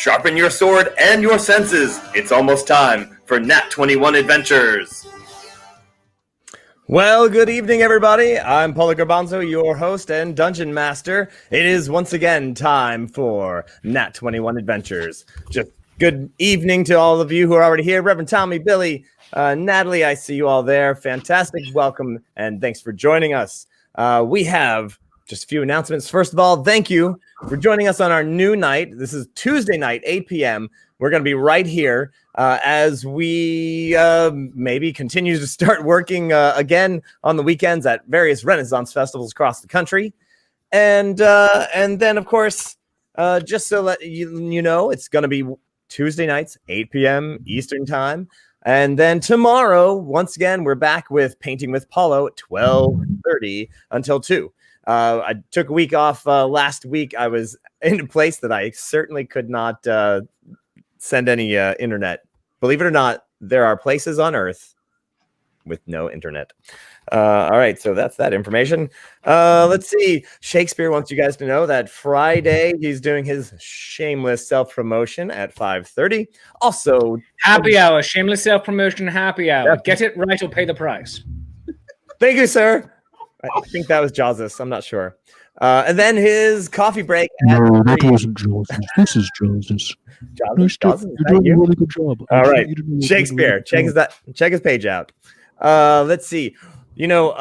Sharpen your sword and your senses. It's almost time for Nat21 Adventures. Well, good evening, everybody. I'm Paulo Garbanzo, your host and dungeon master. It is once again time for Nat21 Adventures. Just good evening to all of you who are already here. Reverend Tommy, Billy, Natalie, I see you all there. Fantastic. Welcome, and thanks for joining us. We have just a few announcements. First of all, thank you for joining us on our new night. This is Tuesday night, 8 p.m. We're going to be right here as we maybe continue to start working again on the weekends at various Renaissance festivals across the country. And then, of course, just so that you know, it's going to be Tuesday nights, 8 p.m. Eastern time. And then tomorrow, once again, we're back with Painting with Paulo at 12:30 until 2. I took a week off last week. I was in a place that I certainly could not send any internet. Believe it or not, there are places on Earth with no internet. All right, so that's that information. Let's see. Shakespeare wants you guys to know that Friday he's doing his shameless self-promotion at 5:30. Also, happy hour, shameless self-promotion, happy hour. Yep. Get it right or pay the price. Thank you, sir. I think that was Jawsus. I'm not sure. And then his coffee break. No, that wasn't Jawsus. This is Jawsus. Jawsus, you're doing a really good job. All right, Shakespeare. Check his page out. Let's see. You know,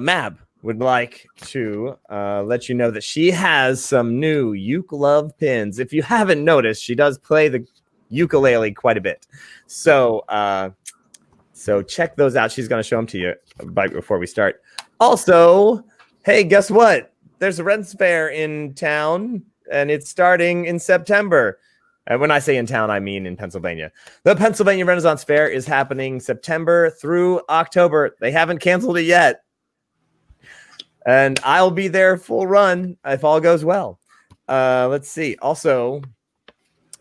Mab would like to let you know that she has some new ukulele pins. If you haven't noticed, she does play the ukulele quite a bit. So check those out. She's going to show them to you right before we start. Also, hey, guess what? There's a Rents Fair in town, and it's starting in September. And when I say in town, I mean in Pennsylvania. The Pennsylvania Renaissance Fair is happening September through October. They haven't canceled it yet. And I'll be there full run if all goes well. Let's see. Also,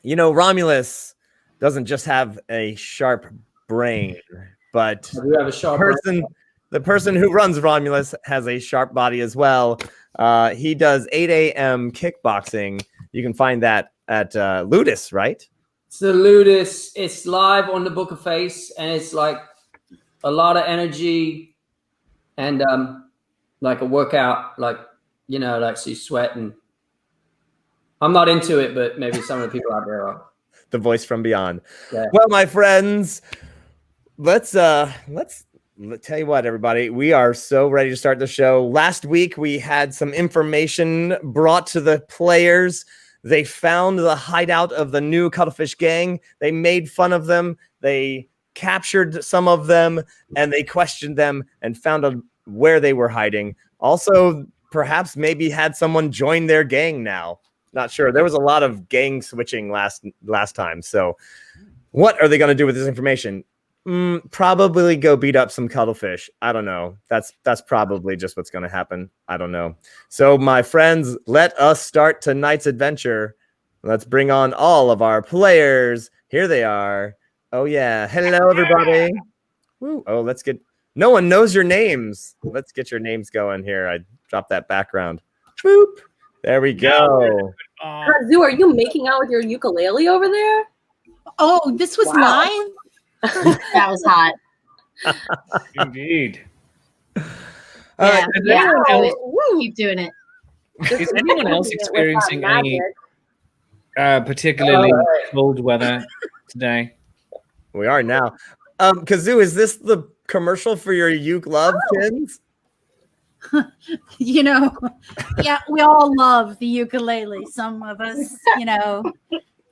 you know, Romulus doesn't just have a sharp brain, but you have a sharp person. The person who runs Romulus has a sharp body as well. He does 8 a.m. kickboxing. You can find that at Ludus, right? It's the Ludus. It's live on the Book of Face, and it's like a lot of energy and like a workout, like, you know, like she's sweating. I'm not into it, but maybe some of the people out there are. The voice from beyond. Yeah. Well, my friends, let's tell you what, everybody, we are so ready to start the show. Last week, we had some information brought to the players. They found the hideout of the new Cuttlefish Gang. They made fun of them. They captured some of them, and they questioned them and found out where they were hiding. Also, perhaps maybe had someone join their gang now. Not sure. There was a lot of gang switching last time. So what are they going to do with this information? Probably go beat up some cuttlefish. I don't know. That's probably just what's going to happen. I don't know. So, my friends, let us start tonight's adventure. Let's bring on all of our players. Here they are. Oh, yeah. Hello, everybody. Woo. Oh, let's get... No one knows your names. Let's get your names going here. I dropped that background. Boop. There we go. Kazu, are you making out with your ukulele over there? Oh, this was live? That was hot. Indeed. Yeah. Keep doing it. Is anyone else experiencing any particularly cold weather today? We are now. Kazoo, is this the commercial for your uke love pins? You know, yeah, we all love the ukulele. Some of us, you know,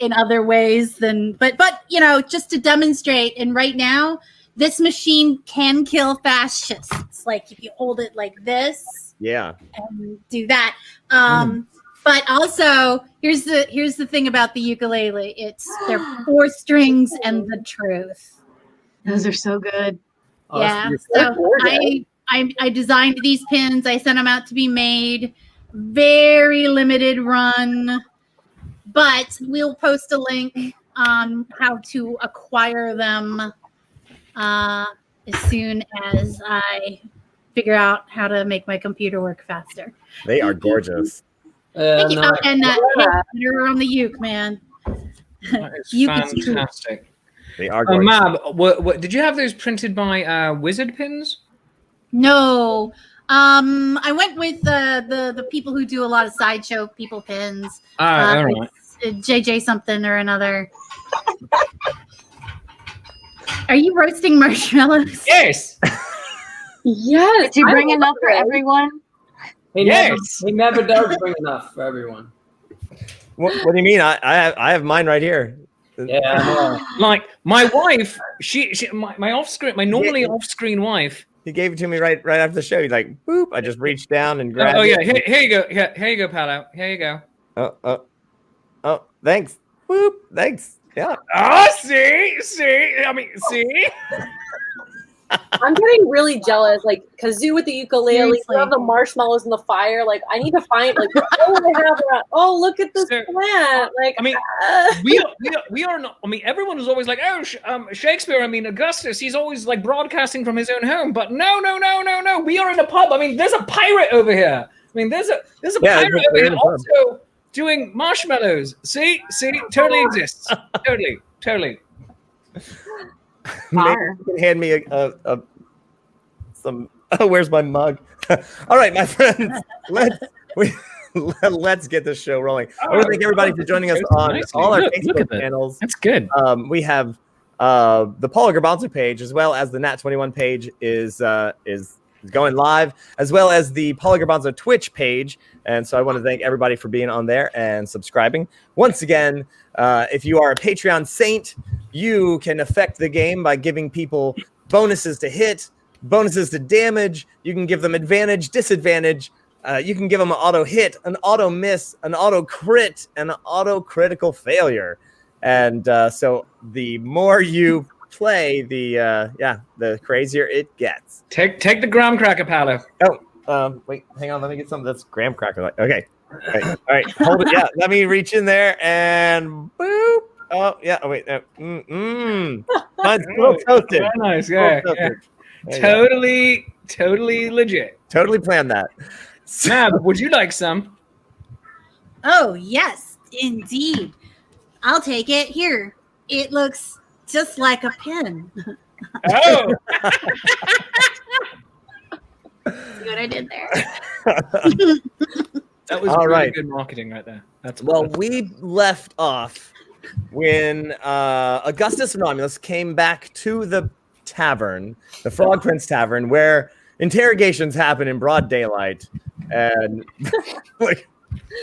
in other ways than, but you know, just to demonstrate. And right now, this machine can kill fascists. Like if you hold it like this, yeah, and do that. But also, here's the thing about the ukulele. They're 4 strings and the truth. Those are so good. Yeah. So I designed these pins. I sent them out to be made. Very limited run. But we'll post a link on how to acquire them as soon as I figure out how to make my computer work faster. They are gorgeous. Thank you. And you're on the uke, man. That is You can see- fantastic. They are gorgeous. Mab, what, did you have those printed by Wizard Pins? No. I went with the people who do a lot of sideshow people pins. All right. It's JJ something or another. Are you roasting marshmallows? Yes. Yes. Did you bring I enough for love it. everyone? He never does bring enough for everyone. What do you mean? I have mine right here. Yeah, I know. Like my wife, my off-screen, my normally off-screen wife. He gave it to me right after the show. He's like, boop. I just reached down and grabbed Oh yeah, it. here you go. Here you go, Paolo. Here you go. Oh, thanks. Boop. Thanks. Yeah. Oh, see. I mean, see. I'm getting really jealous. Like Kazoo with the ukulele, Seriously. you have the marshmallows in the fire. Like I need to find like look at this So- plant. Like I mean, we are not. I mean, everyone was always like, oh, Shakespeare. I mean, Augustus. He's always like broadcasting from his own home. But no. We are in a pub. I mean, there's a pirate over here. I mean, there's a pirate over we're in here a pub. also doing marshmallows. See, totally exists. Totally. Maybe you can hand me some. Oh, where's my mug? All right, my friends, let's get this show rolling. I want to thank everybody for joining us on all our Look Facebook at that. channels. That's good. We have the Paula Garbanzo page, as well as the Nat21 page is going live, as well as the Paula Garbanzo Twitch page. And so I want to thank everybody for being on there and subscribing. Once again, if you are a Patreon saint, you can affect the game by giving people bonuses to hit, bonuses to damage. You can give them advantage, disadvantage. You can give them an auto hit, an auto miss, an auto crit, and an auto critical failure. And so the more you play, the crazier it gets. Take the graham cracker, Paolo. Oh, wait, hang on. Let me get some of this graham cracker. Okay. All right. Hold it. Yeah. Let me reach in there and boop. Oh, yeah. Oh, wait. Mine's a little toasted. Very nice. Yeah. There you go. Totally legit. Totally planned that. So, Mab, would you like some? Oh, yes, indeed. I'll take it. Here. It looks just like a pin. Oh. See what I did there? That was All really right. good marketing right there. That's well, we left off when Augustus and Romulus came back to the tavern, the Frog Prince Tavern, where interrogations happen in broad daylight. And like,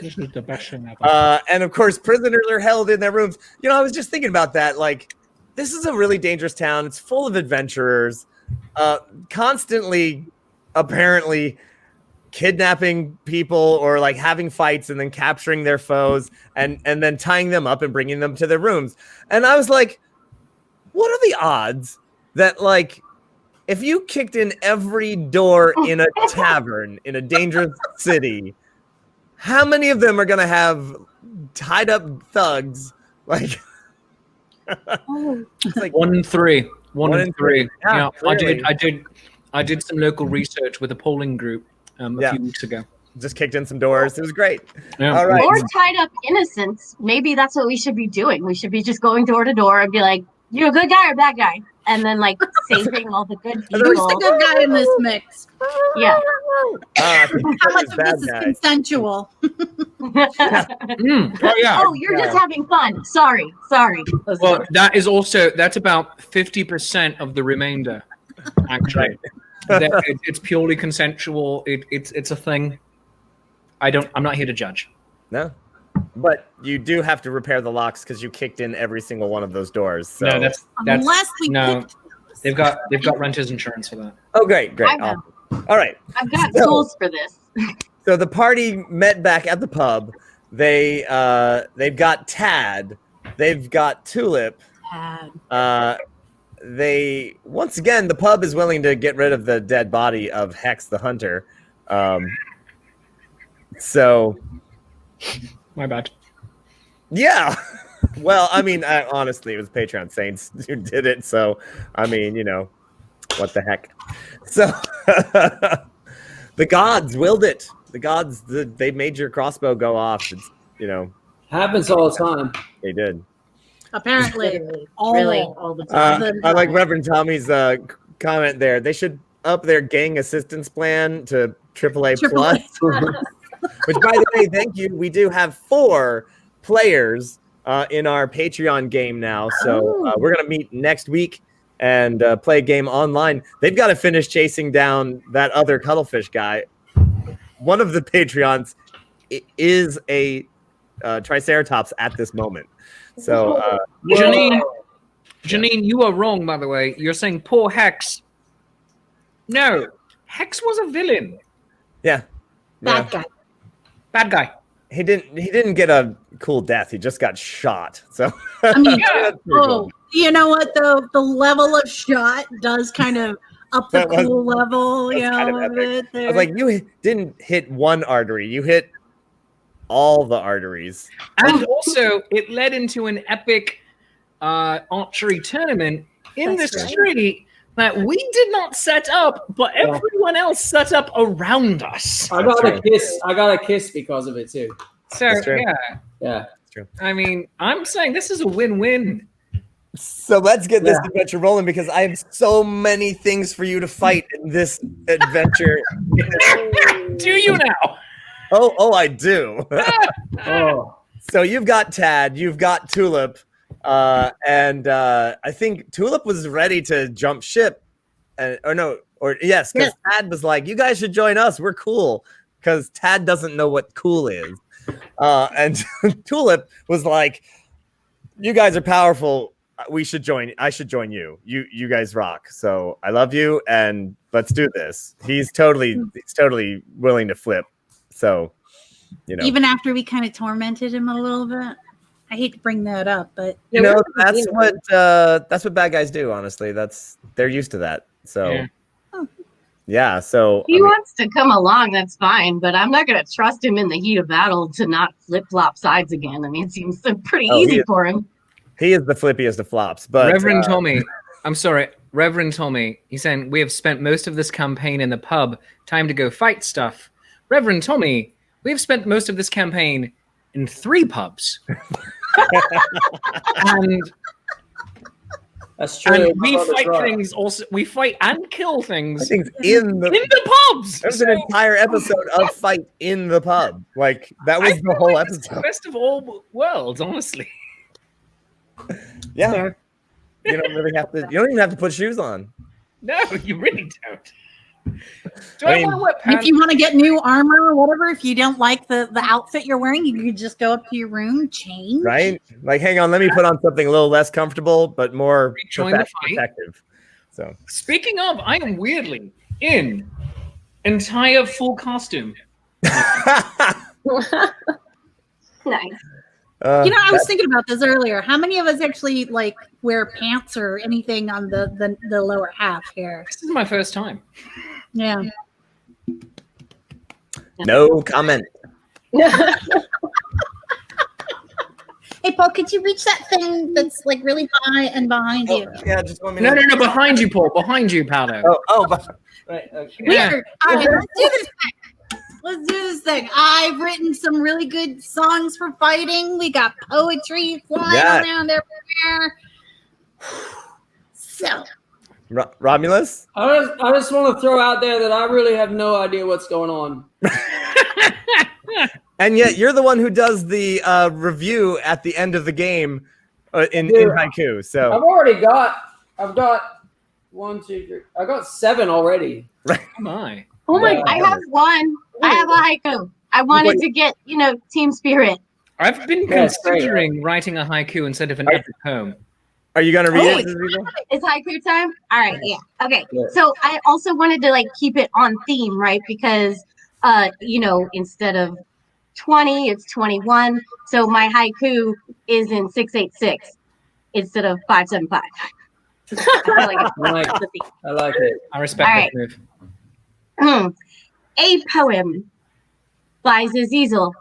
this is the best thing ever. and of course, prisoners are held in their rooms. You know, I was just thinking about that. Like, this is a really dangerous town. It's full of adventurers, constantly, apparently, kidnapping people or like having fights and then capturing their foes and then tying them up and bringing them to their rooms. And I was like, what are the odds that like if you kicked in every door in a tavern in a dangerous city, how many of them are going to have tied up thugs? Like, it's like 1 in 3. 1 in 3. Yeah, Yeah, I did some local research with a polling group a few weeks ago. just kicked in some doors. It was great. Yeah. All right. Or tied up innocents. Maybe that's what we should be doing. We should be just going door to door and be like, "You're a good guy or a bad guy," and then like saving all the good people. Who's the good guy in this mix? Yeah. How much of this is consensual? Oh yeah. Oh, you're just having fun. Sorry. Well, that's about 50% of the remainder. Actually, it's purely consensual. It's a thing. I'm not here to judge. No, but you do have to repair the locks because you kicked in every single one of those doors. So. No, that's Unless we no. picked They've got renter's insurance for that. Oh, great. I know. Awesome. All right. I've got So- tools for this. So the party met back at the pub. They've got Tad, they've got Tulip. They once again the pub is willing to get rid of the dead body of Hex the Hunter. So My bad. yeah. Well, I mean, honestly, it was Patreon Saints who did it. So I mean, what the heck. So the gods willed it. The gods, they made your crossbow go off. It's, Happens all the time. they did. Apparently, Really? all the time. I like Reverend Tommy's comment there. They should up their gang assistance plan to AAA plus. Which, by the way, thank you. We do have 4 players in our Patreon game now, so we're gonna meet next week and play a game online. They've got to finish chasing down that other Cuttlefish guy. One of the Patreons is a Triceratops at this moment. So, Janine, you are wrong, by the way. You're saying poor Hex. No, Hex was a villain. yeah. Bad guy. Bad guy. He didn't get a cool death. He just got shot. So I mean, that's pretty cool. you know what though? The level of shot does kind of up the cool level, you know, kind of of it there. I was like, you didn't hit one artery. You hit all the arteries. And also, it led into an epic archery tournament in the street that we did not set up, but everyone else set up around us. I got a kiss because of it too. So yeah. That's true. I mean, I'm saying this is a win-win. So let's get this adventure rolling because I have so many things for you to fight in this adventure. Do you now? Oh, I do. Oh. So you've got Tad, you've got Tulip, and I think Tulip was ready to jump ship. Yes, because Tad was like, you guys should join us. We're cool. Because Tad doesn't know what cool is. And Tulip was like, you guys are powerful. I should join you. You guys rock. So I love you, and let's do this. He's totally willing to flip. So, you know, even after we kind of tormented him a little bit. I hate to bring that up, but that's what bad guys do. Honestly, they're used to that. So, so he wants to come along. That's fine, but I'm not going to trust him in the heat of battle to not flip flop sides again. I mean, it seems pretty easy for him. He is the flippiest of flops. But Reverend Tommy, I'm sorry, Reverend Tommy. He's saying we have spent most of this campaign in the pub. Time to go fight stuff. Reverend Tommy, we have spent most of this campaign in 3 pubs. And that's true. And we fight things also. We fight and kill things in the pubs. There's an entire episode of fight in the pub. Like that was the whole episode. Best of all worlds, honestly. Yeah. Fair. You don't really have to. You don't even have to put shoes on. No, you really don't. I mean, if you want to get new armor or whatever, if you don't like the outfit you're wearing, you could just go up to your room, change. Right? Like, hang on, let me put on something a little less comfortable, but more protective. So, speaking of, I am weirdly in entire full costume. Nice. I was thinking about this earlier. How many of us actually like wear pants or anything on the lower half here? This is my first time. Yeah. No comment. Hey, Paul, could you reach that thing that's like really high and behind you? Yeah, just want me. No, behind you, Paul. Behind you, Paolo. Right. Okay. Weird. All right, let's do this thing. Let's do this thing. I've written some really good songs for fighting. We got poetry flying around everywhere. So, Romulus? I just want to throw out there that I really have no idea what's going on. And yet you're the one who does the review at the end of the game in haiku. So I've got 1, 2, 3. I got 7 already. Right. Oh my. Oh my! I have one. I have a haiku. I wanted to get team spirit. I've been considering writing a haiku instead of an epic poem. Are you gonna read it? It's haiku time. All right. Yeah. Okay. Yeah. So I also wanted to keep it on theme, right? Because instead of 20, it's 21. So my haiku is in 686 instead of 575. I like it. I respect that move. A poem by Zazizel,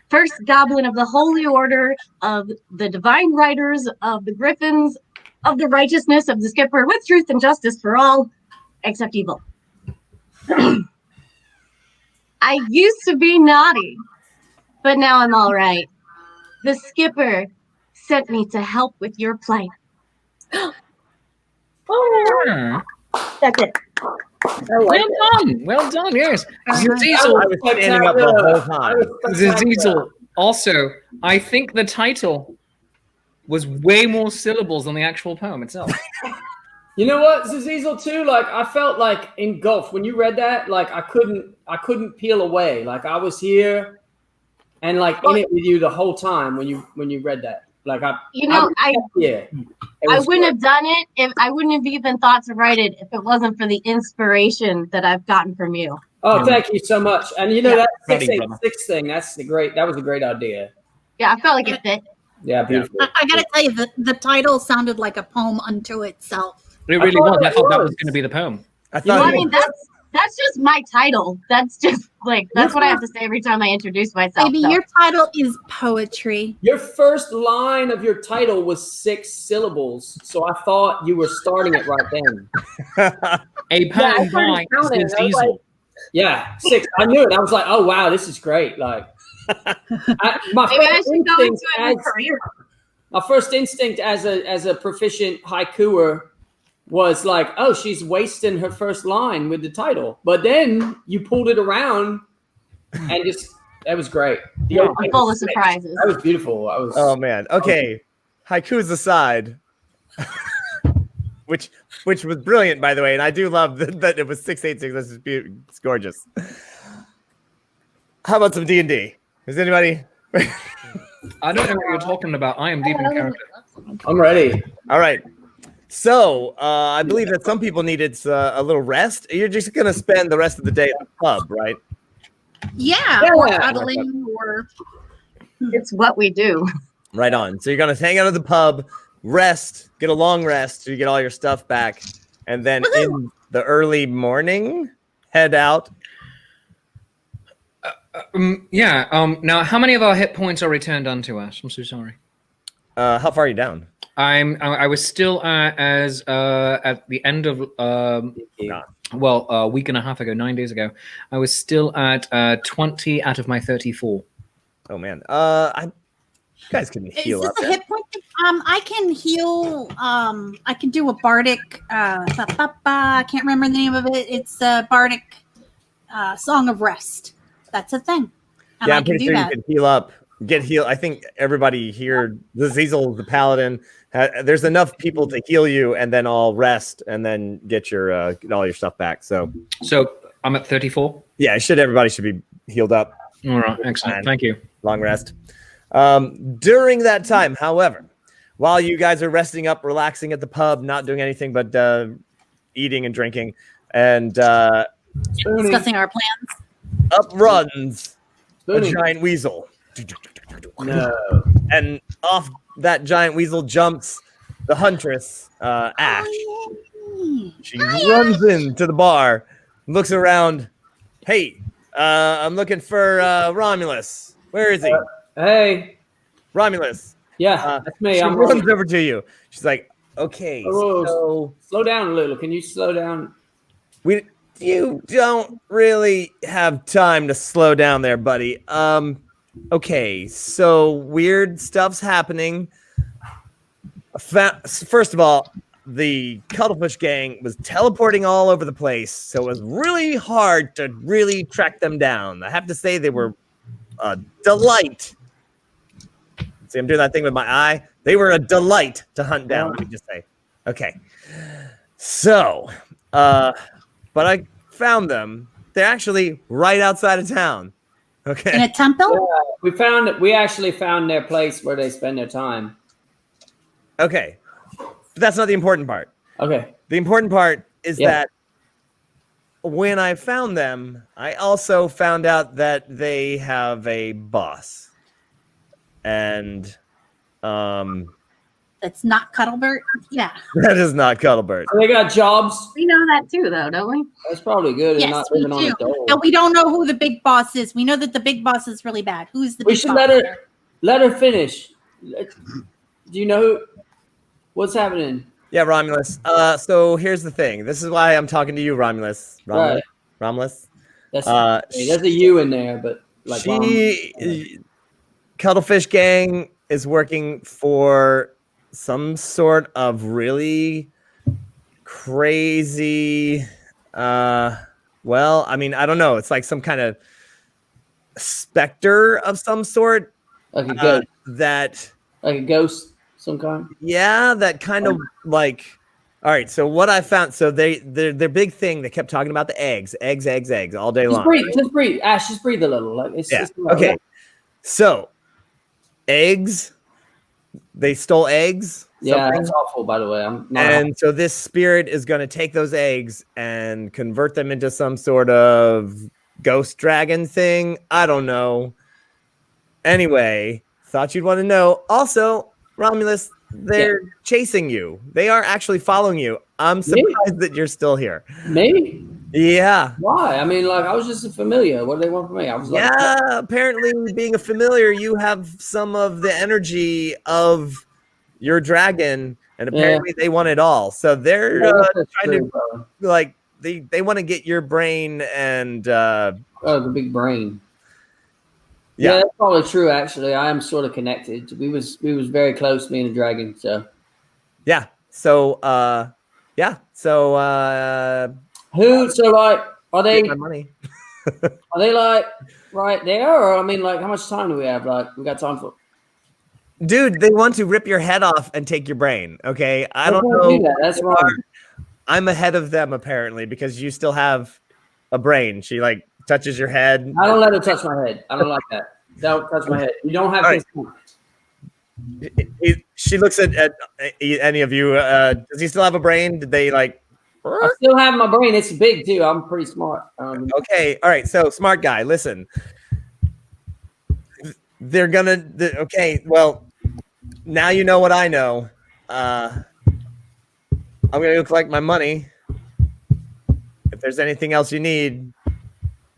first goblin of the Holy Order of the Divine Riders of the Griffins of the Righteousness of the Skipper, with truth and justice for all except evil. I used to be naughty, but now I'm all right. The Skipper sent me to help with your plight. Hmm. That's it. Well done. Yes. Zazizel, I was standing up the whole time. Zazizel. Also, I think the title was way more syllables than the actual poem itself. You know what, Zazizel too? Like I felt like engulfed when you read that. Like I couldn't peel away. Like I was here and like in it with you the whole time when you read that. Like I wouldn't have done it if I wouldn't have even thought to write it if it wasn't for the inspiration that I've gotten from you. Oh, thank you so much. And you know that Proud of you, 686 thing, that was a great idea. Yeah, I felt like it fit. Yeah, beautiful. I gotta tell you, the title sounded like a poem unto itself. It really was. I thought that was going to be the poem. I mean, that's just my title. That's just like that's what I have to say every time I introduce myself. Maybe your title is poetry. Your first line of your title was 6 syllables, so I thought you were starting it right then. A poem by Zazizel. Yeah, 6. I knew it. I was like, oh wow, this is great. Like, my first instinct as a proficient haikuer was like, oh, she's wasting her first line with the title. But then you pulled it around and that was great. I'm full of surprises. That was beautiful. Oh man. Okay. Haikus aside. which was brilliant, by the way, and I do love that it was 686. This is beautiful. It's gorgeous. How about some D&D? Is anybody? I don't know what you're talking about. I am deep in character. I'm ready. All right. So I believe that some people needed a little rest. You're just going to spend the rest of the day at the pub, right? Yeah, or cuddling, or it's what we do. Right on. So you're going to hang out at the pub, rest, get a long rest, so you get all your stuff back, and then in the early morning, head out. Now, how many of our hit points are returned unto us? I'm so sorry. How far are you down? I was still at the end of a week and a half ago, 9 days ago. I was still at 20 out of my 34. Oh man, you guys can heal is up. this a hit point? I can heal. I can do a bardic. I can't remember the name of it. It's a bardic song of rest. That's a thing. And Yeah, I I'm pretty sure you can heal up. Get healed. I think everybody here, Zazizel, the paladin, there's enough people to heal you, and then all rest, and then get all your stuff back. So I'm at 34. Yeah, everybody should be healed up. All right, excellent. Thank you. Long rest. During that time, however, while you guys are resting up, relaxing at the pub, not doing anything but eating and drinking, and discussing our plans, up runs a giant weasel. No. And off that giant weasel jumps the huntress, Ash. She runs into the bar, looks around. Hey, I'm looking for Romulus. Where is he? Hey. Romulus. Yeah, that's me. She I'm runs over to you. She's like, okay, so slow down a little. Can you slow down? You don't really have time to slow down there, buddy. Okay, so weird stuff's happening. First of all, the Cuttlefish Gang was teleporting all over the place, so it was really hard to really track them down. I have to say they were a delight. See, I'm doing that thing with my eye. They were a delight to hunt down, let me just say. Okay. So, but I found them. They're actually right outside of town. Okay. In a temple? Yeah, we actually found their place where they spend their time. Okay. But that's not the important part. Okay. The important part is that when I found them, I also found out that they have a boss. And that's not Cuttlebert. Yeah. That is not Cuttlebert. They got jobs. We know that too, though, don't we? That's probably good. Yes, not we living do. on a dole. And we don't know who the big boss is. We know that the big boss is really bad. Who's the We big should boss? let her finish. Do you know what's happening? Yeah, Romulus. So here's the thing. This is why I'm talking to you, Romulus. Right. Romulus. There's a U in there, but like Cuttlefish Gang is working for some sort of really crazy. Well, I mean, I don't know. It's like some kind of specter of some sort. Like a ghost. That. Like a ghost, some kind. Yeah, that kind of like. All right, so what I found, so their big thing, they kept talking about the eggs all day long. Just breathe, Ash. Just breathe a little. Like it's okay. So, eggs. They stole eggs. Yeah, that's awful. By the way, and so this spirit is going to take those eggs and convert them into some sort of ghost dragon thing. I don't know. Anyway, thought you'd want to know. Also, Romulus, they're chasing you. They are actually following you. I'm surprised that you're still here. Me? Yeah. Why? I mean, like, I was just a familiar. What do they want from me? I was like, apparently being a familiar, you have some of the energy of your dragon, and apparently they want it all. So they're trying to, like, they want to get your brain and the big brain. Yeah, that's probably true. Actually, I am sort of connected. We was very close, me and the dragon. So yeah. So who? So like, are they? My money. Are they like right there, or I mean, like, how much time do we have? Like, we got time for? Dude, they want to rip your head off and take your brain. Okay, I don't know. Do that. That's wrong. I'm ahead of them apparently because you still have a brain. She like touches your head. I don't let her touch my head. I don't like that. Don't touch my head. You don't have to. She looks at any of you. Does he still have a brain? Did they like? I still have my brain. It's big too. I'm pretty smart. Okay. All right. So smart guy. Listen. They're gonna. Okay. Well, now you know what I know. I'm gonna go collect my money. If there's anything else you need,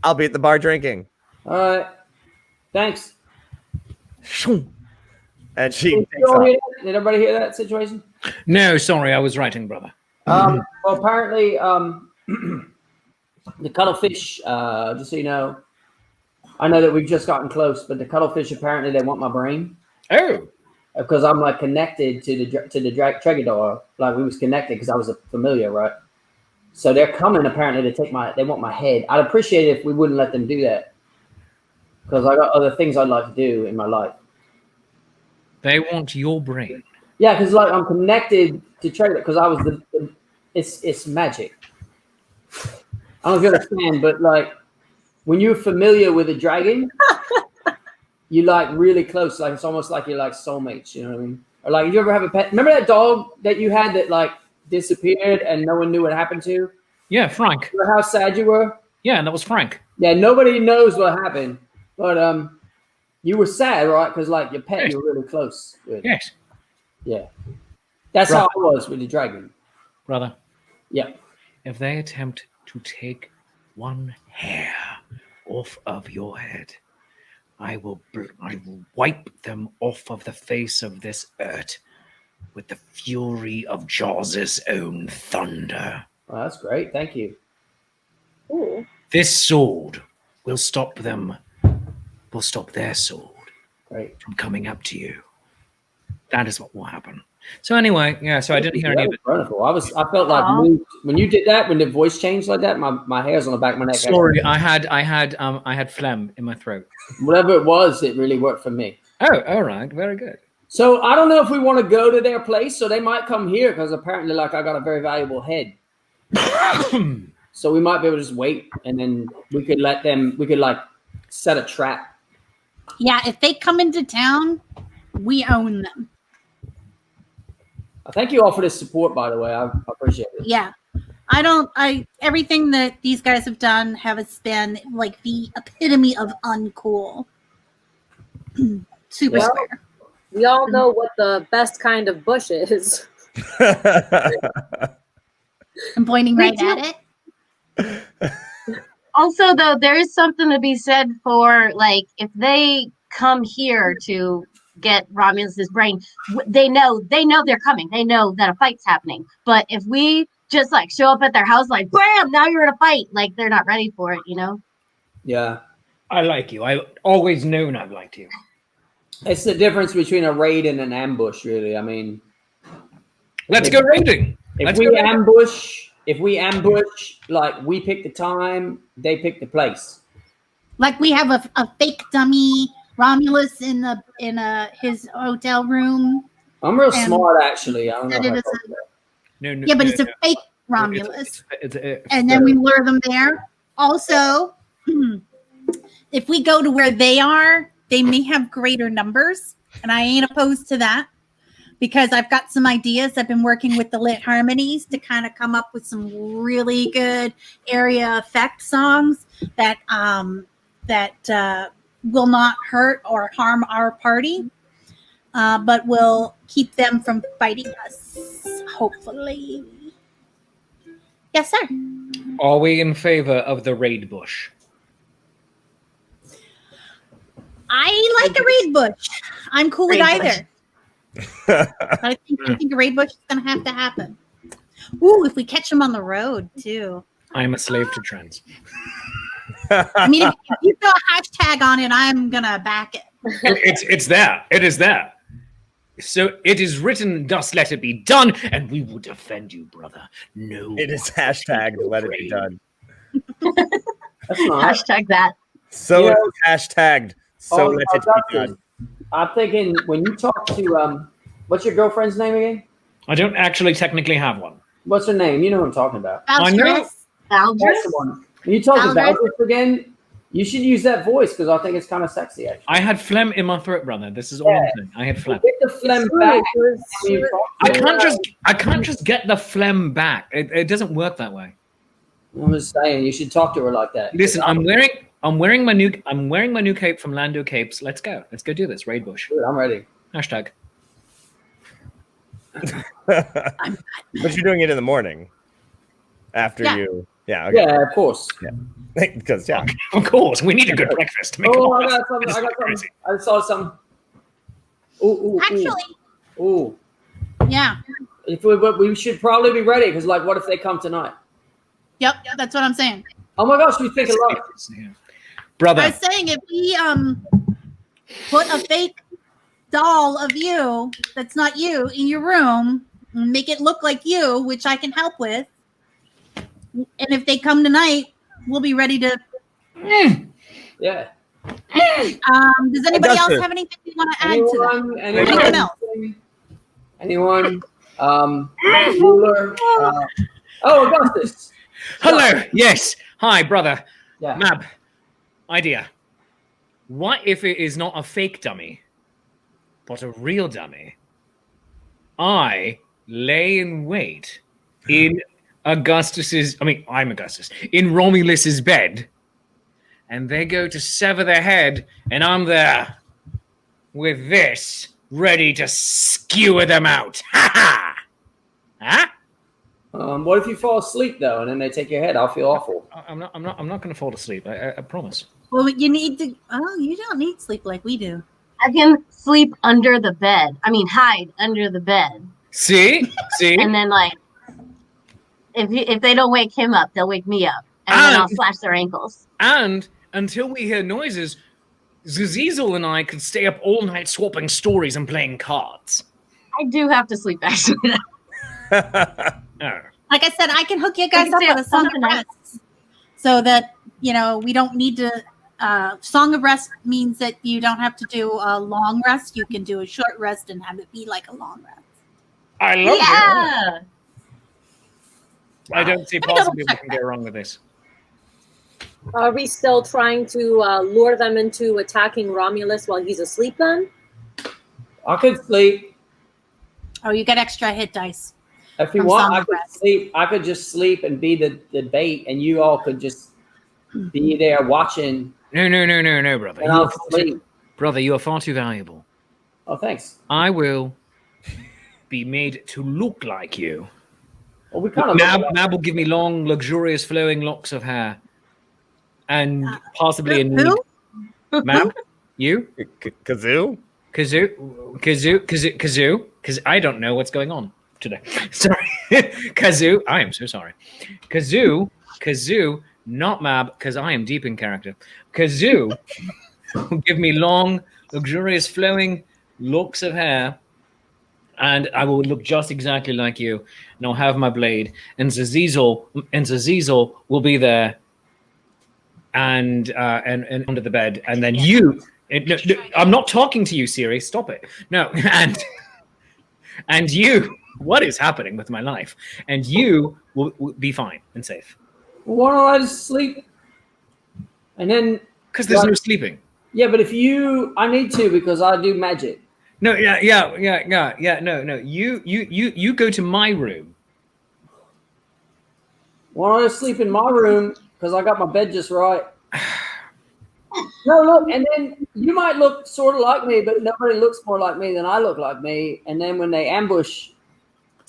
I'll be at the bar drinking. All right. Thanks. And she takes did everybody hear that situation? No, sorry, I was writing, brother. Well, apparently, the cuttlefish, just so you know, I know that we've just gotten close, but the cuttlefish, apparently they want my brain. Oh. Because I'm like connected to the Tregador. Like we was connected because I was a familiar, right? So they're coming apparently to take they want my head. I'd appreciate it if we wouldn't let them do that. Because I got other things I'd like to do in my life. They want your brain. Yeah, because like I'm connected to Tregador because I was it's magic. I don't know if you understand, but like when you're familiar with a dragon, you like really close. Like it's almost like you're like soulmates. You know what I mean? Or like, you ever have a pet? Remember that dog that you had that like disappeared and no one knew what happened to? Yeah, Frank. Remember how sad you were? Yeah, and that was Frank. Yeah, nobody knows what happened, but you were sad, right? Because like your pet, you were really close with. Yes. Yeah, that's how I was with the dragon, brother. Yeah. If they attempt to take one hair off of your head, I will wipe them off of the face of this earth with the fury of Jaws' own thunder. Oh, that's great. Thank you. Ooh. This sword will stop them, will stop their sword from coming up to you. That is what will happen. So anyway, yeah, so I didn't hear any of it. Wonderful. I felt like when you did that, when the voice changed like that, my hair's on the back of my neck. Sorry, I had phlegm in my throat. Whatever it was, it really worked for me. Oh, all right, very good. So I don't know if we want to go to their place, so they might come here because apparently, like, I got a very valuable head. So we might be able to just wait, and then we could let them. We could like set a trap. Yeah, if they come into town, we own them. Thank you all for this support, by the way. I appreciate it. Yeah. Everything that these guys have done has been like the epitome of uncool. Super square. We all know what the best kind of bush is. I'm pointing right at it. Also, though, there is something to be said for, like, if they come here to get Romulus's brain, they know they're coming. They know that a fight's happening. But if we just like show up at their house, like, bam, now you're in a fight, like they're not ready for it, you know? Yeah. I like you. I've always known I've liked you. It's the difference between a raid and an ambush, really. I mean, Let's go raiding. If we ambush, like we pick the time, they pick the place. Like we have a fake dummy Romulus in his hotel room. I'm real smart, actually. I don't know. Yeah, but it's a fake Romulus. And then we lure them there. Also, if we go to where they are, they may have greater numbers. And I ain't opposed to that because I've got some ideas. I've been working with the Lit Harmonies to kind of come up with some really good area effect songs that will not hurt or harm our party, but will keep them from fighting us, hopefully. Yes, sir. Are we in favor of the raid bush? I like a raid bush. I'm cool with either. But I think a raid bush is going to have to happen. Ooh, if we catch them on the road, too. I'm a slave to trends. I mean, if you throw a hashtag on it, I'm going to back it. It's there. It is there. So it is written, thus let it be done, and we will defend you, brother. No. It is hashtag let it be done. Hashtag that. So it's hashtagged. So let it be done. I'm thinking when you talk to what's your girlfriend's name again? I don't actually technically have one. What's her name? You know what I'm talking about. I know. That's the one. When you talk to Valdris again, you should use that voice because I think it's kind of sexy. Actually, I had phlegm in my throat, brother. This is all I'm saying. I had phlegm. Get the phlegm back. I can't just get the phlegm back. It doesn't work that way. I'm just saying you should talk to her like that. Listen, I'm wearing my new cape from Lando Capes. Let's go do this. Raid bush. Dude, I'm ready. Hashtag. But you're doing it in the morning after you. Yeah. Okay. Yeah, of course. Yeah. Because of course, we need a good breakfast. I got something. I saw something. Ooh, actually. Ooh. Yeah. We should probably be ready because, like, what if they come tonight? Yep, that's what I'm saying. Oh my gosh, we think a lot, brother. I was saying if we put a fake doll of you that's not you in your room, and make it look like you, which I can help with, and if they come tonight, we'll be ready to. Yeah. Does anybody else have anything you want to add to that? Anyone else? Anyone? Ruler. Augustus. Hello. Yes. Hi, brother. Yeah. Mab. Idea. What if it is not a fake dummy, but a real dummy? I lay in wait in I'm Augustus, in Romulus's bed, and they go to sever their head, and I'm there with this, ready to skewer them out. Ha ha! Huh? What if you fall asleep though, and then they take your head? I'll feel awful. I'm not going to fall asleep. I promise. Well, you need to. Oh, you don't need sleep like we do. I can sleep under the bed. I mean, hide under the bed. See, and then like, if they don't wake him up, they'll wake me up, and then I'll slash their ankles. And until we hear noises, Zazizel and I could stay up all night swapping stories and playing cards. I do have to sleep actually. Oh. Like I said, I can hook you guys up with a song of rest, so that we don't need to. Song of rest means that you don't have to do a long rest. You can do a short rest and have it be like a long rest. I love it. I don't see possibly we can go wrong with this. Are we still trying to lure them into attacking Romulus while he's asleep then? I could sleep. Oh, you get extra hit dice. If you want, I could sleep. I could just sleep and be the bait, and you all could just be there watching. No, brother. And I'll sleep. Brother, you are far too valuable. Oh, thanks. I will be made to look like you. Well, we kind of Mab will give me long, luxurious, flowing locks of hair, and possibly who? Mab, you? Kazoo? Kazoo. Because I don't know what's going on today. Sorry, Kazoo. I am so sorry. Kazoo. Not Mab, because I am deep in character. Kazoo will give me long, luxurious flowing locks of hair, and I will look just exactly like you, and I'll have my blade, and Zazizel will be there, and under the bed, and then you. No, I'm not talking to you, Siri. Stop it. No, and you. What is happening with my life? And you will be fine and safe. Well, why don't I just sleep? And then because there's no sleeping. Yeah, but I need to because I do magic. No, yeah. No. You go to my room. Why don't I sleep in my room because I got my bed just right? No, look, and then you might look sort of like me, but nobody looks more like me than I look like me. And then when they ambush,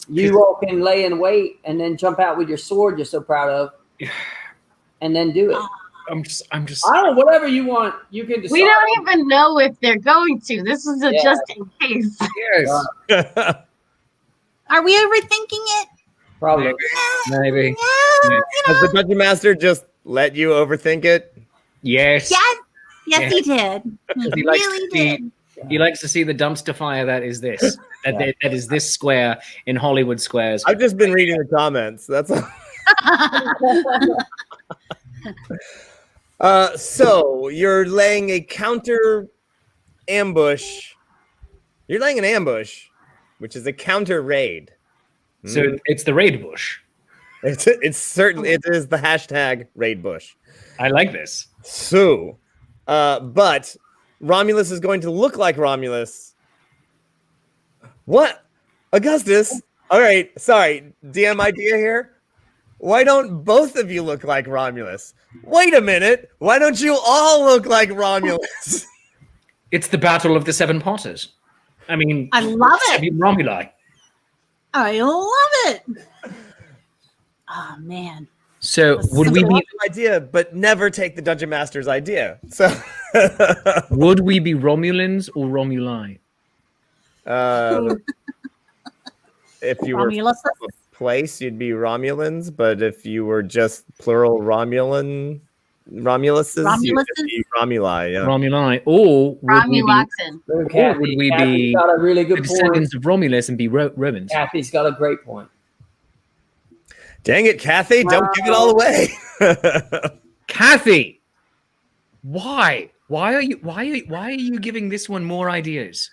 you all can lay in wait and then jump out with your sword you're so proud of, and then do it. I'm just. I don't know. Whatever you want, you can decide. We don't even know if they're going to. This is a just in case. Yes. Are we overthinking it? Probably. Maybe. Has the Dungeon Master just let you overthink it? Yes. Yes, he did. He really did. He likes to see the dumpster fire that is this. That is this square in Hollywood Squares. I've just been reading the comments. That's all. So you're laying a counter ambush. You're laying an ambush, which is a counter raid. So it's the raid bush. It's certainly it is the hashtag raid bush. I like this. So, but Romulus is going to look like Romulus. What? Augustus? All right, sorry. DM idea here. Why don't both of you look like Romulus? Wait a minute. Why don't you all look like Romulus? It's the battle of the Seven Potters. I mean, I love it. Romuli. I love it. Oh man. So would we be idea, but never take the Dungeon Master's idea. So would we be Romulans or Romuli? If you were Romulus. from a place, you'd be Romulans, but if you were just plural Romuluses, you'd just be Romuli. Yeah. Romuli, or Romulaxin. would we be got a really good the descendants point. of Romulus and be Romans? Kathy's got a great point. Dang it, Kathy! Don't give it all away. Kathy, why? Why are you giving this one more ideas?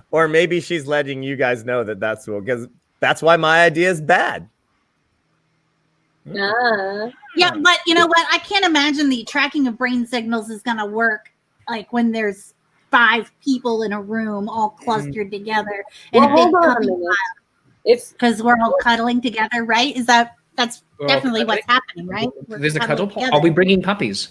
Or maybe she's letting you guys know that that's because that's why my idea is bad. Yeah, but you know what? I can't imagine the tracking of brain signals is going to work like when there's 5 people in a room all clustered together and a big puppy pile. Because we're all cuddling together, right? That's definitely what's happening, right? There's a cuddle. Are we bringing puppies?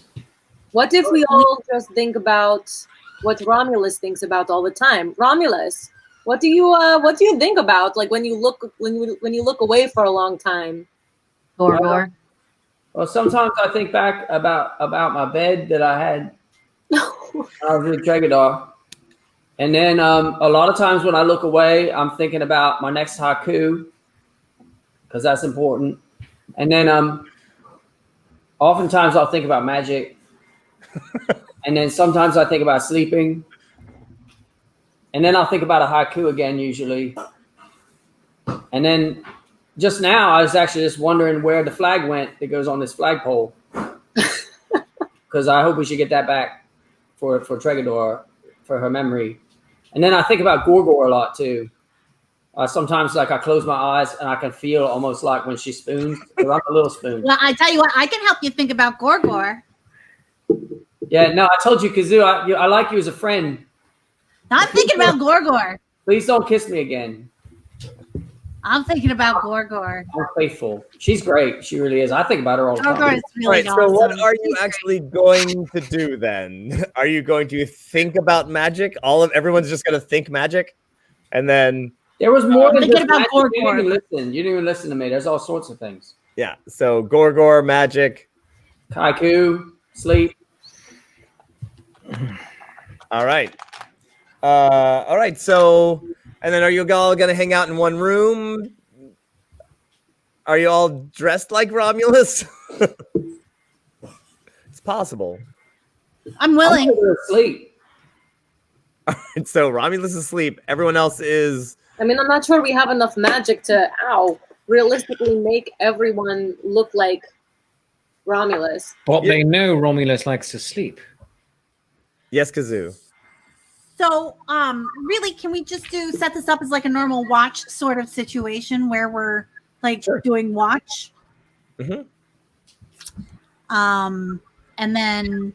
What if we all just think about what Romulus thinks about all the time? Romulus, what do you think about like when you look away for a long time? Gorgor. Well, sometimes I think back about my bed that I had when I was with Tregador. And then a lot of times when I look away, I'm thinking about my next haiku because that's important. And then oftentimes I'll think about magic. And then sometimes I think about sleeping. And then I'll think about a haiku again usually. And then just now I was actually just wondering where the flag went that goes on this flagpole. Because I hope we should get that back for Tregador for her memory. And then I think about Gorgor a lot too. Sometimes like I close my eyes and I can feel almost like when she spoons. Because I'm a little spoon. Well, I tell you what, I can help you think about Gorgor. Yeah, no, I told you, Kazoo, I like you as a friend. I'm thinking about Gorgor. Please don't kiss me again. I'm thinking about Gorgor. I'm faithful. She's great. She really is. I think about her all the time. Gorgor is really All right, so what awesome. are you actually going to do then? Are you going to think about magic? Everyone's just going to think magic, and then There was more than thinking just about magic. You didn't Gorgor. even listen. You didn't even listen to me. There's all sorts of things. yeah. So Gorgor, magic. Haiku, sleep. All right. All right. So, and then are you all going to hang out in one room? Are you all dressed like Romulus? It's possible. I'm willing. I'm gonna go to sleep. So Romulus is asleep. Everyone else is. I mean, I'm not sure we have enough magic to, realistically make everyone look like Romulus. But they know Romulus likes to sleep. Yes, Kazoo. So, really, can we just set this up as like a normal watch sort of situation where we're like doing watch? Mm-hmm. And then,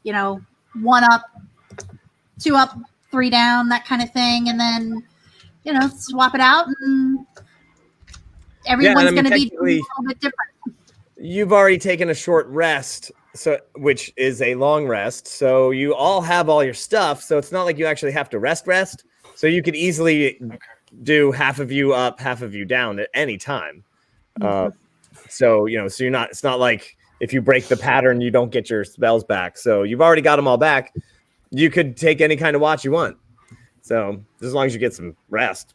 1 up, 2 up, 3 down, that kind of thing, and then, swap it out, and everyone's going to be a little bit different. You've already taken a short rest, which is a long rest. So you all have all your stuff. So it's not like you actually have to rest. So you could easily do half of you up, half of you down at any time. So you're not. It's not like if you break the pattern, you don't get your spells back. So you've already got them all back. You could take any kind of watch you want. So as long as you get some rest.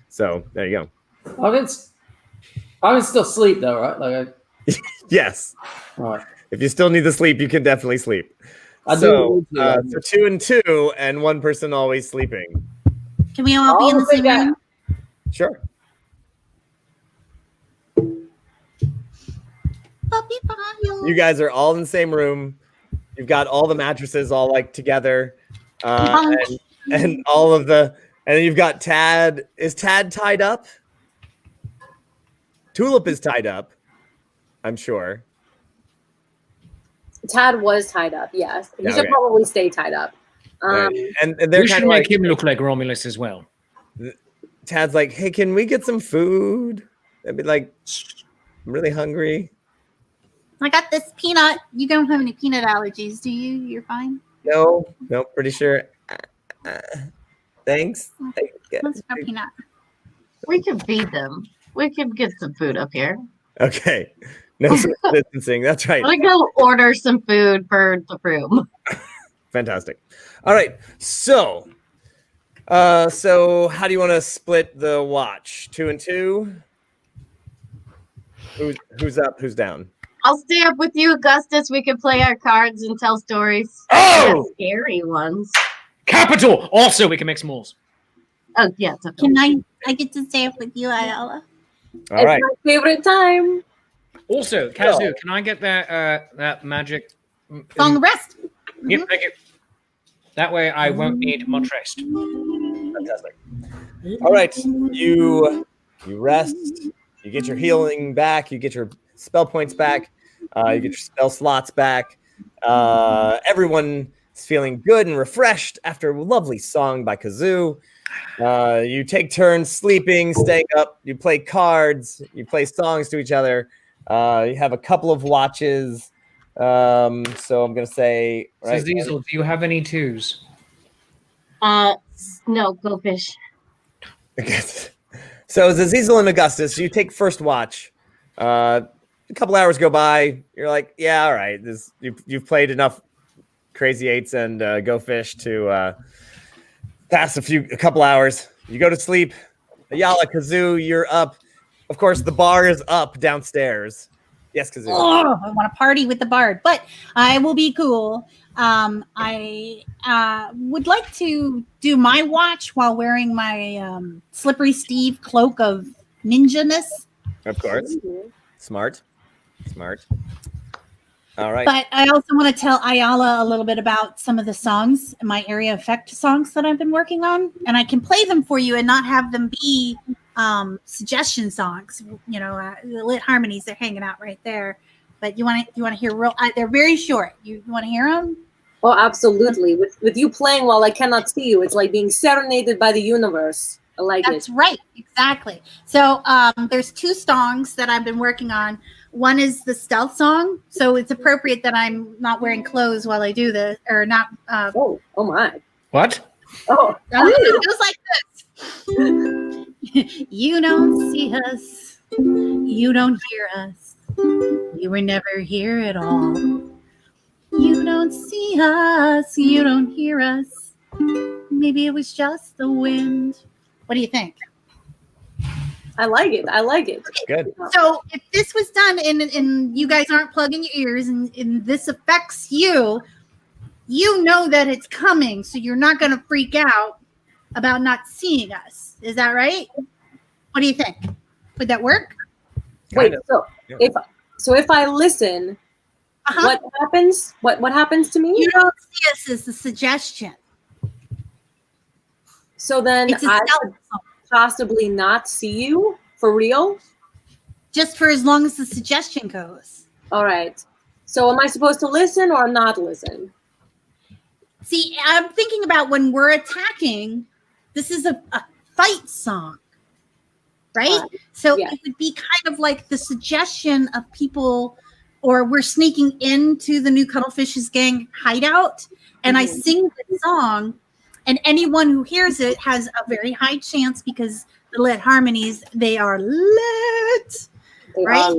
So there you go. I can still sleep though, right? Yes. All right. If you still need to sleep, you can definitely sleep. So 2 and 2, and one person always sleeping. Can we all be in the same room? Sure. You guys are all in the same room. You've got all the mattresses all like together, and all of the. And you've got Tad. Is Tad tied up? Tulip is tied up. I'm sure. Tad was tied up. Yes, he should probably stay tied up. And they're We kind should of make him look like Romulus as well. Tad's like, hey, can we get some food? I'd be like, I'm really hungry. I got this peanut. You don't have any peanut allergies, do you? You're fine? No, pretty sure. Thanks. Let's go peanut. We can feed them. We can get some food up here. Okay. No social distancing. That's right. I'm gonna go order some food for the room. Fantastic. All right. So how do you want to split the watch? 2 and 2? Who's up? Who's down? I'll stay up with you, Augustus. We can play our cards and tell stories. Oh! Scary ones. Capital! Also, we can make s'mores. Oh, yeah. It's okay. Can I get to stay up with you, Ayala? All right. It's my favorite time. Also, Kazu, can I get that magic Song of Rest. Yep, thank you. That way I won't need much rest. Fantastic. All right. You rest. You get your healing back. You get your spell points back. You get your spell slots back. Everyone is feeling good and refreshed after a lovely song by Kazoo. You take turns sleeping, staying up. You play cards. You play songs to each other. You have a couple of watches. So I'm going to say... Right, Diesel, do you have any 2s? No, go fish. Okay. So Zazizel and Augustus, you take first watch. A couple hours go by. You're like, yeah, all right. You've played enough Crazy 8s and Go Fish to pass a couple hours. You go to sleep. Ayala, Kazoo, you're up. Of course, the bar is up downstairs. Yes, Kazoo. Oh, I want to party with the bard, but I will be cool. I would like to do my watch while wearing my Slippery Steve cloak of ninja-ness. Of course. Smart. All right. But I also want to tell Ayala a little bit about some of the songs, my area effect songs that I've been working on, and I can play them for you and not have them be suggestion songs. The lit harmonies, they're hanging out right there. But you want to hear real? They're very short. You want to hear them? Oh, absolutely. With you playing while I cannot see you, it's like being serenaded by the universe. I like it. That's right. Exactly. So there's 2 songs that I've been working on. One is the stealth song. So it's appropriate that I'm not wearing clothes while I do this, or not. Oh my. What? Oh. It goes like this. You don't see us. You don't hear us. You were never here at all. You don't see us. You don't hear us. Maybe it was just the wind. What do you think? I like it. Good. So if this was done and you guys aren't plugging your ears and this affects you, you know that it's coming, so you're not going to freak out about not seeing us. Is that right? What do you think? Would that work? Wait, Kind of. so Yeah. if I listen, what happens? What happens to me? You don't see us as a suggestion. So then It's a I stealth could song. possibly not see you for real? Just for as long as the suggestion goes. All right. So am I supposed to listen or not listen? See, I'm thinking about when we're attacking, this is a fight song, right? So yeah. it would be kind of like the suggestion of people, or we're sneaking into the new Cuttlefish's Gang hideout, and I sing the song, and anyone who hears it has a very high chance, because the lit harmonies, they are lit, They right? are-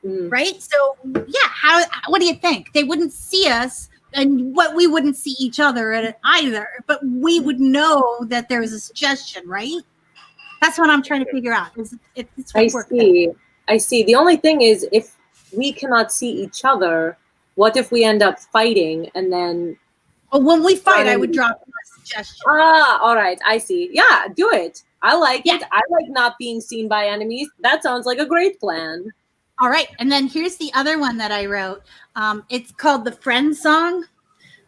Right? So yeah, what do you think? They wouldn't see us, and we wouldn't see each other at it either, but we would know that there was a suggestion, right? That's what I'm trying to figure out. I see. I see. The only thing is, if we cannot see each other, what if we end up fighting and then? Well, when we fight, I would drop a suggestion. All right. I see. Yeah, do it. I like it. I like not being seen by enemies. That sounds like a great plan. All right, and then here's the other one that I wrote. It's called the Friend Song.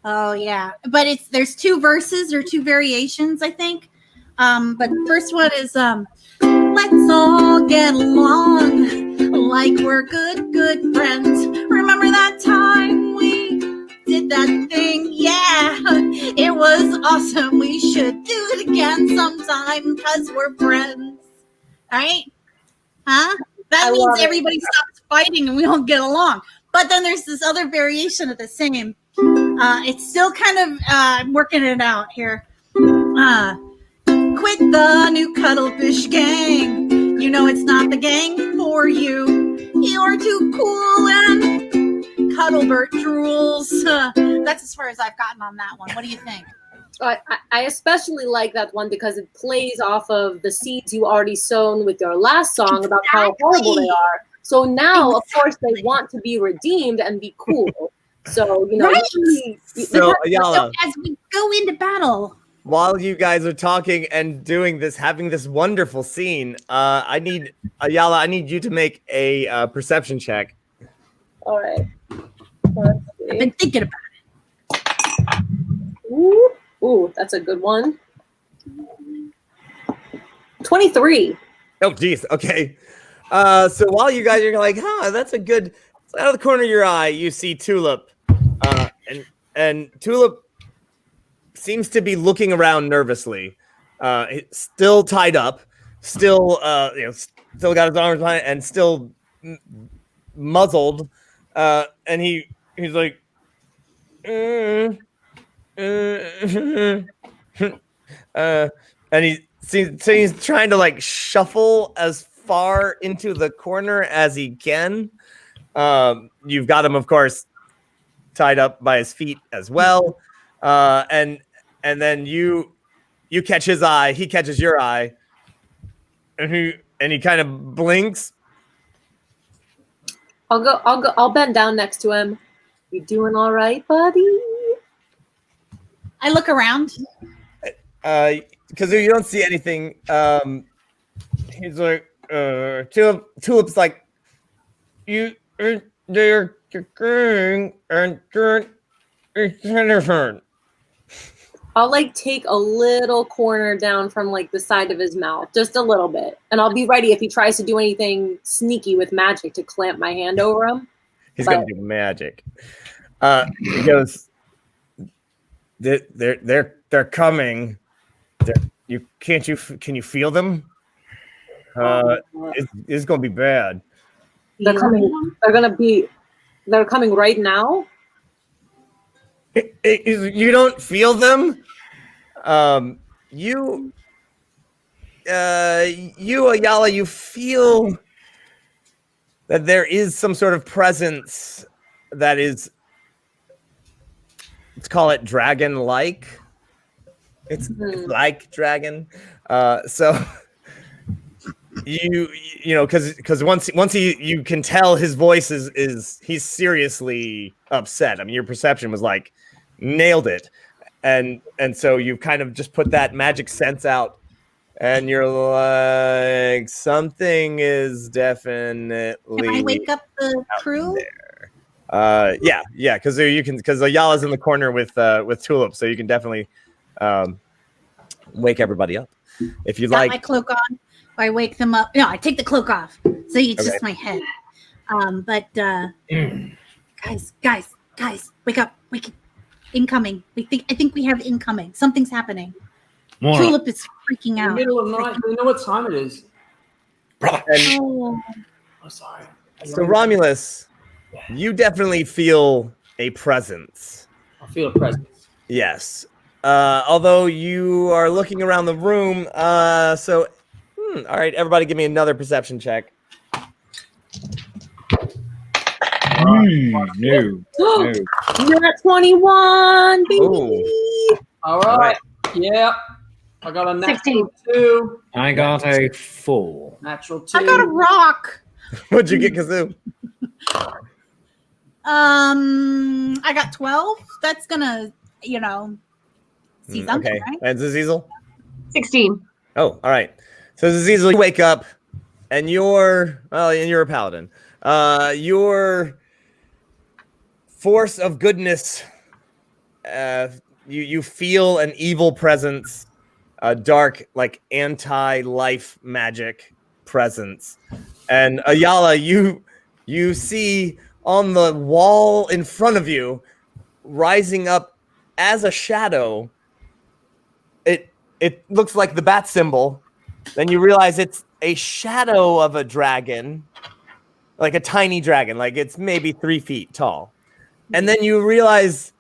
Oh yeah, but there's two verses or two variations, I think. But the first one is let's all get along like we're good friends. Remember that time we did that thing? Yeah, it was awesome. We should do it again sometime because we're friends. All right? Huh? That means everybody stops fighting and we don't get along. But then there's this other variation of the same. It's still kind of I'm working it out here. Quit the new Cuttlefish Gang. You know it's not the gang for you. You're too cool and Cuttlebert drools. That's as far as I've gotten on that one. What do you think? I especially like that one because it plays off of the seeds you already sown with your last song about how horrible they are. So now, of course, they want to be redeemed and be cool. So, you know, So, Ayala, as we go into battle, while you guys are talking and doing this, having this wonderful scene, I need you to make a perception check. All right. Let's see. I've been thinking about it. Ooh, that's a good one. 23. Oh, geez. Okay. So while you guys are like, that's a good. Out of the corner of your eye, you see Tulip, and Tulip seems to be looking around nervously. Still tied up, still still got his arms behind, and still muzzled. And he's like, and he's trying to like shuffle as far into the corner as he can. You've got him, of course, tied up by his feet as well. And then you catch his eye, he catches your eye, and he kind of blinks. I'll bend down next to him. You doing all right, buddy? I look around. Because you don't see anything. He's like, Tulip's like, they're going and turn. I'll like take a little corner down from like the side of his mouth, just a little bit, and I'll be ready if he tries to do anything sneaky with magic to clamp my hand over him. He's gonna do magic. He goes, they're coming. Can you feel them? It's gonna be bad. They're coming. They're coming right now. You don't feel them? You Ayala, you feel that there is some sort of presence that is, let's call it dragon-like. It's like dragon. So you know, because once you can tell his voice is he's seriously upset. I mean, your perception was like nailed it. And so you kind of just put that magic sense out, and you're like, something is definitely. Can I wake up the crew? Yeah, because Ayala's in the corner with Tulip, so you can definitely wake everybody up if you like. Got my cloak on. I wake them up. No, I take the cloak off, so it's just my head. Guys, wake up! Incoming. I think we have incoming. Something's happening. Tulip is freaking out. In the middle of the night. Do you know what time it is? Oh. I'm sorry. So Romulus, you definitely feel a presence. I feel a presence. Yes. Although you are looking around the room, all right, everybody give me another perception check. No. Nat 21, baby. Ooh. All right. Yeah. I got a natural 16. 2. I got a 4. Natural 2. I got a rock. What'd you get, Kazoo? I got 12. That's gonna, see something, Okay. right? And Zazizel? 16. Oh, all right. So Zazizel, you wake up, and you're a paladin. Your force of goodness, you feel an evil presence, a dark, like anti-life magic presence. And Ayala, you see on the wall in front of you, rising up as a shadow, it looks like the bat symbol. Then you realize it's a shadow of a dragon, like a tiny dragon, like it's maybe 3 feet tall. And then you realize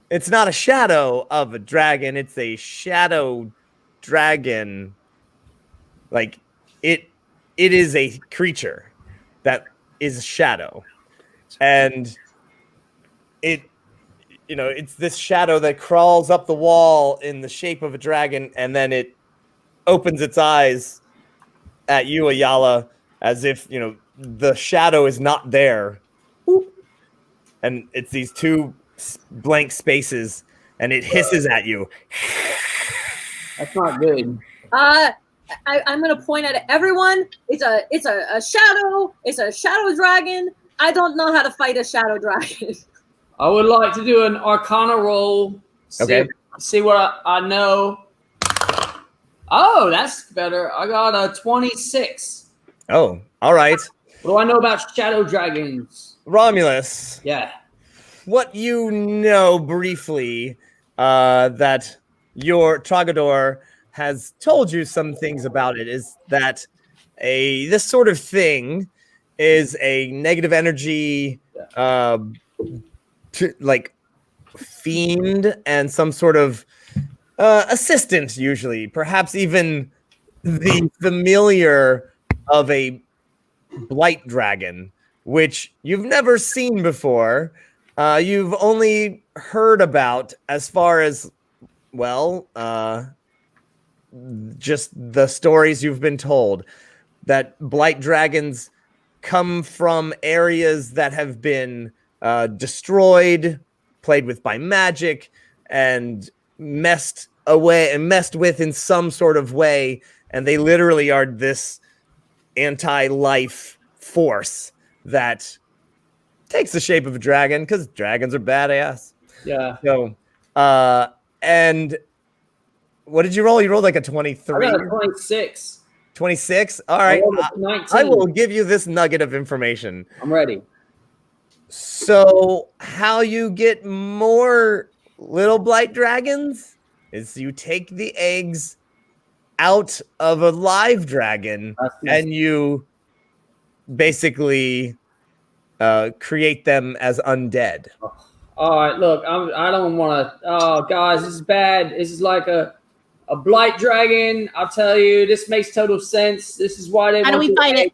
it's not a shadow of a dragon, it's a shadow dragon. Like it is a creature that is a shadow. And it's this shadow that crawls up the wall in the shape of a dragon, and then it opens its eyes at you, Ayala, as if, the shadow is not there. And it's these two blank spaces, and it hisses at you. That's not good. I'm gonna point at everyone. It's a shadow. It's a shadow dragon. I don't know how to fight a shadow dragon. I would like to do an Arcana roll. See what I know. Oh, that's better. I got a 26. Oh, all right. What do I know about shadow dragons? Romulus. Yeah. What you know briefly, that your Tragador has told you some things about it, is that this sort of thing is a negative energy like fiend and some sort of assistant, usually, perhaps even the familiar of a blight dragon, which you've never seen before. You've only heard about as far as, just the stories you've been told, that blight dragons come from areas that have been destroyed, played with by magic, and messed with in some sort of way, and they literally are this anti-life force that takes the shape of a dragon, because dragons are badass. Yeah. So, and what did you roll? You rolled like a 23. I got a 26. 26? All right. I will give you this nugget of information. I'm ready. So, how you get more little blight dragons is you take the eggs out of a live dragon and you basically create them as undead. All right, look, I don't want to. Oh, guys, this is bad. This is like a blight dragon. I'll tell you, this makes total sense. This is why they. How do we fight it?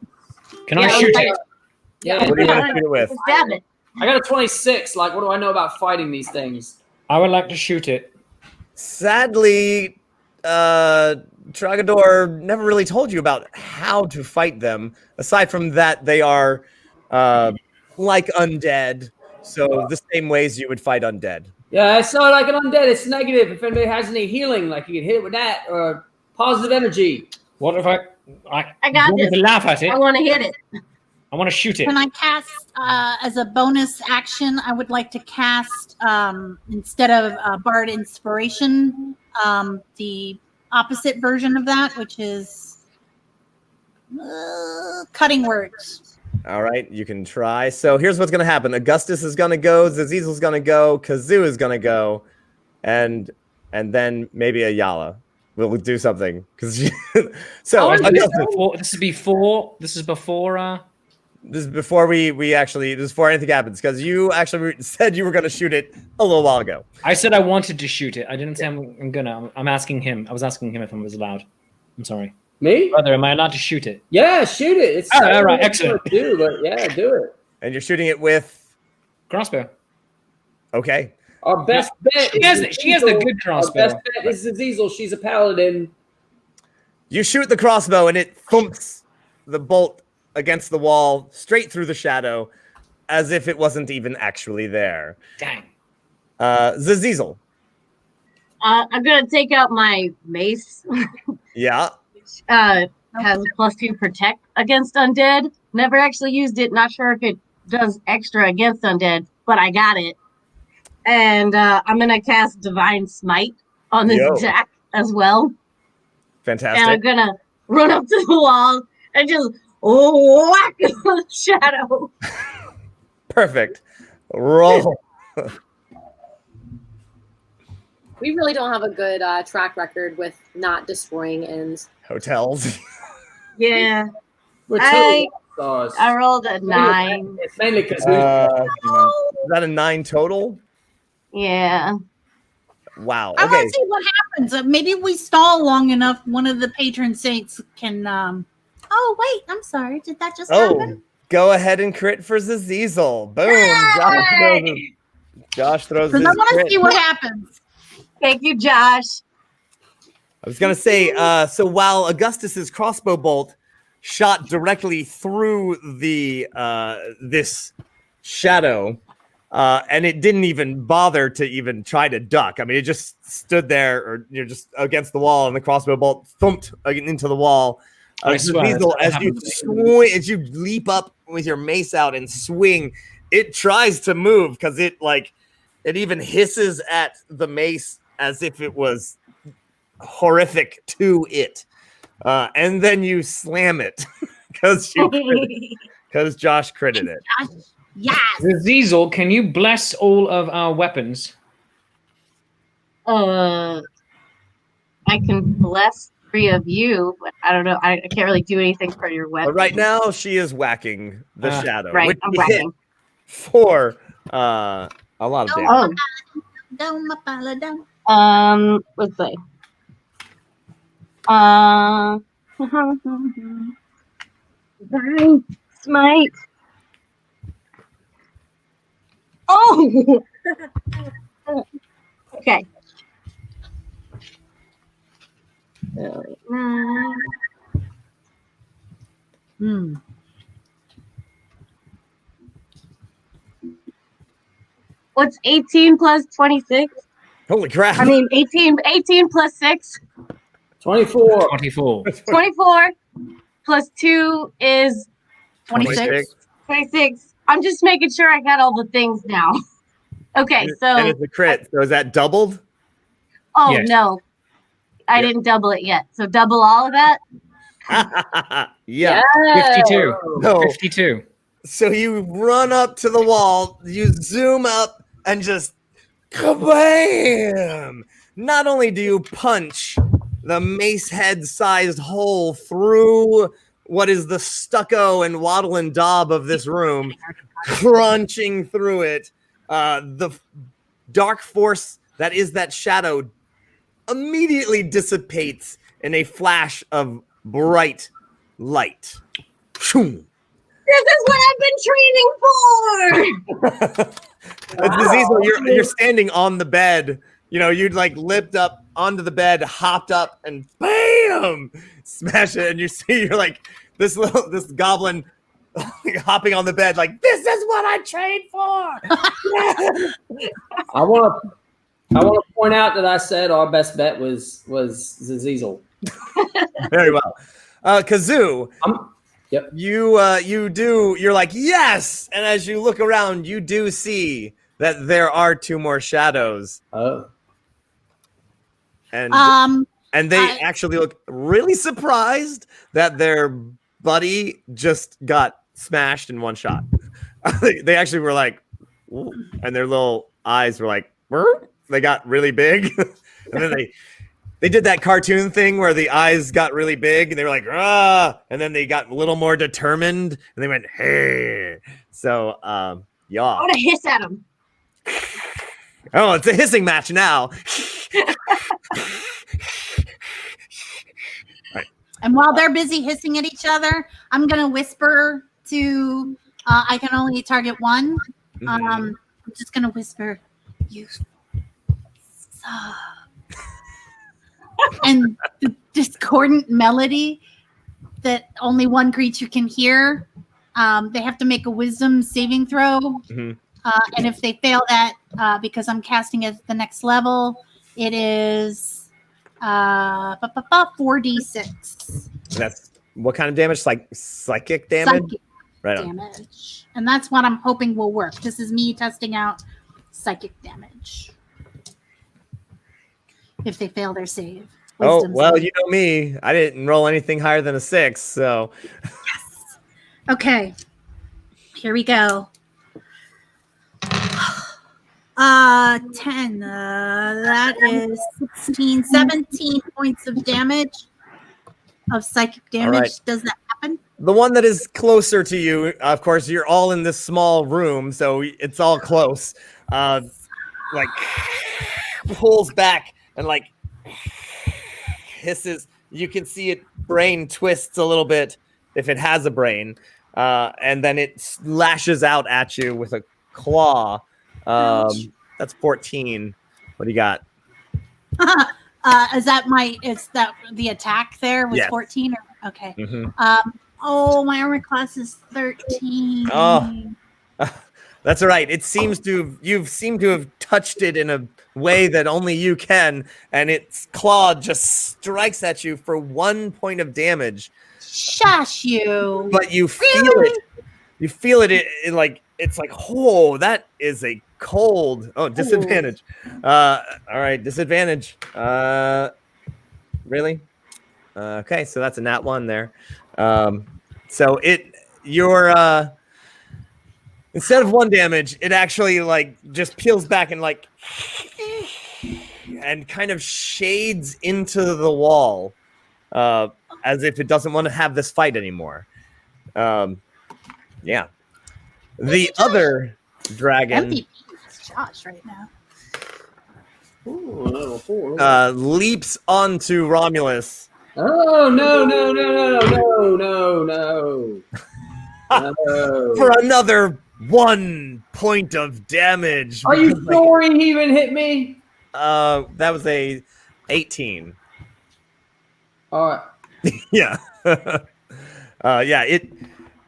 Can I shoot it? Yeah. What do you want to shoot it with? Stab it. I got a 26. Like, what do I know about fighting these things? I would like to shoot it. Sadly, Tragador never really told you about how to fight them. Aside from that, they are like undead. So the same ways you would fight undead. Yeah, it's not like an undead. It's negative. If anybody has any healing, like you can hit it with that or positive energy. What if I got want me this. to laugh at it? I want to hit it. I want to shoot it. Can I cast as a bonus action? I would like to cast instead of Bard Inspiration, the opposite version of that, which is Cutting Words. All right, you can try. So here's what's going to happen. Augustus is going to go. Zazizal's going to go. Kazoo is going to go. And then maybe Ayala will do something. This is before. This is before. This is before we actually. This is before anything happens because you actually said you were going to shoot it a little while ago. I said I wanted to shoot it. I didn't say I'm gonna. I'm asking him. I was asking him if I was allowed. I'm sorry. Me? Brother, am I allowed to shoot it? Yeah, shoot it. It's all right, excellent. Do it. And you're shooting it with crossbow. Okay. Our best bet. She has the good crossbow. Our best bet is Azizel. She's a paladin. You shoot the crossbow and it thumps the bolt against the wall straight through the shadow as if it wasn't even actually there. Dang. Zazizel. I'm going to take out my mace. Yeah. Has +2 protect against undead. Never actually used it. Not sure if it does extra against undead, but I got it. And I'm going to cast Divine Smite on this attack as well. Fantastic. And I'm going to run up to the wall and just whack the shadow. Perfect. Roll. We really don't have a good track record with not destroying inns. Hotels. Yeah. I rolled a 9. It's mainly because is that a 9 total? Yeah. Wow. I Okay. want to see what happens. Maybe we stall long enough. One of the patron saints can. Oh wait, I'm sorry. Did that just happen? Go ahead and crit for Zazizel. Boom. Josh throws his Because I want to crit. see what happens. Thank you, Josh. I was going to say, so while Augustus's crossbow bolt shot directly through the this shadow, and it didn't even bother to even try to duck. I mean, it just stood there, or you're just against the wall, and the crossbow bolt thumped into the wall. As you leap up with your mace out and swing, it tries to move because it even hisses at the mace as if it was horrific to it, and then you slam it because Josh critted it. Yes. Zazizel, can you bless all of our weapons? I can bless 3 of you, but I don't know. I can't really do anything for your weapon. But right now, she is whacking the shadow. Right, which I'm hit whacking. for a lot of damage. Let's see. Divine Smite. Oh! Okay. What's 18 plus 26? Holy crap. I mean, 18 plus 6? 24. 24. 24 plus 2 is 26. 26. I'm just making sure I got all the things now. Okay, so. And it's a crit. So is that doubled? Oh, Yes. no. I didn't double it yet. So double all of that? Yeah. 52. No. 52. So you run up to the wall, you zoom up, and just kabam! Not only do you punch the mace head sized hole through what is the stucco and wattle and daub of this room, crunching through it, the dark force that is that shadow immediately dissipates in a flash of bright light. Shoom. This is what I've been training for. Zazizel, you're standing on the bed. You know, you'd like lipped up onto the bed, hopped up, and bam, smash it. And you're like this goblin hopping on the bed, like this is what I trained for. I want to I want to point out that I said our best bet was Zazizel. Very well. Kazoo, Yep. you're like, yes! And as you look around, you do see that there are 2 more shadows. Oh. And they actually look really surprised that their buddy just got smashed in one shot. They actually were like, ooh, and their little eyes were like, "Burr?" They got really big. And then they did that cartoon thing where the eyes got really big and they were like, ah, and then they got a little more determined and they went, hey. So, yeah. I want to hiss at him. Oh, it's a hissing match now. And while they're busy hissing at each other, I'm gonna whisper to. I can only target one. I'm just gonna whisper, "You suck." And the discordant melody that only one creature can hear. They have to make a wisdom saving throw. And if they fail that, because I'm casting at the next level, it is 4d6. That's what kind of damage? Like psychic damage? Psychic right on. damage. And that's what I'm hoping will work. This is me testing out psychic damage. If they fail their save. Oh, well, save. you know me. I didn't roll anything higher than a 6, so. Yes. Okay. Here we go. 10. That is 16, 17 points of damage. Of psychic damage. Right. Does that happen? The one that is closer to you, of course, you're all in this small room, so it's all close. Like, pulls back and, like, hisses. You can see it brain twists a little bit if it has a brain. And then it lashes out at you with a claw. That's 14. What do you got? Is that the attack there was 14? Or, okay. My armor class is 13. Oh, that's all right. You've seemed to have touched it in a way that only you can, and its claw just strikes at you for 1 point of damage. Shush you. But you feel it. You feel it. It's like, oh, that is a cold. Oh, disadvantage. All right, disadvantage. Really? Okay, so that's a nat 1 there. So you're instead of 1 damage, it actually like just peels back and like and kind of shades into the wall, as if it doesn't want to have this fight anymor. Yeah. The other dragon MVP is Josh right now. Ooh, level 4. Leaps onto Romulus. Oh, no. For another 1 point of damage. Are you sure he even hit me? That was a 18. All right. Yeah.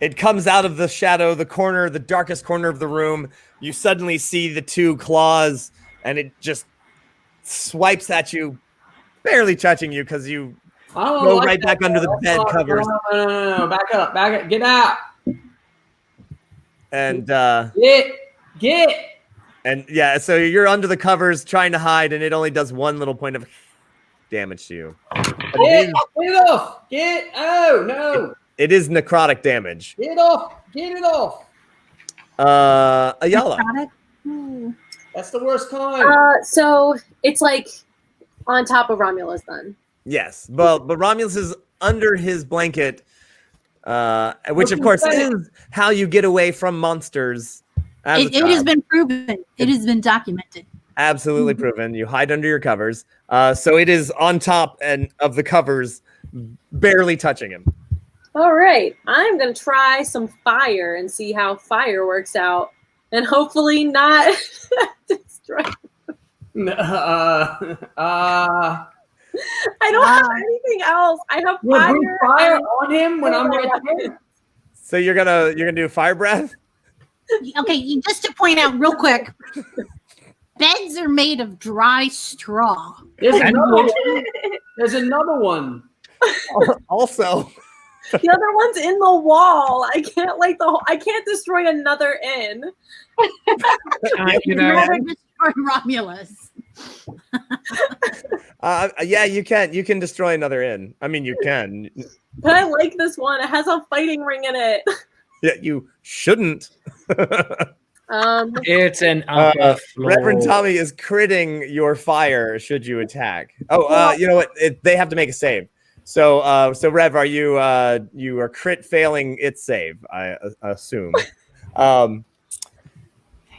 It comes out of the shadow, the darkest corner of the room. You suddenly see the 2 claws, and it just swipes at you, barely touching you because you go right back under the bed covers. No. Back up. Get out. And get. And yeah, so you're under the covers trying to hide, and it only does 1 little point of damage to you. Get off. Oh, no. It is necrotic damage. Get off. Get it off. Ayala. That's the worst kind. So it's like on top of Romulus then. Yes, but Romulus is under his blanket, which of course is how you get away from monsters. It has been proven. It has been documented. Absolutely proven. You hide under your covers. So it is on top of the covers, barely touching him. All right, I'm gonna try some fire and see how fire works out, and hopefully not destroy. I don't have anything else. I have fire on him when I'm right there. So you're gonna do fire breath? Okay, just to point out real quick, Beds are made of dry straw. There's another one. Also, The other one's in the wall. I can't I can't destroy another inn. You know, Rather destroy Romulus. yeah, you can. You can destroy another inn. I mean, you can. But I like this one. It has a fighting ring in it. Yeah, you shouldn't. it's an upper floor. Reverend Tommy is critting your fire should you attack. Oh, you know what? They have to make a save. So, Rev, are you are crit failing its save? I assume.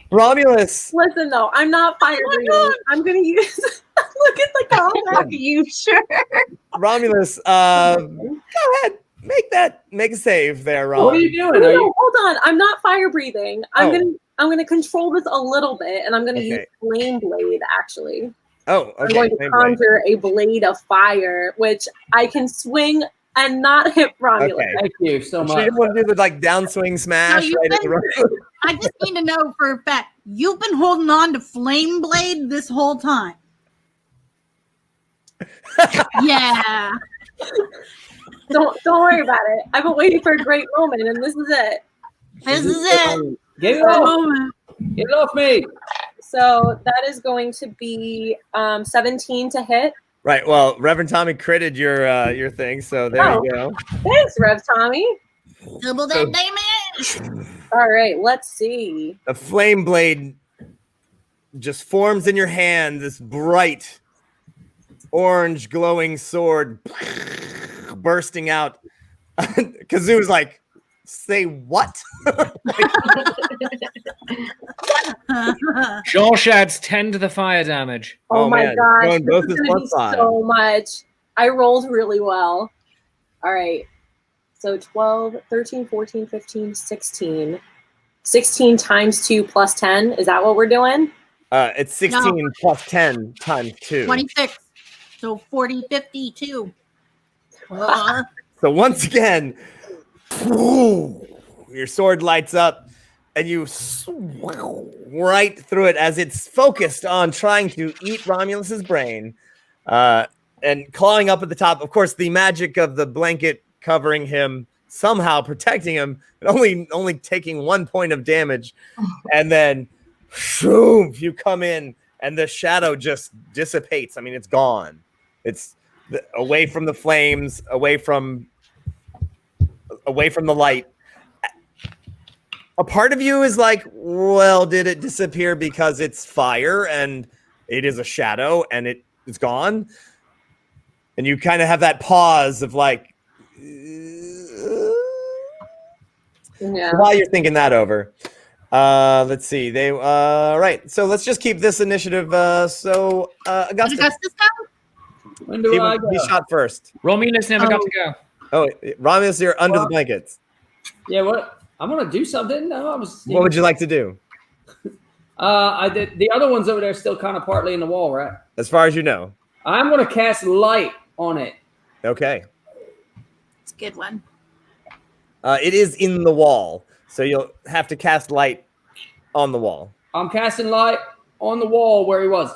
Romulus. Listen, though, I'm not fire breathing. I'm gonna use. Look at the combat. Are you sure? Romulus, go ahead. Make a save there, Rom. What are you doing? No, hold on. I'm not fire breathing. I'm gonna control this a little bit, and I'm gonna use flame blade. Actually, oh, okay. I'm going to conjure a blade of fire, which I can swing and not hit Romulus. Okay. Thank you so much. So you want to do the downswing smash right at the road? I just need to know for a fact, you've been holding on to Flame Blade this whole time. Yeah. Don't worry about it. I've been waiting for a great moment, and this is it. This is it. Get it off. Get it off me. So that is going to be 17 to hit. Right. Well, Reverend Tommy critted your thing, so there you go. Thanks, Rev Tommy. Double that damage. All right, let's see. The flame blade just forms in your hand, this bright orange glowing sword bursting out. Kazoo's like, say what? Josh adds 10 to the fire damage. Oh my man. gosh, Going both this is is gonna be +5. so much. I rolled really well. All right. So 12, 13, 14, 15, 16. 16 times 2 plus 10. Is that what we're doing? It's 16 plus 10 times 2. 26. So 40, 52. So once again, your sword lights up and you right through it as it's focused on trying to eat Romulus's brain and clawing up at the top. Of course, the magic of the blanket covering him, somehow protecting him, and only taking 1 point of damage. And then you come in and the shadow just dissipates. I mean, it's gone. It's away from the flames, away from the light. A part of you is like, well, did it disappear because it's fire and it is a shadow and it's gone? And you kind of have that pause of like, Yeah. while you're thinking that over. Let's see. Right. So let's just keep this initiative. Augustus. Augustus go? When do I go? He shot first. Romulus never got to go. Oh, Romulus, you're under the blankets. Yeah, what? I'm gonna do something. No, I was. What would you like to do? I did. The other one's over there, still kind of partly in the wall, right? As far as you know. I'm gonna cast light on it. Okay. It's a good one. It is in the wall, so you'll have to cast light on the wall. I'm casting light on the wall where he was.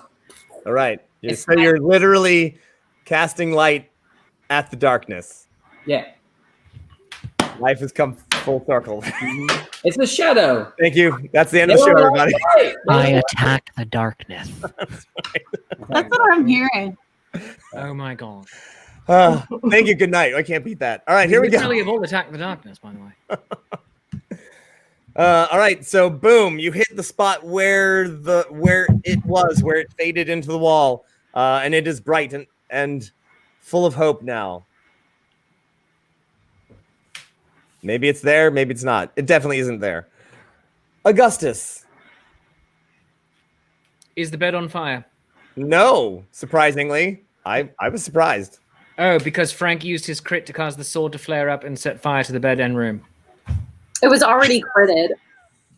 All right. It's So you're literally casting light at the darkness. Yeah. Life has come full circle. It's the shadow. Thank you. That's the end of the show, everybody. I attack the darkness. That's what I'm hearing. Oh my god. Thank you. Good night. I can't beat that. All right, here we go. Literally have all attacked the darkness, by the way. All right, so boom, you hit the spot where it faded into the wall, and it is bright and full of hope now. Maybe it's there, maybe it's not. It definitely isn't there. Augustus. Is the bed on fire? No, surprisingly. I was surprised. Oh, because Frank used his crit to cause the sword to flare up and set fire to the bed and room. It was already critted,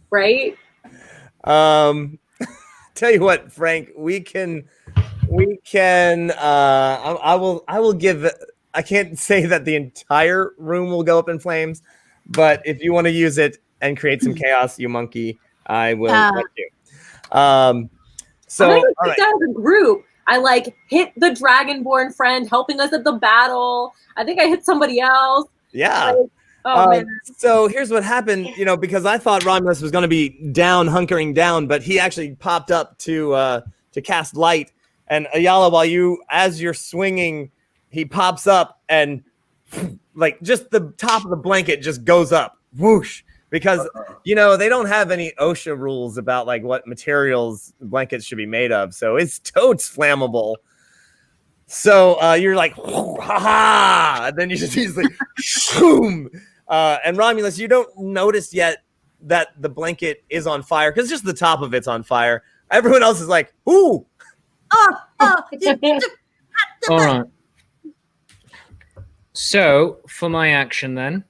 right? Tell you what, Frank, I will give. I can't say that the entire room will go up in flames, but if you want to use it and create some chaos, you monkey, I will let you. So, I'm gonna all take that as a group. I like hit the Dragonborn friend helping us at the battle. I think I hit somebody else. yeah. Like, oh man. So here's what happened, because I thought Romulus was going to be down, hunkering down, but he actually popped up to cast light. And Ayala, as you're swinging, he pops up and like just the top of the blanket just goes up, whoosh. Because they don't have any OSHA rules about like what materials blankets should be made of, so it's totes flammable. So you're like, ha ha, and then you just he's like, boom. And Romulus, you don't notice yet that the blanket is on fire because just the top of it's on fire. Everyone else is like, ooh. All right. So for my action, then,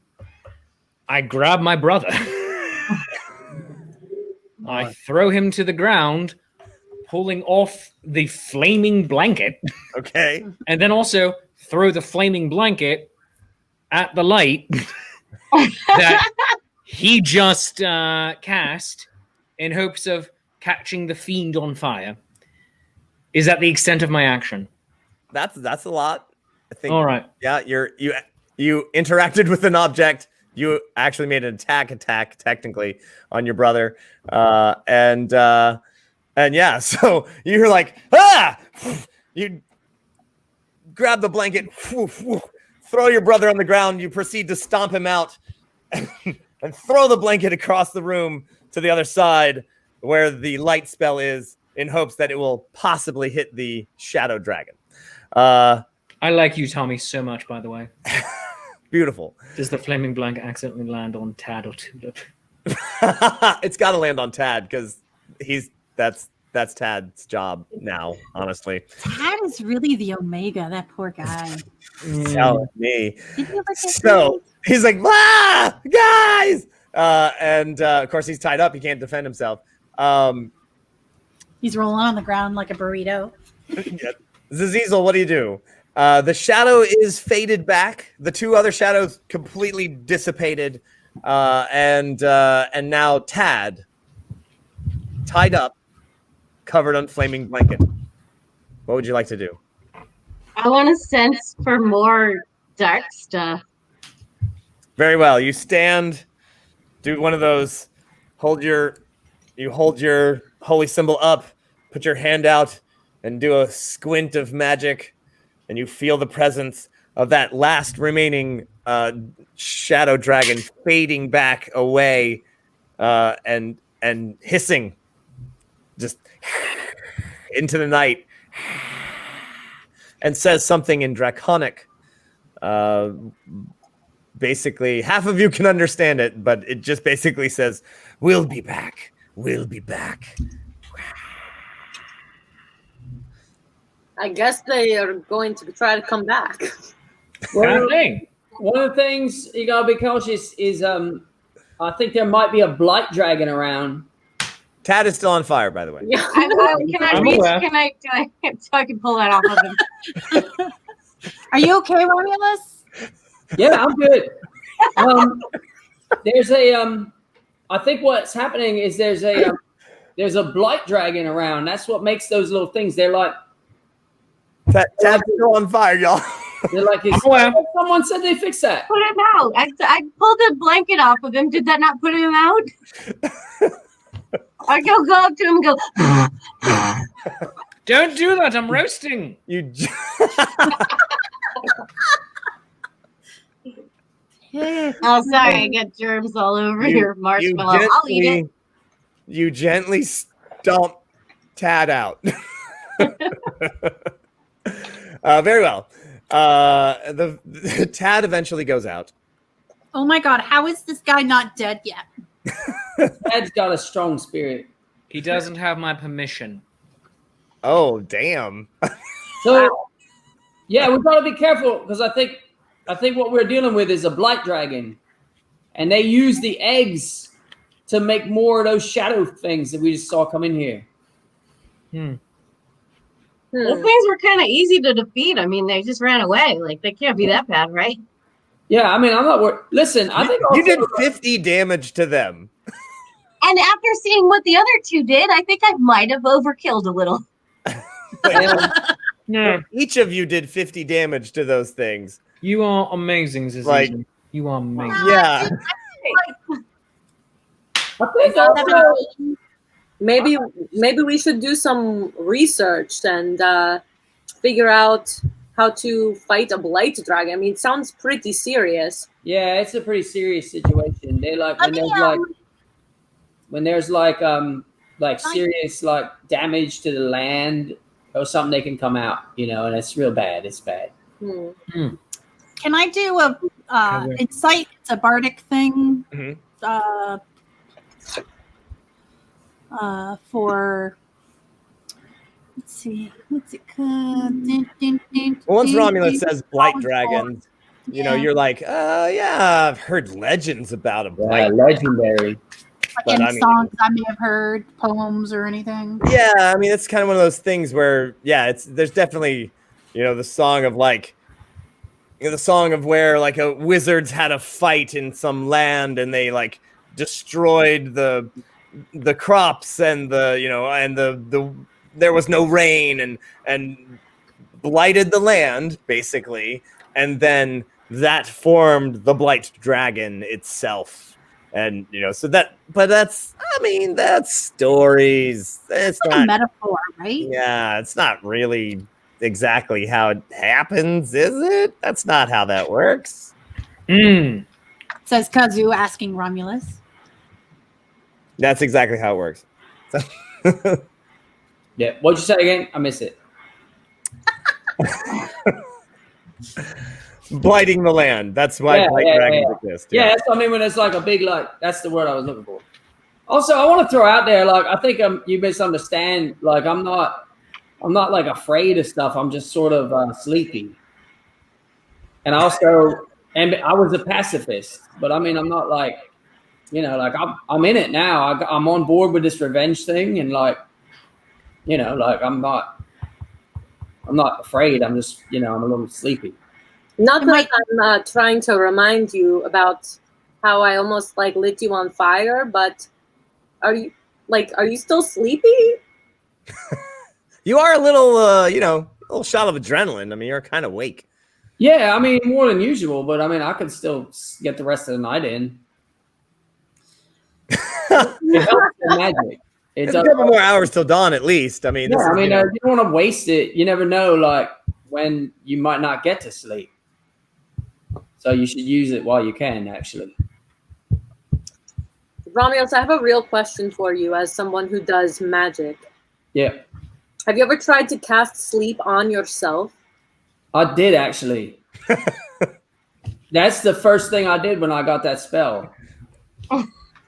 I grab my brother. I throw him to the ground, pulling off the flaming blanket. Okay. And then also throw the flaming blanket at the light that he just cast in hopes of catching the fiend on fire. Is that the extent of my action? That's a lot. I think. All right. Yeah, you interacted with an object. You actually made an attack technically on your brother, and yeah. So you're like, ah! You grab the blanket, throw your brother on the ground. You proceed to stomp him out, and throw the blanket across the room to the other side where the light spell is, in hopes that it will possibly hit the shadow dragon. I like you, Tommy, so much, by the way. Beautiful. Does the flaming blanket accidentally land on Tad or Tulip? It's got to land on Tad because that's Tad's job now. Honestly, Tad is really the Omega. That poor guy. Tell me. So he's like, ah, guys, and of course he's tied up. He can't defend himself. He's rolling on the ground like a burrito. Yeah. Zazizel, what do you do? The shadow is faded back. The two other shadows completely dissipated, and now Tad, tied up, covered on flaming blanket. What would you like to do? I want to sense for more dark stuff. Very well. You stand, do one of those. You hold your holy symbol up, put your hand out, and do a squint of magic. And you feel the presence of that last remaining shadow dragon fading back away, and hissing, just into the night, and says something in Draconic. Basically, half of you can understand it, but it just basically says, "We'll be back. We'll be back." I guess they are going to try to come back. One of the things you gotta be cautious is I think there might be a blight dragon around. Tad is still on fire, by the way. Yeah. Can I so I can pull that off of him? Are you okay, Romulus? Yeah, I'm good. There's a I think what's happening is there's a blight dragon around. That's what makes those little things. They're like Tad's still on fire, y'all. They're like someone said they fixed that. Put him out. I pulled the blanket off of him. Did that not put him out? I go up to him and go. Don't do that. I'm roasting. Oh, sorry. I got germs all over your marshmallow. I'll eat it. You gently stomp Tad out. Very well. The Tad eventually goes out. Oh my God! How is this guy not dead yet? Tad's got a strong spirit. He doesn't have my permission. Oh, damn. So, yeah, we've got to be careful because I think what we're dealing with is a blight dragon, and they use the eggs to make more of those shadow things that we just saw come in here. Those things were kind of easy to defeat. I mean, they just ran away. Like, they can't be that bad, right? Yeah, I mean, I'm not worried. Listen, I think you did 50 damage to them. And after seeing what the other two did, I think I might have overkilled a little. No, Each of you did 50 damage to those things. you are amazing, Zizi. Like- you are amazing. Yeah. I think also, Maybe we should do some research and figure out how to fight a blight dragon. I mean, it sounds pretty serious. yeah, it's a pretty serious situation. They like when there's like serious like damage to the land or something, they can come out, you know, and it's real bad. It's bad. Hmm. Can I do a insight? It's a bardic thing. Mhm. For let's see, what's it called? Well, once Romulus says blight dragons, you know, Yeah. you're like, yeah, I've heard legends about a Yeah, blight. legendary. But in I mean- songs I may have heard, poems or anything. Yeah, I mean, it's kind of one of those things where, yeah, there's definitely, you know, the song of like, you know, the song of where like a wizards had a fight in some land and they like destroyed the crops and the, you know, and the there was no rain and blighted the land basically, and then that formed the blight dragon itself. And you know, so that, but that's, I mean, that's stories. It's It's like a not, metaphor, right? yeah, it's not really exactly how it happens, is it? That's not how that works. Says Kazu asking Romulus. That's exactly how it works. So Yeah. What'd you say again? I missed it. blighting the land. That's why Yeah, blight yeah, dragons yeah. exist. Yeah, that's what I mean when it's like a big like. That's the word I was looking for. Also, I want to throw out there like I think you misunderstand. Like I'm not like afraid of stuff. I'm just sort of sleepy. And also, and I was a pacifist, but I mean I'm not like, you know, like I'm in it now. I'm on board with this revenge thing, and like, you know, like I'm not afraid. I'm just, you know, I'm a little sleepy. Not that I'm trying to remind you about how I almost like lit you on fire, but are you still sleepy? You are a little, you know, a little shot of adrenaline. I mean, you're kind of awake. Yeah, I mean more than usual, but I mean I could still get the rest of the night in. It helps the magic. It It's does. a couple more hours till dawn, at least. I mean, Yeah, this I is, mean, you know, you don't want to waste it. You never know, like when you might not get to sleep. So you should use it while you can. Actually, Romulus, I have a real question for you as someone who does magic. yeah, Have you ever tried to cast sleep on yourself? I did actually. That's the first thing I did when I got that spell.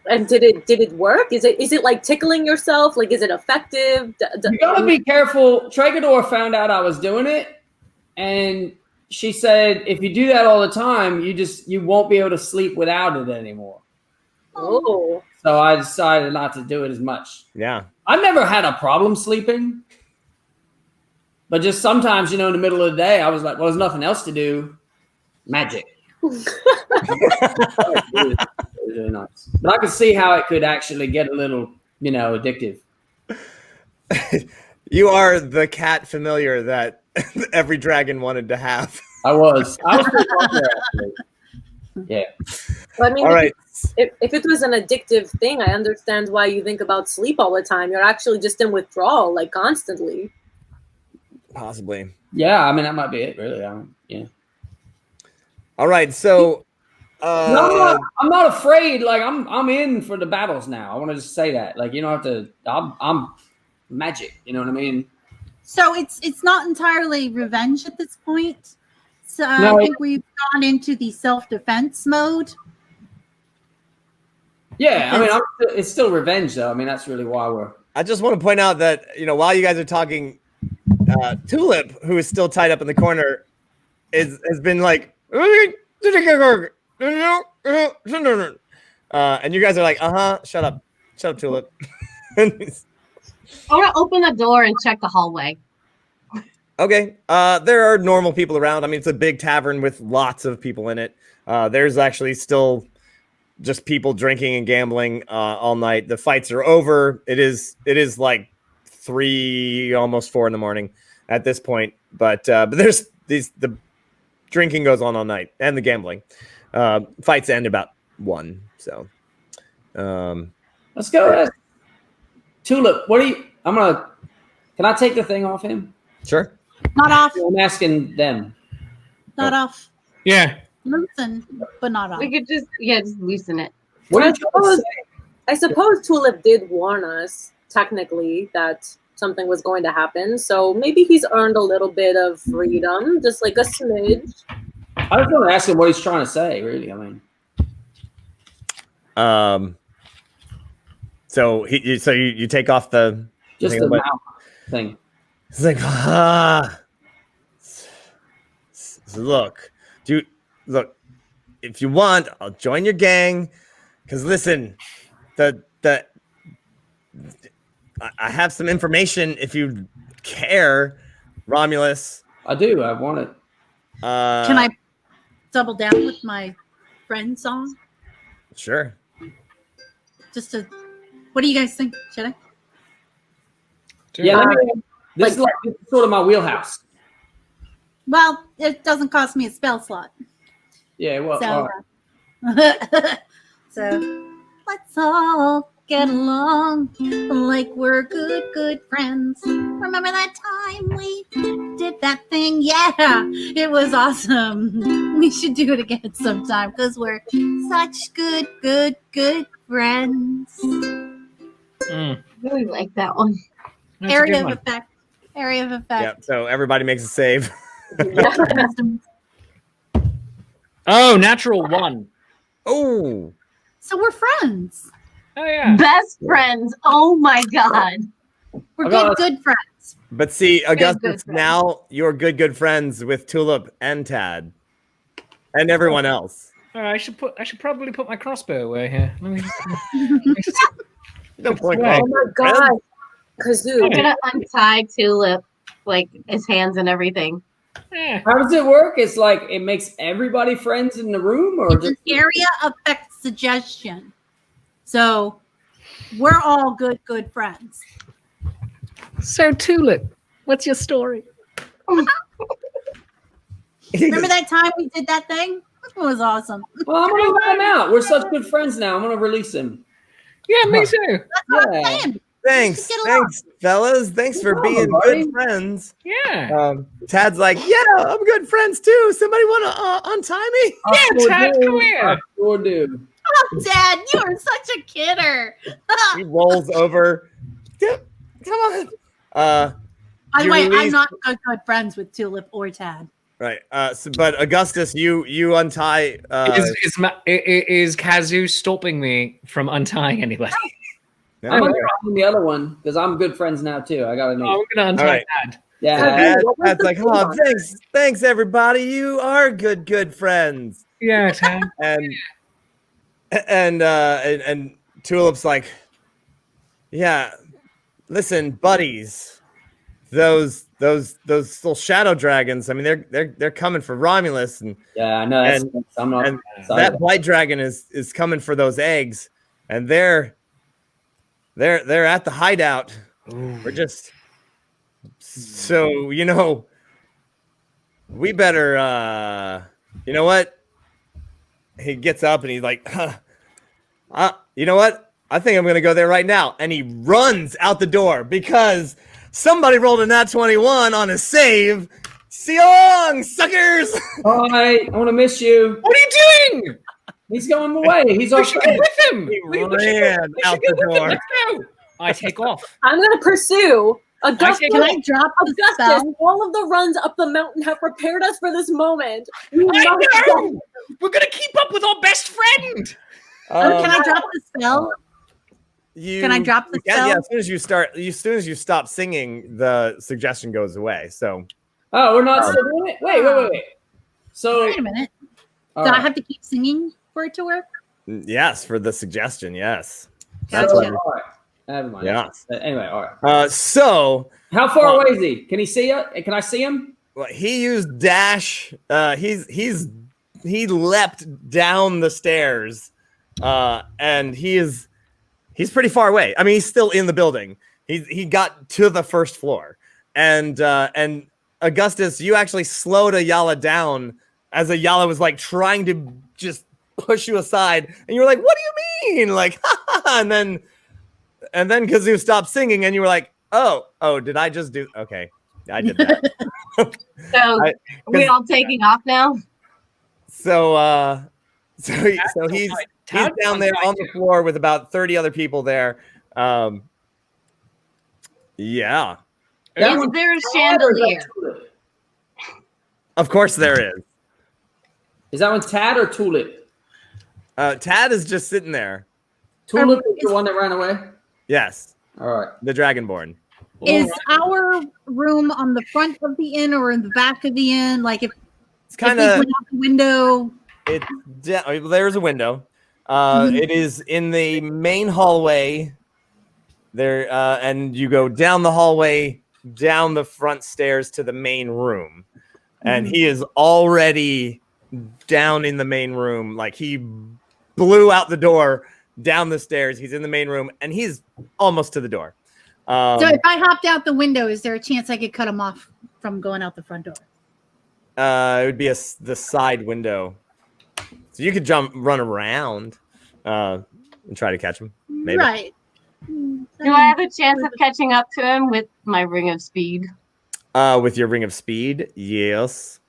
And did it work? Is it like tickling yourself? Like, is it effective? You gotta be careful. Tragador found out I was doing it, and she said, if you do that all the time, you won't be able to sleep without it anymore. Oh. So I decided not to do it as much. yeah. I've never had a problem sleeping, but just sometimes, you know, in the middle of the day, I was like, well, there's nothing else to do. Magic. It was really nice. But I could see how it could actually get a little, you know, addictive. You are the cat familiar that every dragon wanted to have. I was pretty popular, actually. Yeah. But I mean, All right. if it was an addictive thing, I understand why you think about sleep all the time. You're actually just in withdrawal, like constantly. Possibly. Yeah, I mean, that might be it, really. Yeah. All right. So, No, I'm not afraid. Like I'm in for the battles now. I want to just say that. Like you don't have to. I'm magic. You know what I mean? So it's not entirely revenge at this point. So No, I think we've gone into the self-defense mode. Yeah, I mean, it's still revenge, though. I mean, that's really why we're. I just want to point out that, you know, while you guys are talking, Tulip, who is still tied up in the corner, has been like, and you guys are like, shut up, Tulip. I want to open the door and check the hallway. Okay. There are normal people around. I mean, it's a big tavern with lots of people in it. There's actually still just people drinking and gambling all night. The fights are over. It is like 3, almost 4 in the morning at this point. But there's the drinking goes on all night and the gambling. Fights end about 1. So let's go. Tulip, what do you? Can I take the thing off him? Sure. Not off. I'm asking them. Not off. Yeah. Loosen, but not off. We could just loosen it. What are you trying to say? I suppose Tulip did warn us, technically, that something was going to happen. So maybe he's earned a little bit of freedom, just like a smidge. I was going to ask him what he's trying to say, really. I mean. So you take off the just the mouth thing. It's like look, if you want, I'll join your gang. Because listen, I have some information if you care, Romulus. I do. I want it. Can I double down with my friend song? Sure. What do you guys think? Should I? Yeah, this is like sort of my wheelhouse. Well, it doesn't cost me a spell slot. Yeah, well, So, so let's all get along like we're good friends. Remember that time we did that thing? Yeah, it was awesome. We should do it again sometime because we're such good friends. I really like that one. Area of effect. Area of effect. Yeah. So everybody makes a save. Oh, natural 1. Oh. So we're friends. Oh yeah. Best friends. Oh my god. We're good friends. But see, Augustus, good now you're good friends with Tulip and Tad and everyone else. I should probably put my crossbow away here. Let me just No point. Right. Oh my god, Kazoo. I'm gonna untie Tulip, like his hands and everything. Yeah. How does it work? It's like it makes everybody friends in the room, or It's an area effect suggestion. So we're all good friends. So Tulip, what's your story? Remember that time we did that thing? It was awesome. Well, I'm gonna let him out. We're such good friends now. I'm gonna release him. Yeah, me too. That's what I'm Yeah. saying. Thanks, Get along. fellas. Thanks for being buddy. good friends. Yeah. Tad's like, yeah, I'm good friends too. Somebody want to untie me? Yeah, Tad, come here. I sure do. Oh, Dad, you are such a kidder. He rolls over. Come on. By the you way, I'm release- not good friends with Tulip or Tad. Right. But Augustus, you untie. Is Kazoo stopping me from untying anybody? I'm gonna try the other one because I'm good friends now too. I gotta know. I'm gonna untie All right. Tad. Yeah. Tad's like, oh, thanks, everybody. You are good friends. Yeah, Tad. And Tulip's like, yeah, listen, buddies, those little shadow dragons. I mean, they're coming for Romulus, and Yeah, I know. I'm not. and sorry. that white dragon is coming for those eggs, and they're at the hideout. We're just so we better you know what? He gets up and he's like, you know what? I think I'm gonna go there right now. And he runs out the door because somebody rolled a Nat 21 on his save. See you long, suckers! Bye. I want to miss you. What are you doing? He's going away. He's We off. should go with him. He We should ran we out should the go with him. door. Let's go. I take off. I'm gonna pursue. Augustus, Can I drop the Augustus, spell? all of the runs up the mountain have prepared us for this moment. We I must go. know. We're gonna keep up with our best friend. Can I drop the spell? Can I drop the Yeah, spell? as soon as you stop singing, the suggestion goes away. So Oh, we're not still doing it. Wait. So Wait a minute. all Do I right. have to keep singing for it to work? yes, for the suggestion, yes. Gotcha. So, all right. Never mind. Yeah. Anyway, all right. So How far away is he? Can he see it? Can I see him? well, he used dash. He leapt down the stairs and he's pretty far away. I mean, he's still in the building. He got to the first floor, and Augustus, you actually slowed Ayala down as Ayala was like trying to just push you aside, and you were like, "What do you mean?" Like, and then Kazoo stopped singing, and you were like, "Oh, did I just do? Okay, I did that." So are we all taking off now? So he's down there on the floor with about 30 other people there. Yeah. Is there a chandelier? Of course there is. Is that one Tad or Tulip? Tad is just sitting there. Tulip is the one that ran away? Yes. All right. The Dragonborn. Is our room on the front of the inn or in the back of the inn? Like if it's kind of of out the window. There's a window. It is in the main hallway there, and you go down the hallway, down the front stairs to the main room, and he is already down in the main room. Like he blew out the door, down the stairs. He's in the main room, and he's almost to the door. So if I hopped out the window, is there a chance I could cut him off from going out the front door? It would be the side window. So you could run around, and try to catch him. Maybe. Right. Do I have a chance of catching up to him with my ring of speed? With your ring of speed, yes.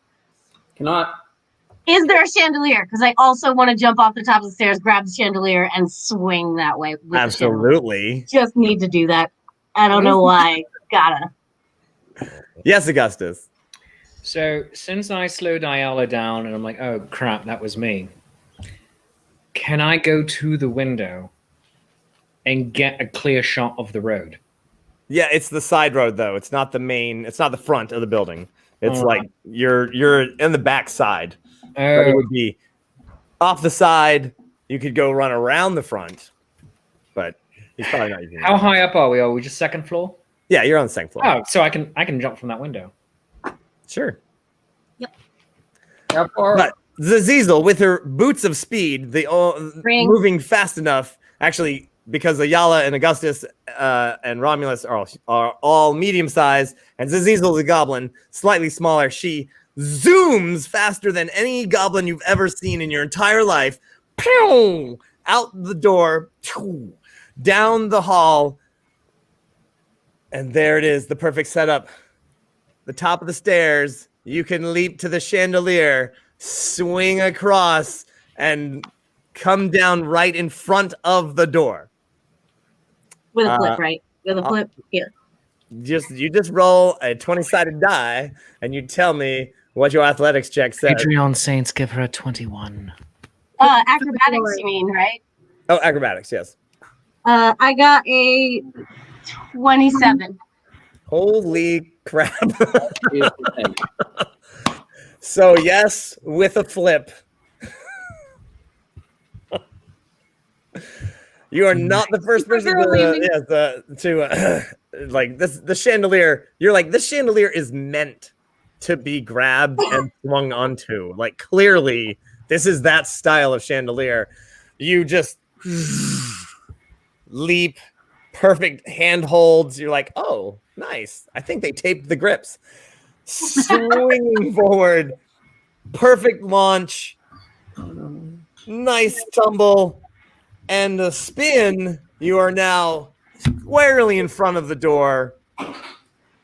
Is there a chandelier? Because I also want to jump off the top of the stairs, grab the chandelier, and swing that way. With Absolutely. Just need to do that. I don't know why. Gotta. Yes, Augustus. So since I slowed Ayala down and I'm like, oh crap, that was me. Can I go to the window and get a clear shot of the road? Yeah, it's the side road though. It's not the main. It's not the front of the building. It's like you're in the back side. But it would be off the side. You could go run around the front, but he's probably not using. How high up are we? Are we just second floor? Yeah, you're on the second floor. Oh, so I can jump from that window. Sure. Yep. But Zazizel, with her boots of speed, moving fast enough, actually, because Ayala and Augustus and Romulus are all medium sized, and Zazizel is a goblin, slightly smaller. She zooms faster than any goblin you've ever seen in your entire life. Pew! Out the door, pew! Down the hall, and there it is, the perfect setup. The top of the stairs, you can leap to the chandelier, swing across, and come down right in front of the door. With a flip, right? With a flip, yeah. You just roll a 20-sided die, and you tell me what your athletics check says. Patreon Saints give her a 21. Acrobatics, you mean, right? Oh, acrobatics, yes. I got a 27. Holy crap. So, yes, with a flip. You are not the first person to like this. The chandelier. You're like, this chandelier is meant to be grabbed and swung onto. Like, clearly, this is that style of chandelier. You just leap, perfect hand holds. You're like, oh, nice. I think they taped the grips. Swinging forward, perfect launch, nice tumble. And the spin, you are now squarely in front of the door,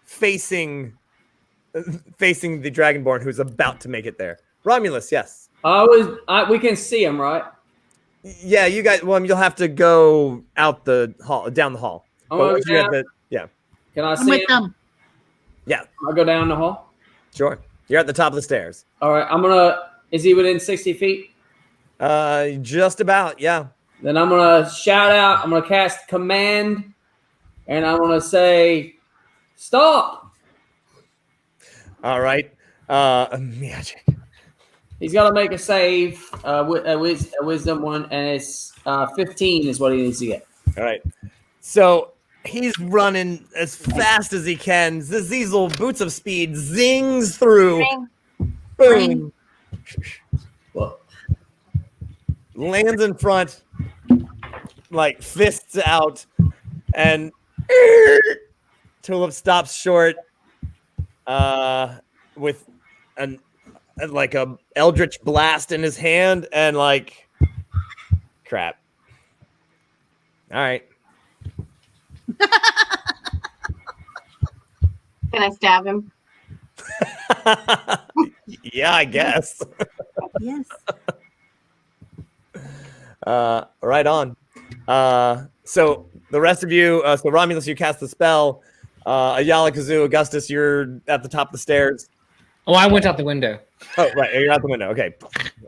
facing the Dragonborn who's about to make it there. Romulus, yes. We can see him, right? Yeah, you guys. Well, you'll have to go out the hall, down the hall. Yeah. Can I see him? Yeah. I'll go down the hall. Sure. You're at the top of the stairs. All right. Is he within 60 feet? Just about. Yeah. Then I'm going to shout out. I'm going to cast command, and I'm going to say, stop. All right. Magic. He's got to make a save, a wisdom one, and it's 15 is what he needs to get. All right. So he's running as fast as he can. Zazizel, boots of speed, zings through. Ring. Boom. Well, lands in front, like fists out, and Tulip stops short with an like a eldritch blast in his hand, and like crap. All right. Can I stab him? Yeah, I guess. Yes. Right on. So the rest of you, so Romulus, you cast the spell. Ayala, Kazoo, Augustus, you're at the top of the stairs. Oh, I went out the window. Oh, right, you're out the window. Okay,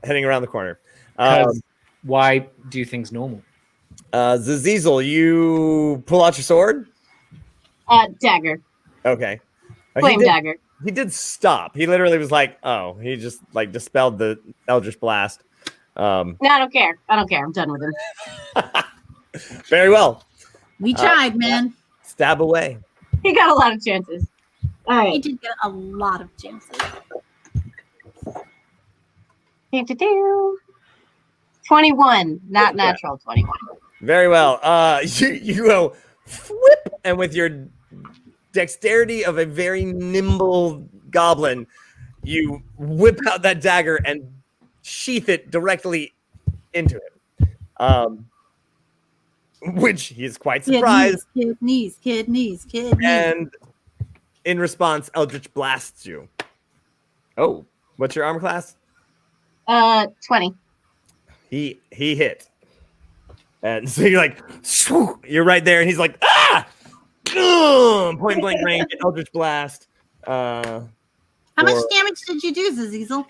heading around the corner. 'Cause why do things normal? Zazizel, you pull out your sword. Dagger. Okay. Flame dagger. He did stop. He literally was like, "Oh," he just like dispelled the Eldritch Blast. No, I don't care. I don't care. I'm done with him. Very well. We tried, man. Stab away. He got a lot of chances. All He right. did get a lot of chances. 21, not natural 21. Very well. You go whip, and with your dexterity of a very nimble goblin, you whip out that dagger and sheath it directly into him. Which he is quite surprised. Kidneys. And in response, Eldritch blasts you. Oh, what's your armor class? 20. He hit. And so you're like, shoo, you're right there, and he's like, ah! Point blank range, Eldritch Blast. How much damage did you do, Zazizel?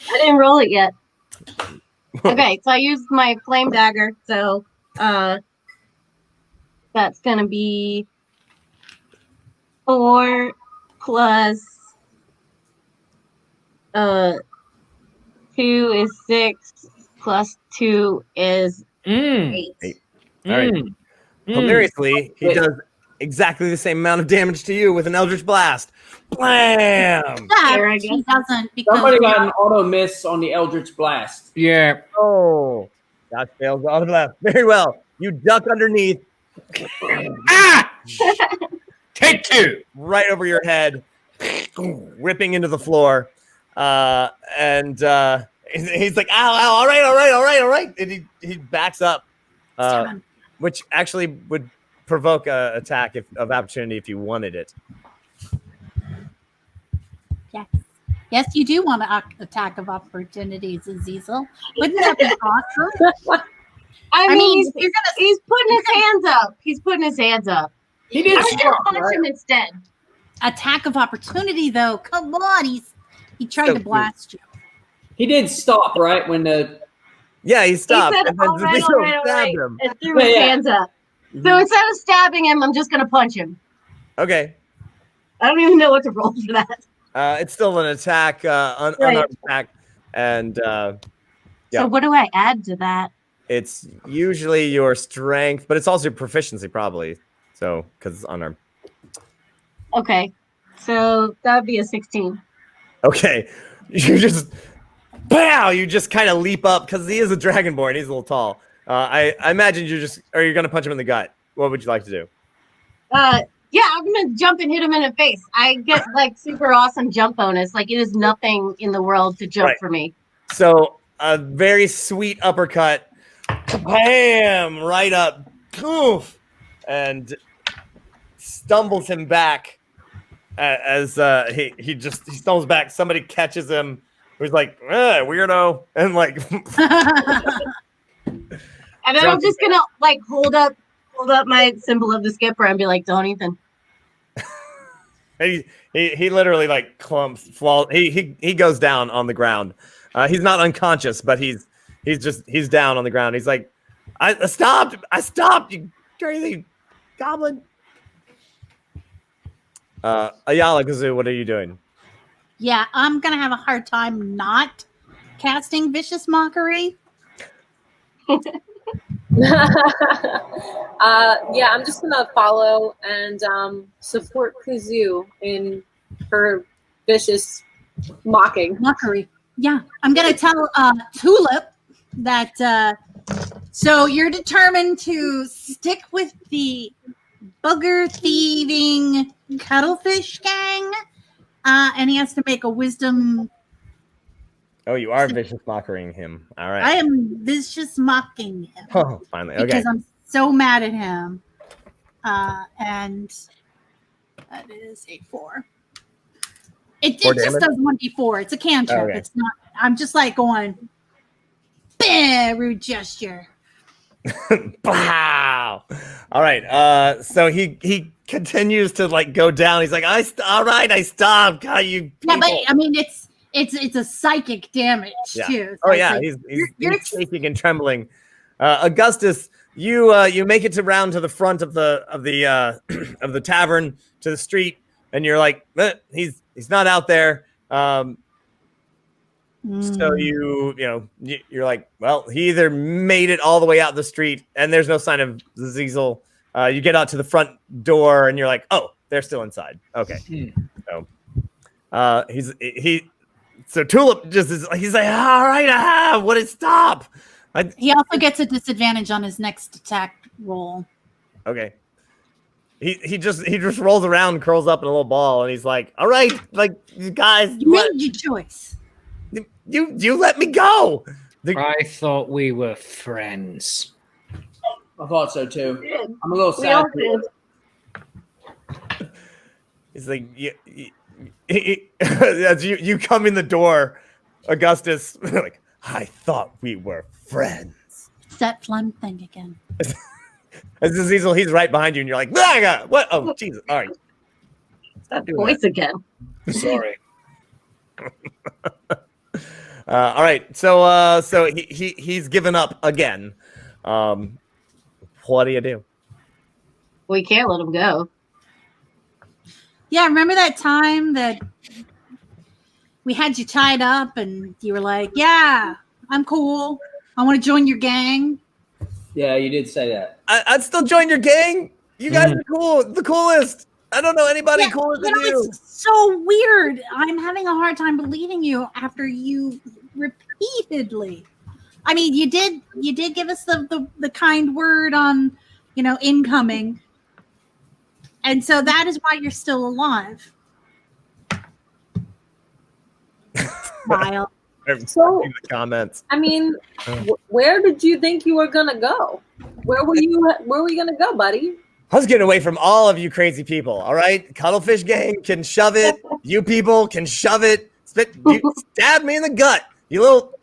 I didn't roll it yet. Okay, so I used my flame dagger, so that's gonna be 4 plus 2 is 6 plus 2 is 8. All right. Hilariously, he does exactly the same amount of damage to you with an Eldritch Blast. Blam! There, I He guess. doesn't because Somebody got an auto miss on the Eldritch Blast. Yeah. Oh, that fails the auto blast. Very well. You duck underneath. Ah! Take 2. Right over your head, ripping into the floor. And he's like, ow, all right. And he backs up, which actually would provoke an attack of opportunity if you wanted it. yes, you do want an attack of opportunities, Zazizel. Wouldn't that be awesome? I mean, mean, he's putting his hands up. He's putting his hands up. He did I'm gonna stop, punch right? him instead. Attack of opportunity, though. Come on, he tried So to blast you. He did stop, right? When the Yeah, he stopped. He said, and then all right, Zaziel all right, stabbed all him. right, and threw his Yeah. hands up. So instead of stabbing him, I'm just gonna punch him. Okay. I don't even know what to roll for that. It's still an attack, unarmed attack. And yeah. So what do I add to that? it's usually your strength, but it's also your proficiency probably. So, because it's unarmed. Okay, so that would be a 16. Okay. You just, pow! You just kind of leap up because he is a dragonborn. He's a little tall. I imagine you're going to punch him in the gut. What would you like to do? Yeah, I'm gonna jump and hit him in the face. I get like super awesome jump bonus. Like it is nothing in the world to jump for me. So a very sweet uppercut, bam, right up, poof, and stumbles him back as he stumbles back. Somebody catches him. Who's like, weirdo, and like, And then I'm just gonna like hold up my symbol of the skipper and be like, don't even. he literally like clumps, falls. He goes down on the ground. He's not unconscious, but he's down on the ground. He's like, I stopped, you crazy goblin. Ayala Kazoo, what are you doing? Yeah, I'm gonna have a hard time not casting Vicious Mockery. Yeah, I'm just gonna follow and support Kazoo in her vicious mocking. Mockery. Yeah, I'm gonna tell Tulip that so you're determined to stick with the booger thieving Cuttlefish Gang, and he has to make a wisdom. Oh, you are vicious mockering him. All right. I am vicious mocking him. Oh, finally. Okay. Because I'm so mad at him. And that is a 4. It just does 1d4. It's a cantrip. Okay. It's not. I'm just like going, bah, rude gesture. Wow. All right. So he continues to like go down. He's like, all right, I stopped. God, you people. Yeah, but I mean, it's a psychic damage too. So yeah, like, he's shaking and trembling. Augustus, you make it around to the front of the of the tavern to the street, and you're like, he's not out there. So you're like, well, he either made it all the way out the street, and there's no sign of Ziesel. You get out to the front door, and you're like, oh, they're still inside. Okay. So Tulip just he's like, all right, what is stop? He also gets a disadvantage on his next attack roll. Okay. He just rolls around, curls up in a little ball, and he's like, all right, like, you guys, you made your choice. You let me go. I thought we were friends. I thought so too. I'm a little sad. He's like, as you come in the door, Augustus, like, I thought we were friends. Set phlegm thing again. As Ziesel, he's right behind you, and you're like, what? Oh, Jesus! All right. That voice again. Sorry. All right. So he's given up again. What do you do? We can't let him go. Yeah, remember that time that we had you tied up and you were like, yeah, I'm cool. I want to join your gang. Yeah, you did say that. I'd still join your gang. You guys are cool. The coolest. I don't know anybody cooler than you. It's so weird. I'm having a hard time believing you after you repeatedly. I mean, you did give us the kind word on, incoming. And so that is why you're still alive. Smile. So, in the comments. I mean, where did you think you were gonna go? Where were you gonna go, buddy? I was getting away from all of you crazy people. All right, Cuttlefish Gang can shove it. You people can shove it. You stabbed me in the gut. You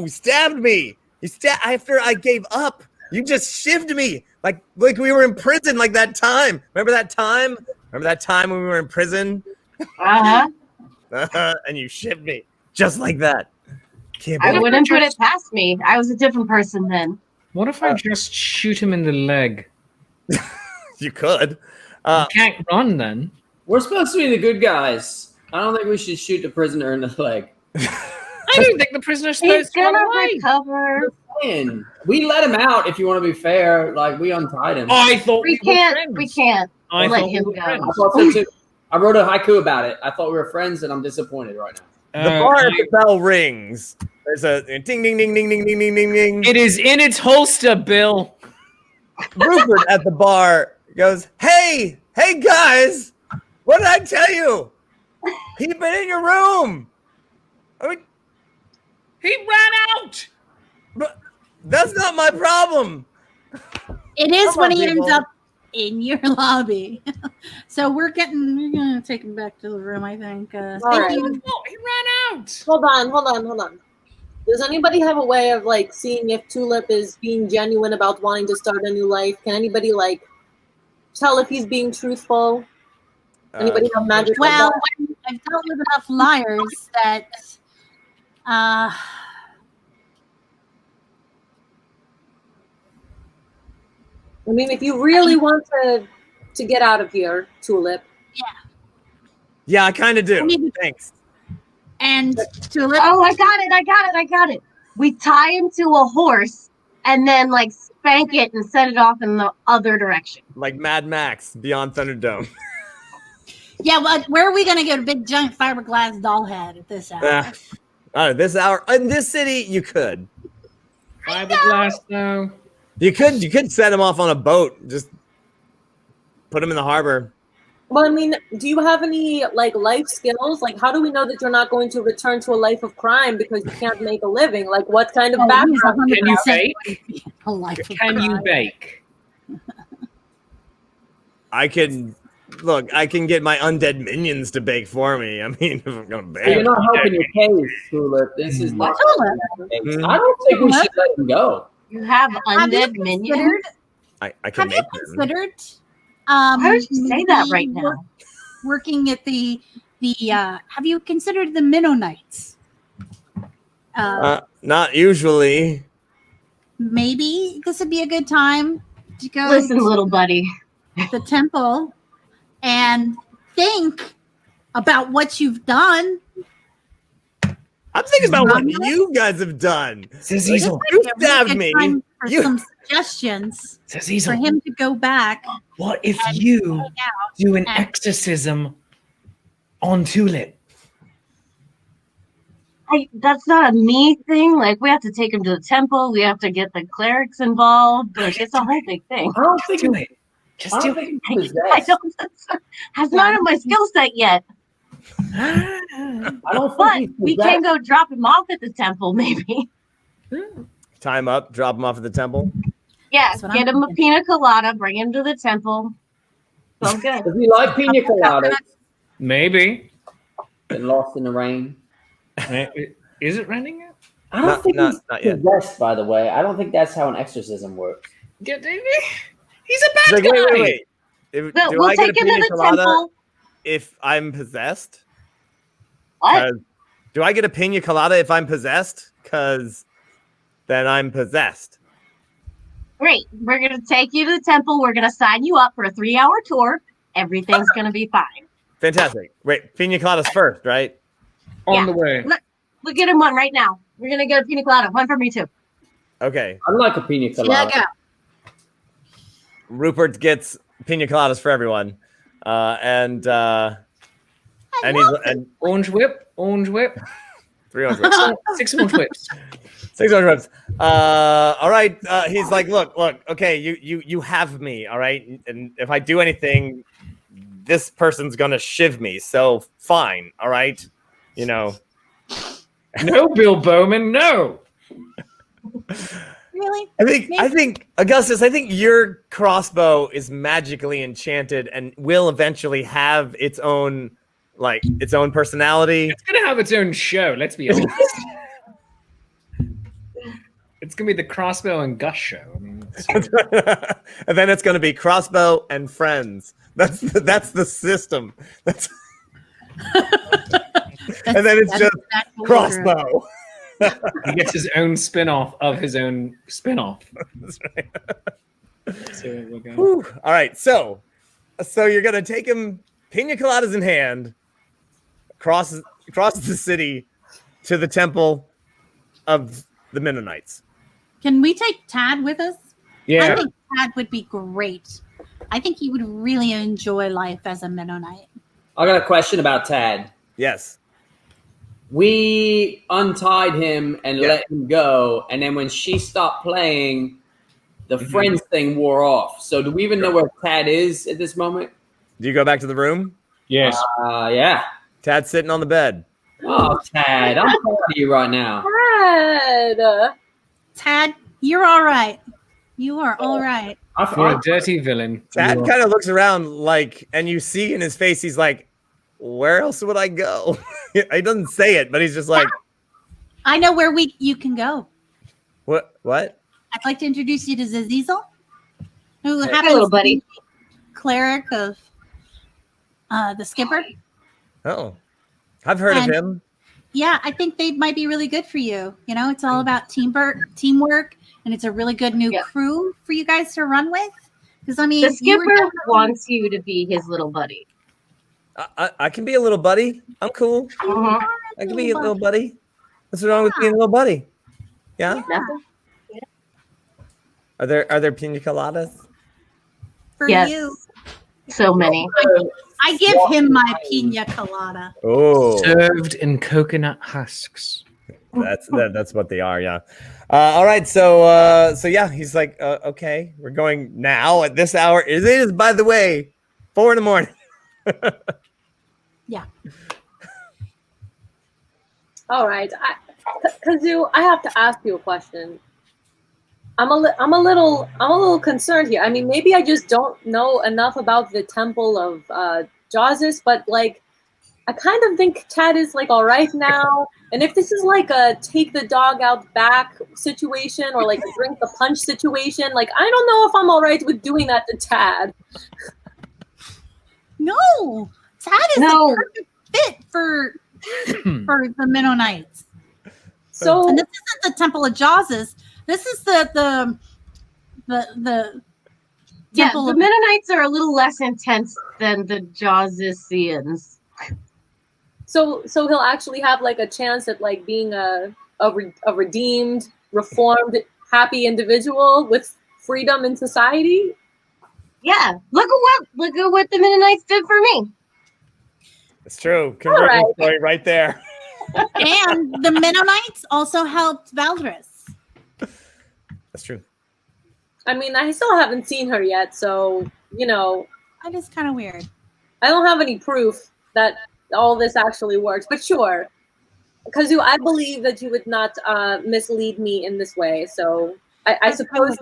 stabbed me. After I gave up. You just shivved me like we were in prison, like that time. Remember that time? When we were in prison? Uh-huh. And you shivved me just like that. I wouldn't put it past me. I was a different person then. What if I just shoot him in the leg? You could. You can't run then. We're supposed to be the good guys. I don't think we should shoot the prisoner in the leg. I don't think the prisoner's supposed to run away. Recover. We let him out. If you want to be fair, like we untied him. I thought we can't. We can't let him go. I thought so too. I wrote a haiku about it. I thought we were friends, and I'm disappointed right now. The bar bell rings. There's a ding, ding, ding, ding, ding, ding, ding, ding, ding. It is in its holster, Bill. Rupert at the bar goes, Hey guys, what did I tell you? He's been in your room. I mean, he ran out. But that's not my problem. It is when he ends up in your lobby. So we're gonna take him back to the room, I think. All right. He ran out. Hold on. Does anybody have a way of like seeing if Tulip is being genuine about wanting to start a new life? Can anybody like tell if he's being truthful? Anybody have magic? Well, I've dealt with enough liars that I mean, if you really want to get out of here, Tulip. Yeah, I kind of do. Thanks. And Tulip. Oh, I got it. We tie him to a horse and then like spank it and set it off in the other direction. Like Mad Max Beyond Thunderdome. Yeah, well, where are we going to get a big giant fiberglass doll head at this hour? This hour in this city, you could. Fiberglass, no. You could send him off on a boat. Just put him in the harbor. Well, I mean, do you have any like life skills? Like, how do we know that you're not going to return to a life of crime because you can't make a living? Like, what kind of background? Can you bake? A life of Can you crime. bake? I can get my undead minions to bake for me. I mean, if I'm gonna bake. You're not helping your case, Tulip. This is like. Mm-hmm. I don't think we should let him go. You have Have undead you minions. considered? I can Have you make them. considered? Why would you say that maybe right now? Working at the have you considered the Mennonites? Not usually. Maybe this would be a good time to go Listen, to little buddy. the temple and think about what you've done. I'm thinking about what you guys have done. Cecil. You Really stabbed good me. time for You- some suggestions for Cecil. him to go back. What if you hang out do an and- exorcism on Tulip? That's not a me thing. Like, we have to take him to the temple. We have to get the clerics involved. Like, it's a whole big thing. I don't think Do it. Just do it. he's I don't. That's not in my skill set yet. I don't But think we can go drop him off at the temple, maybe. Time up. Drop him off at the temple. Yeah, That's what get I'm him a pina colada, bring him to the temple. So good. Does he like pina coladas Maybe. and Lost in the Rain? Is it raining yet? I don't think he's not yet. possessed, by the way. I don't think that's how an exorcism works. He's a bad It's like, guy. wait. No, Do we'll I get a take him to pina the colada temple. if I'm possessed? What? 'Cause- Do I get a pina colada if I'm possessed? Because then I'm possessed. Great. We're going to take you to the temple. We're going to sign you up for a 3-hour tour. Everything's going to be fine. Fantastic. Wait, pina coladas first, right? On the way. We'll get him one right now. We're going to get a pina colada. One for me, too. Okay. I like a pina colada. Yeah, Rupert gets pina coladas for everyone. And Orange whip. 300. 6 orange whips. 600 reps. All right. He's like, look. Okay, you have me. All right, and if I do anything, this person's gonna shiv me. So fine. All right. You know. No, Bill Bowman. No. really? I think Augustus. I think your crossbow is magically enchanted and will eventually have its own personality. It's gonna have its own show. Let's be honest. It's gonna be the Crossbow and Gus show. I mean, And then it's gonna be crossbow and friends. That's the system. And then it's just crossbow. he gets his own spin-off of his own spin-off. That's right. So we'll go. Whew. All right, so you're gonna take him, pina coladas in hand, across the city to the temple of the Mennonites. Can we take Tad with us? Yeah. I think Tad would be great. I think he would really enjoy life as a Mennonite. I got a question about Tad. Yes. We untied him and Yeah. let him go, and then when she stopped playing, the friends thing wore off. So do we even know where Tad is at this moment? Do you go back to the room? Yes. Yeah. Tad's sitting on the bed. Oh, Tad, I'm proud of you right now. Red. Tad, you're all right. You are all right. For a dirty villain. Tad kind of looks around and you see in his face, he's like, where else would I go? He doesn't say it, but he's just like, I know where you can go. what? I'd like to introduce you to Zazizel, who Hey, happens little to buddy. be cleric of the Skipper. Oh, I've heard And- of him. Yeah, I think they might be really good for you. You know, it's all about teamwork, and it's a really good new Yeah. crew for you guys to run with. Because I mean, The you were skipper definitely- wants you to be his little buddy. I can be a little buddy. I'm cool. Mhm. I can be a little buddy. What's wrong with being a little buddy? Yeah. Nothing? Are there pina coladas? for Yes. you. So many. I give him my pina colada. Oh. Served in coconut husks. That's what they are. Yeah. All right. So yeah, he's like, okay, we're going now at this hour. It is, by the way, 4 a.m. Yeah. All right, Kazoo, I have to ask you a question. I'm a little concerned here. I mean, maybe I just don't know enough about the Temple of Jawsis, but like, I kind of think Tad is like all right now. And if this is like a take the dog out back situation or like a drink the punch situation, like I don't know if I'm all right with doing that to Tad. No, Tad is the perfect fit for the Mennonites. So, and this isn't the Temple of Jawsis. This is the Yeah, Temple the of- Mennonites are a little less intense than the Jawsisians. So he'll actually have like a chance at like being a redeemed, reformed, happy individual with freedom in society. Yeah, look at what the Mennonites did for me. It's true. Conversion story right there. and the Mennonites also helped Valdris. That's true. I mean, I still haven't seen her yet, so that is kind of weird. I don't have any proof that all this actually works, but sure. Kazu, I believe that you would not mislead me in this way. So I suppose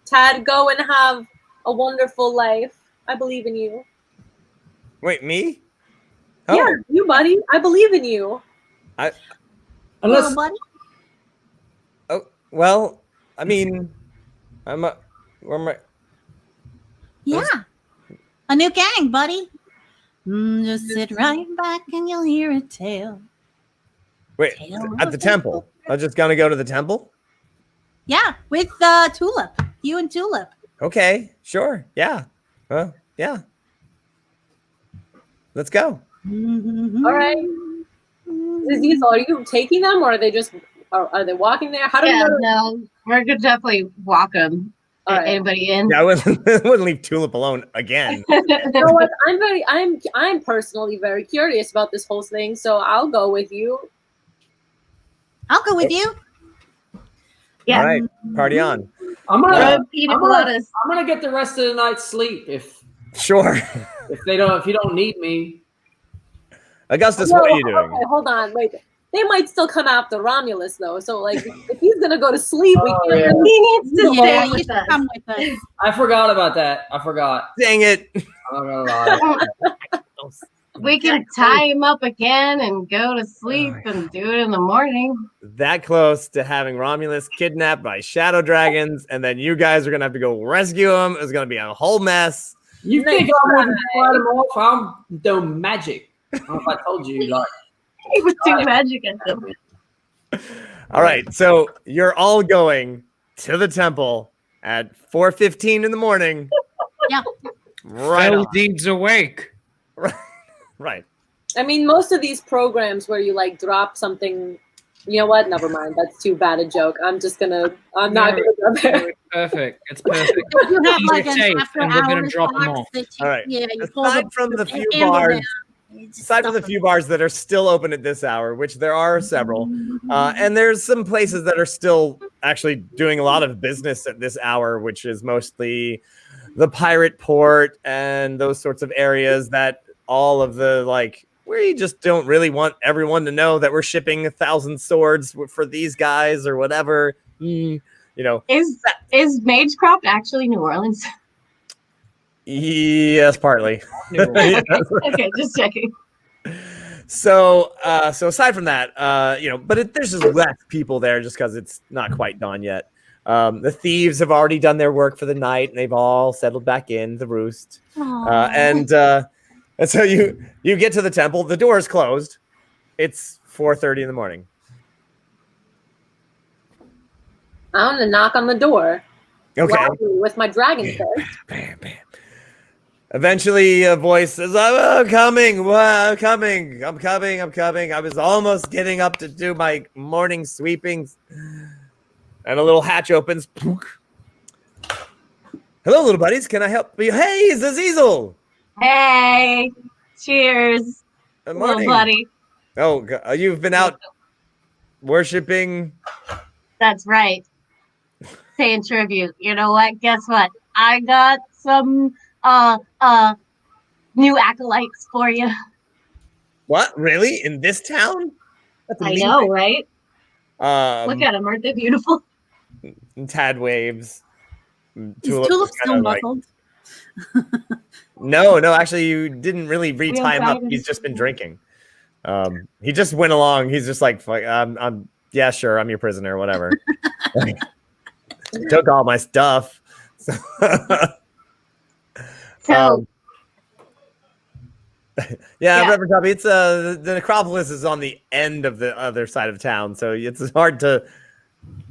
Tad, go and have a wonderful life. I believe in you. Wait, me? Oh. Yeah, you, buddy. I believe in you. Unless, buddy. Oh well, I mean, where am I? Yeah, a new gang, buddy. Just sit right back and you'll hear a tale. Wait, at the temple. I'm just gonna go to the temple? Yeah, with Tulip. You and Tulip. Okay, sure. Yeah. Well, yeah. Let's go. All right. Aziz, are you taking them, or are they just are they walking there? How do we know? No, we're gonna definitely walk them. Right. Anybody in? Yeah, I wouldn't leave Tulip alone again. You know what? I'm personally very curious about this whole thing, so I'll go with you. I'll go with you. Yeah. All right, party on. I'm gonna get the rest of the night's sleep if you don't need me. Augustus, what are you doing? Okay, hold on, wait. They might still come after Romulus though, so like if he's gonna go to sleep, we can't. Yeah. He needs to stay with us. Come with us. I forgot about that. I forgot. Dang it! I'm not gonna lie. We can tie him up again and go to sleep and do it in the morning. That close to having Romulus kidnapped by shadow dragons, and then you guys are gonna have to go rescue him. It's gonna be a whole mess. You think I'm gonna fight him off? I'm doing magic. I don't know if I told you, like he was too magic at them. All right, so you're all going to the temple at 4:15 in the morning. Yeah. Right. Deeds awake. Right. I mean, most of these programs where you like drop something, you know what? Never mind. That's too bad a joke. I'm not gonna go there. Perfect. It's perfect. You have like an safe, after and we're gonna hours drop them box off. that you, All right. Yeah, you Aside from the few bars. Aside from the few bars that are still open at this hour, which there are several, and there's some places that are still actually doing a lot of business at this hour, which is mostly the pirate port and those sorts of areas that all of the we just don't really want everyone to know that we're shipping 1,000 swords for these guys or whatever. You know, is Magecroft actually New Orleans? Yes, partly. Okay, just checking. So aside from that, but there's just less people there just because it's not quite dawn yet. The thieves have already done their work for the night, and they've all settled back in the roost. And so you get to the temple. The door is closed. It's 4:30 in the morning. I'm gonna knock on the door. Okay. Loudly with my dragon fist. Bam, bam. Eventually, a voice says, I'm coming. I'm coming. I was almost getting up to do my morning sweepings. And a little hatch opens. Hello, little buddies. Can I help you? Hey, it's Azizel. Hey, cheers, Good morning. little buddy. Oh, you've been out worshiping. That's right. Paying tribute. You know what? Guess what? I got some new acolytes for you. What? Really? In this town? That's I amazing. know, right? Um, Look at them. Aren't they beautiful? Tad waves. Is Tulip Tulip was still kinda like, muzzled? no, actually, you didn't really retie him up. driving. He's just been drinking. He just went along. He's just like, I'm yeah, sure, I'm your prisoner, whatever. Took all my stuff. So, So yeah, Yeah. Reverend Tubby, it's the necropolis is on the end of the other side of town, so it's hard to.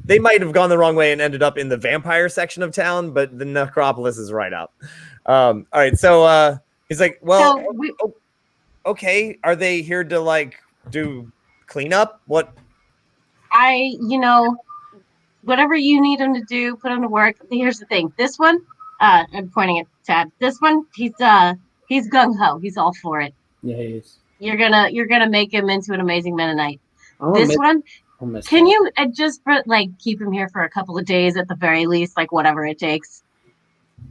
They might have gone the wrong way and ended up in the vampire section of town, but the necropolis is right up. All right, so he's like, well, So we- okay, are they here to like do cleanup? What? whatever you need him to do, put him to work. Here's the thing. This one, I'm pointing at Tad. This one, he's gung ho. He's all for it. Yeah, he is. You're gonna make him into an amazing Mennonite. I wanna This make- one, I'll miss can that. you just keep him here for a couple of days at the very least, like whatever it takes.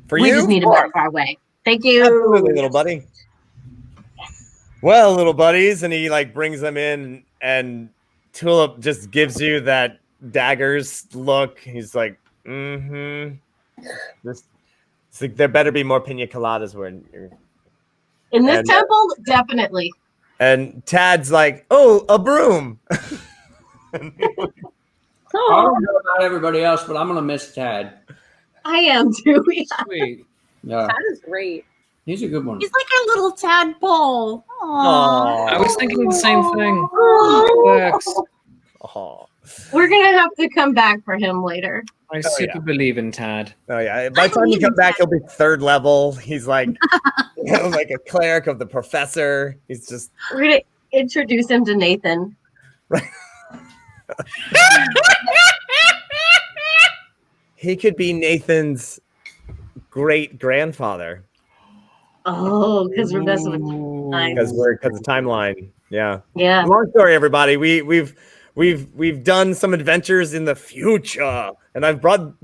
For we you? just need him Sure. out of our way. Thank you. Absolutely, little buddy. Well, little buddies, and he like brings them in, and Tulip just gives you that daggers look. He's like, it's like there better be more pina coladas where. In this and- temple, definitely. And Tad's like, oh, a broom. I don't know about everybody else, but I'm gonna miss Tad. I am too. Yeah. Sweet. Yeah, That is great. he's a good one. He's like our little tadpole. Aww. I was thinking the same thing. It works. Oh. We're gonna have to come back for him later. I super believe in Tad. Oh yeah. By the time you come back, he'll be third level. He's like, like a cleric of the professor. He's just. We're gonna introduce him to Nathan. He could be Nathan's great grandfather. Oh, because we're messing with time. Because of timeline. Yeah. Yeah. Long story, everybody. We've done some adventures in the future, and I've brought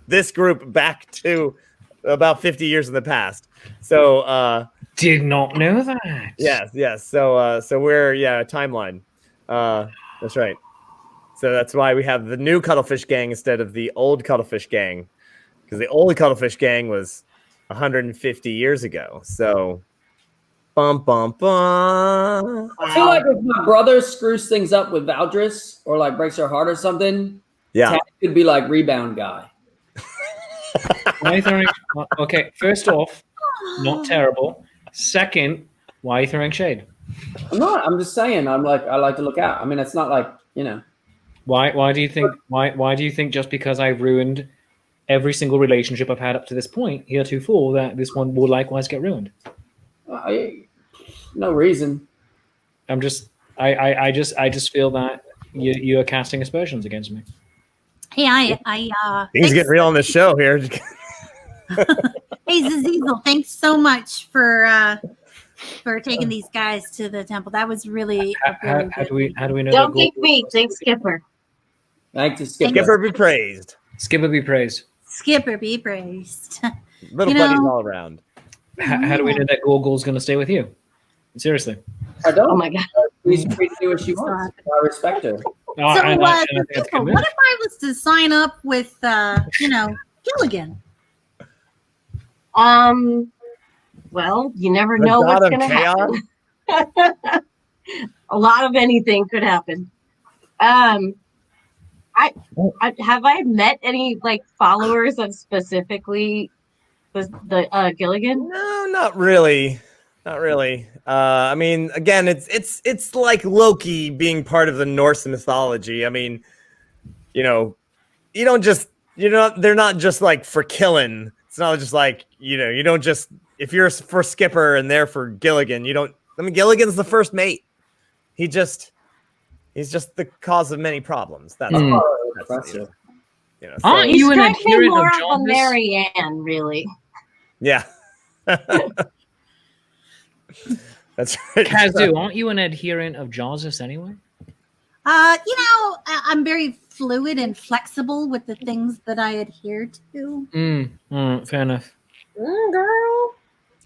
this group back to about 50 years in the past. So did not know that. Yes. So we're timeline. That's right. So that's why we have the new Cuttlefish Gang instead of the old Cuttlefish Gang, because the old Cuttlefish Gang was 150 years ago. So, bum. I feel like if my brother screws things up with Valdris or like breaks her heart or something, Yeah. Tad could be like rebound guy. Why are you throwing? Okay, first off, not terrible. Second, why are you throwing shade? I'm not. I'm just saying. I like to look out. I mean, it's not like Why do you think? Why do you think just because I've ruined every single relationship I've had up to this point heretofore that this one will likewise get ruined? No reason. I just feel that you are casting aspersions against me. Hey, Things get real on the show here. Hey, Zazizel, thanks so much for taking these guys to the temple. That was really How do we know? Don't that thank me. Thank Skipper. Thank you, Skipper. Skipper be praised. Skipper be praised. Skipper be praised. Little You buddies know- all around. How do we know that Gorgle's going to stay with you? Seriously. I don't. Oh my god. She's free to do what she wants. I respect her. Oh, I think it's Skipper, good. what if I was to sign up with, Gilligan? Well, you never The know god what's of gonna chaos? happen. A lot of anything could happen. I have I met any like followers of specifically the Gilligan? No, not really. Not really. I mean, again, it's like Loki being part of the Norse mythology. I mean, they're not just like for killing. It's not just like, you don't just, if you're for Skipper and they're for Gilligan, Gilligan's the first mate. He's just the cause of many problems. That's Impressive. Aren't He's you an strikes me adherent more of of a Jarvis? Marianne, really. yeah. That's right. Kazu, aren't you an adherent of Jarvis anyway? I'm very fluid and flexible with the things that I adhere to. Fair enough. Girl.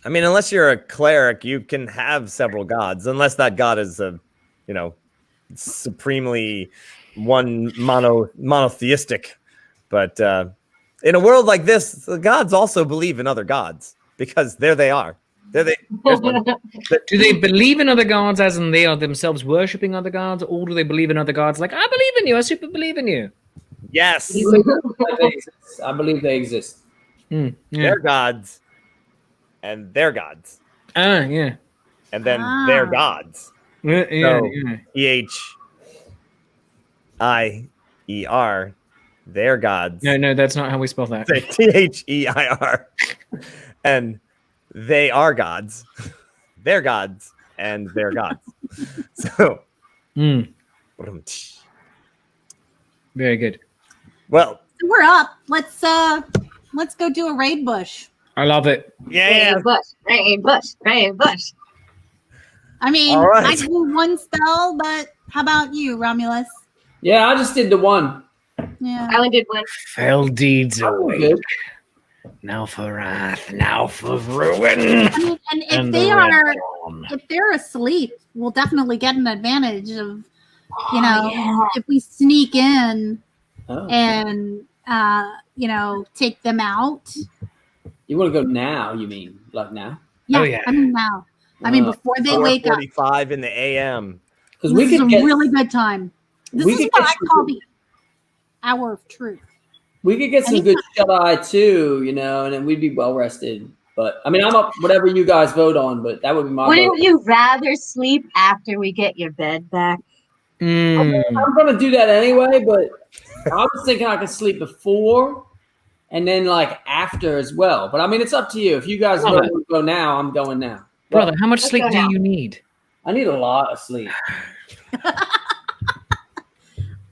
I mean, unless you're a cleric, you can have several gods, unless that god is supremely monotheistic. But in a world like this, the gods also believe in other gods because there they are. There's one. Do they believe in other gods as in they are themselves worshipping other gods, or do they believe in other gods like, I believe in you, I super believe in you? Yes. I believe they exist. Yeah. They're gods and they're gods. Yeah. And then they're gods. Yeah, So, yeah. Theier, they're gods. No, that's not how we spell that. Say Their. And they are gods. They're gods. And they're gods. So. Very good. Well. We're up. Let's go do a raid bush. I love it. Yeah. Rain bush. I mean, right. I do one spell, but how about you, Romulus? Yeah, I just did the one. Yeah. I only did one. Fell deeds awake. Good. Now for wrath, now for ruin. I mean, and if they're asleep, we'll definitely get an advantage of, if we sneak in and take them out. You want to go now? You mean like now? Yeah, Oh, yeah. I mean now. I mean before they wake up. 4:45 in the a.m. Because This is a really good time. This we is could what get I call the hour of truth. We could get some good shut-eye too, and then we'd be well rested. But I mean, I'm up whatever you guys vote on, but that would be my Wouldn't vote. you rather sleep after we get your bed back? I'm gonna do that anyway, but I was thinking I could sleep before and then like after as well. But I mean, it's up to you. If you guys vote to go now, I'm going now. Brother, how much sleep do you need? I need a lot of sleep.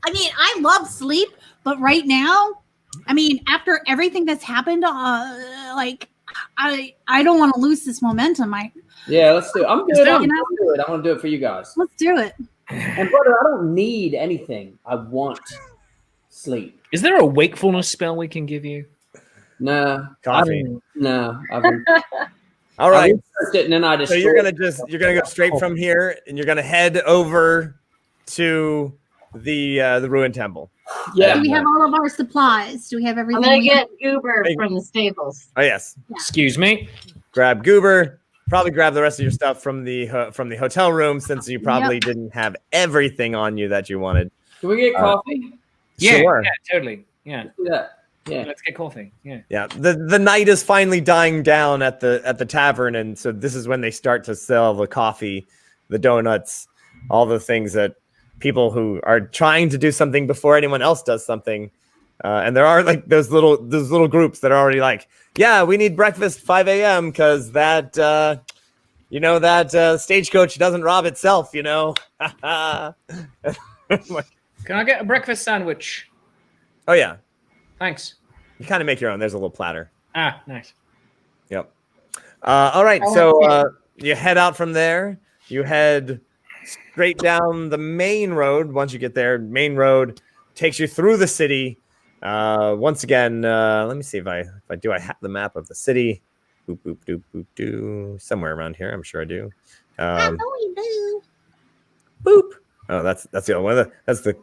I mean, I love sleep, but right now, I mean, after everything that's happened, I don't want to lose this momentum. Yeah, let's do it. I'm good. I'm You know? gonna do it. I want to do it for you guys. Let's do it. And brother, I don't need anything. I want sleep. Is there a wakefulness spell we can give you? No. Coffee. No. All right. And then I just So you're gonna go straight from here, and you're gonna head over to the ruined temple. Yeah. Do we have all of our supplies? Do we have I'm everything? gonna we get Goober from the stables. Oh yes. Excuse me. Grab Goober. Probably grab the rest of your stuff from the hotel room, since you probably didn't have everything on you that you wanted. Can we get coffee? Sure. Yeah, totally. Yeah. Let's do that. Yeah. Let's get coffee. Yeah. Yeah. The night is finally dying down at the tavern, and so this is when they start to sell the coffee, the donuts, all the things that people who are trying to do something before anyone else does something. And there are like those little groups that are already like, yeah, we need breakfast 5 a.m. because that stagecoach doesn't rob itself, Can I get a breakfast sandwich? Oh yeah, Thanks. you kind of make your own. There's a little platter. Ah, nice. Yep. All right, so you head out from there. You head straight down the main road. Once you get there, main road takes you through the city. Once again, let me see if I have the map of the city. Boop boop doop boop doo. Somewhere around here, I'm sure I do. I know you do. Boop. Oh, that's the other one. That's the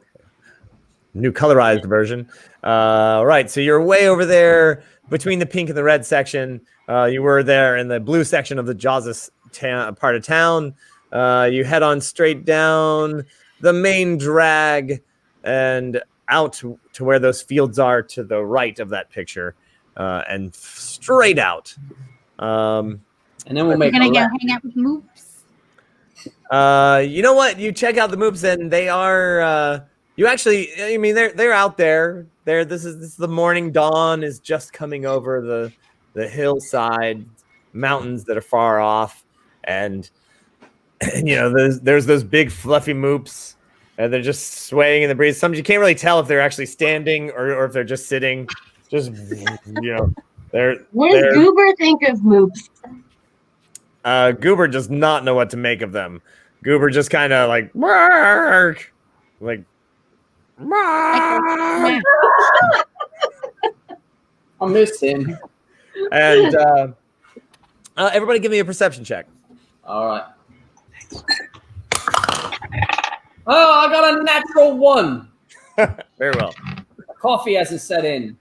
new colorized version. Right. So you're way over there between the pink and the red section. You were there in the blue section of the Jawsus part of town. You head on straight down the main drag and out to where those fields are to the right of that picture, and straight out. And then we'll make. We're gonna go hang out with Moops. You know what? You check out the Moops, and they are. You actually, I mean, they're out there. This is the morning dawn is just coming over the hillside, mountains that are far off, and there's those big fluffy Moops. And they're just swaying in the breeze. Sometimes you can't really tell if they're actually standing or if they're just sitting. Just they're. What does Goober think of Moops? Goober does not know what to make of them. Goober just kind of like, bark. like, Like, I miss him. and everybody give me a perception check. All right. Oh, I got a natural 1. Very well. Coffee hasn't set in.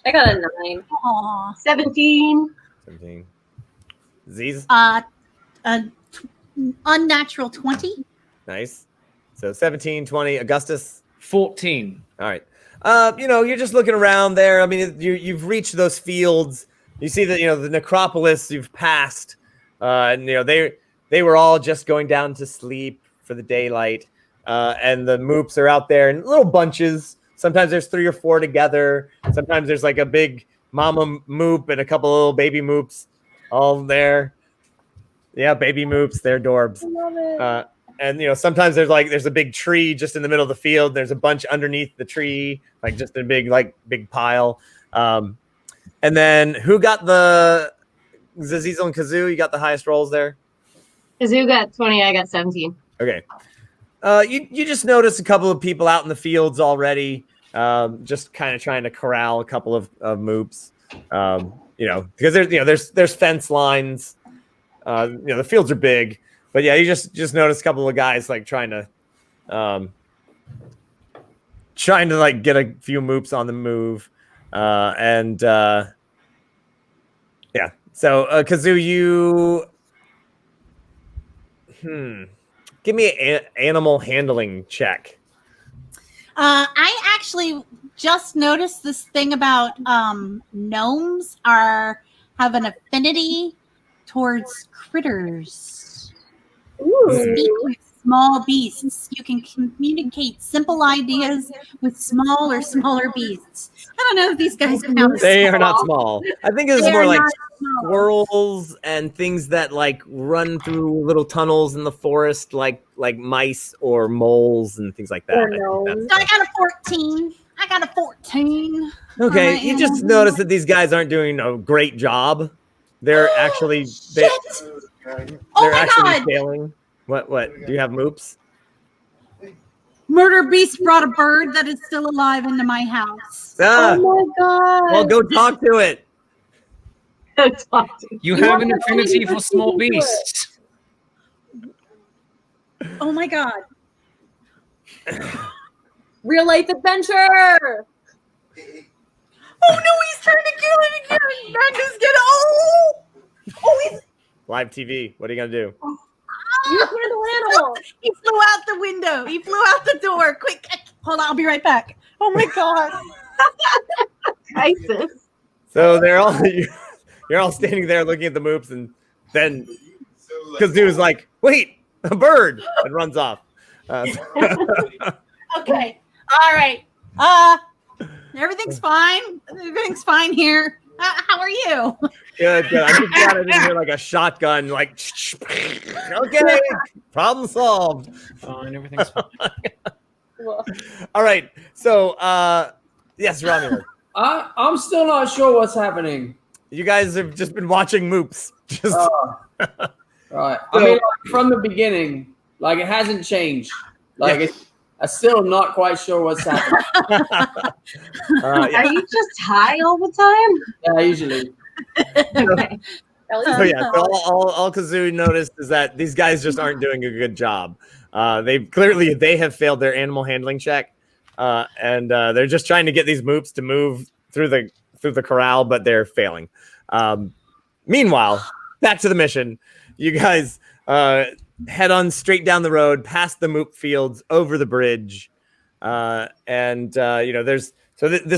I got a 9. aw. 17. 17. Z's. Unnatural 20. Nice. So 17, 20. Augustus. 14. All right. You're just looking around there. I mean, you've reached those fields. You see that, the necropolis you've passed. And, they were all just going down to sleep for the daylight. And the moops are out there in little bunches. Sometimes there's 3 or 4 together. Sometimes there's like a big mama moop and a couple of little baby moops all there. Yeah, baby moops. They're adorbs. I love it. And sometimes there's a big tree just in the middle of the field. There's a bunch underneath the tree, like just a big pile. And then who got the Zazizel and Kazoo? You got the highest rolls there. Kazoo got 20. I got 17. Okay. You just notice a couple of people out in the fields already, just kind of trying to corral a couple of moops. Because there's fence lines. The fields are big. But yeah, you just notice a couple of guys like trying to like get a few moops on the move, yeah. So Kazoo, you give me an animal handling check. I actually just noticed this thing about gnomes have an affinity towards critters. Speak with small beasts. You can communicate simple ideas with smaller beasts. I don't know if these guys count as They are small. not small. I think it's They more are like not small. squirrels and things that like run through little tunnels in the forest, like mice or moles and things like that. Or I think gnomes. So I got a 14. I got a 14. Okay, on you my just animal notice that these guys aren't doing a great job. They're actually Shit! they're Oh my actually God! failing. What? Do you have moops? Murder Beast brought a bird that is still alive into my house. Ah, Oh my god. well, go talk to it. You You have have an to affinity leave for the small speaking to it. beasts. Oh my God. Real life adventure. Oh no, he's trying to kill it again. Magnus, get he's Live TV. What are you gonna do? You handle animals. he flew out the window. He flew out the door. Quick, hold on, I'll be right back. Oh my God. Crisis. So they're all you're all standing there looking at the moops, and then Kazoo's like, "Wait, a bird!" and runs off. Okay. All right. Everything's fine. Everything's fine here. How are you? Good. I just got it in here like a shotgun, like, okay, problem solved. Fine, everything's fine. Well, All right. So, yes, Romulus. I'm still not sure what's happening. You guys have just been watching moops. Just Right. I mean, like, from the beginning, like it hasn't changed. Like I'm still not quite sure what's happening. Are you just high all the time? Yeah, usually. Okay. at least So yeah, so all Kazoo noticed is that these guys just aren't doing a good job. They have failed their animal handling check, and they're just trying to get these moops to move through the corral, but they're failing. Meanwhile, back to the mission. You guys head on straight down the road, past the moop fields, over the bridge, this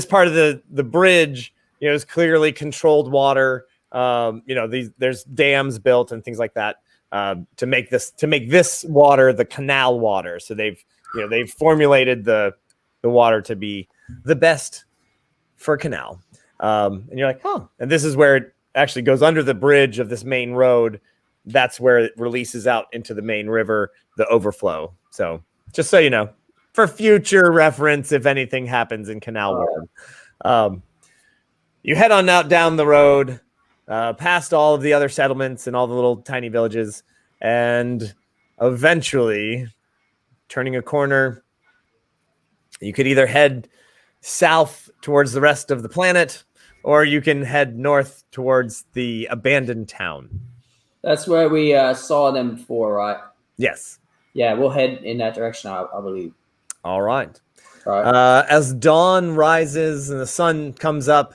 part of the bridge, is clearly controlled water. There's dams built and things like that to make this water the canal water. So they've formulated the water to be the best for canal. And you're like, oh, and this is where it actually goes under the bridge of this main road. That's where it releases out into the main river, the overflow. So just so you know, for future reference, if anything happens in Canal World. You head on out down the road, past all of the other settlements and all the little tiny villages, and eventually, turning a corner, You could either head south towards the rest of the planet, or you can head north towards the abandoned town. That's where we saw them before, right? Yes. Yeah, we'll head in that direction, I believe. All right. All right. As dawn rises and the sun comes up,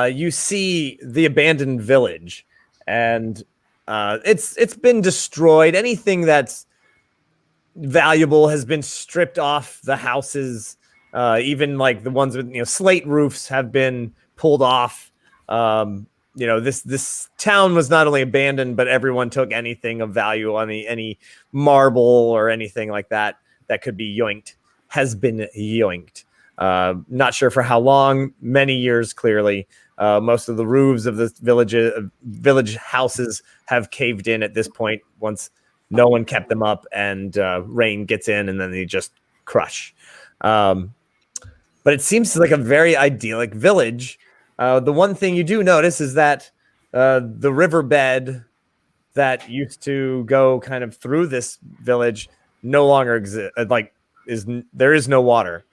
you see the abandoned village, and it's been destroyed. Anything that's valuable has been stripped off the houses. Even like the ones with slate roofs have been pulled off. This town was not only abandoned, but everyone took anything of value on any marble or anything like that could be yoinked has been yoinked. Not sure for how long, many years clearly. Most of the roofs of the village houses have caved in at this point once no one kept them up, and rain gets in and then they just crush. But it seems like a very idyllic village. The one thing you do notice is that the riverbed that used to go kind of through this village no longer exists. There is no water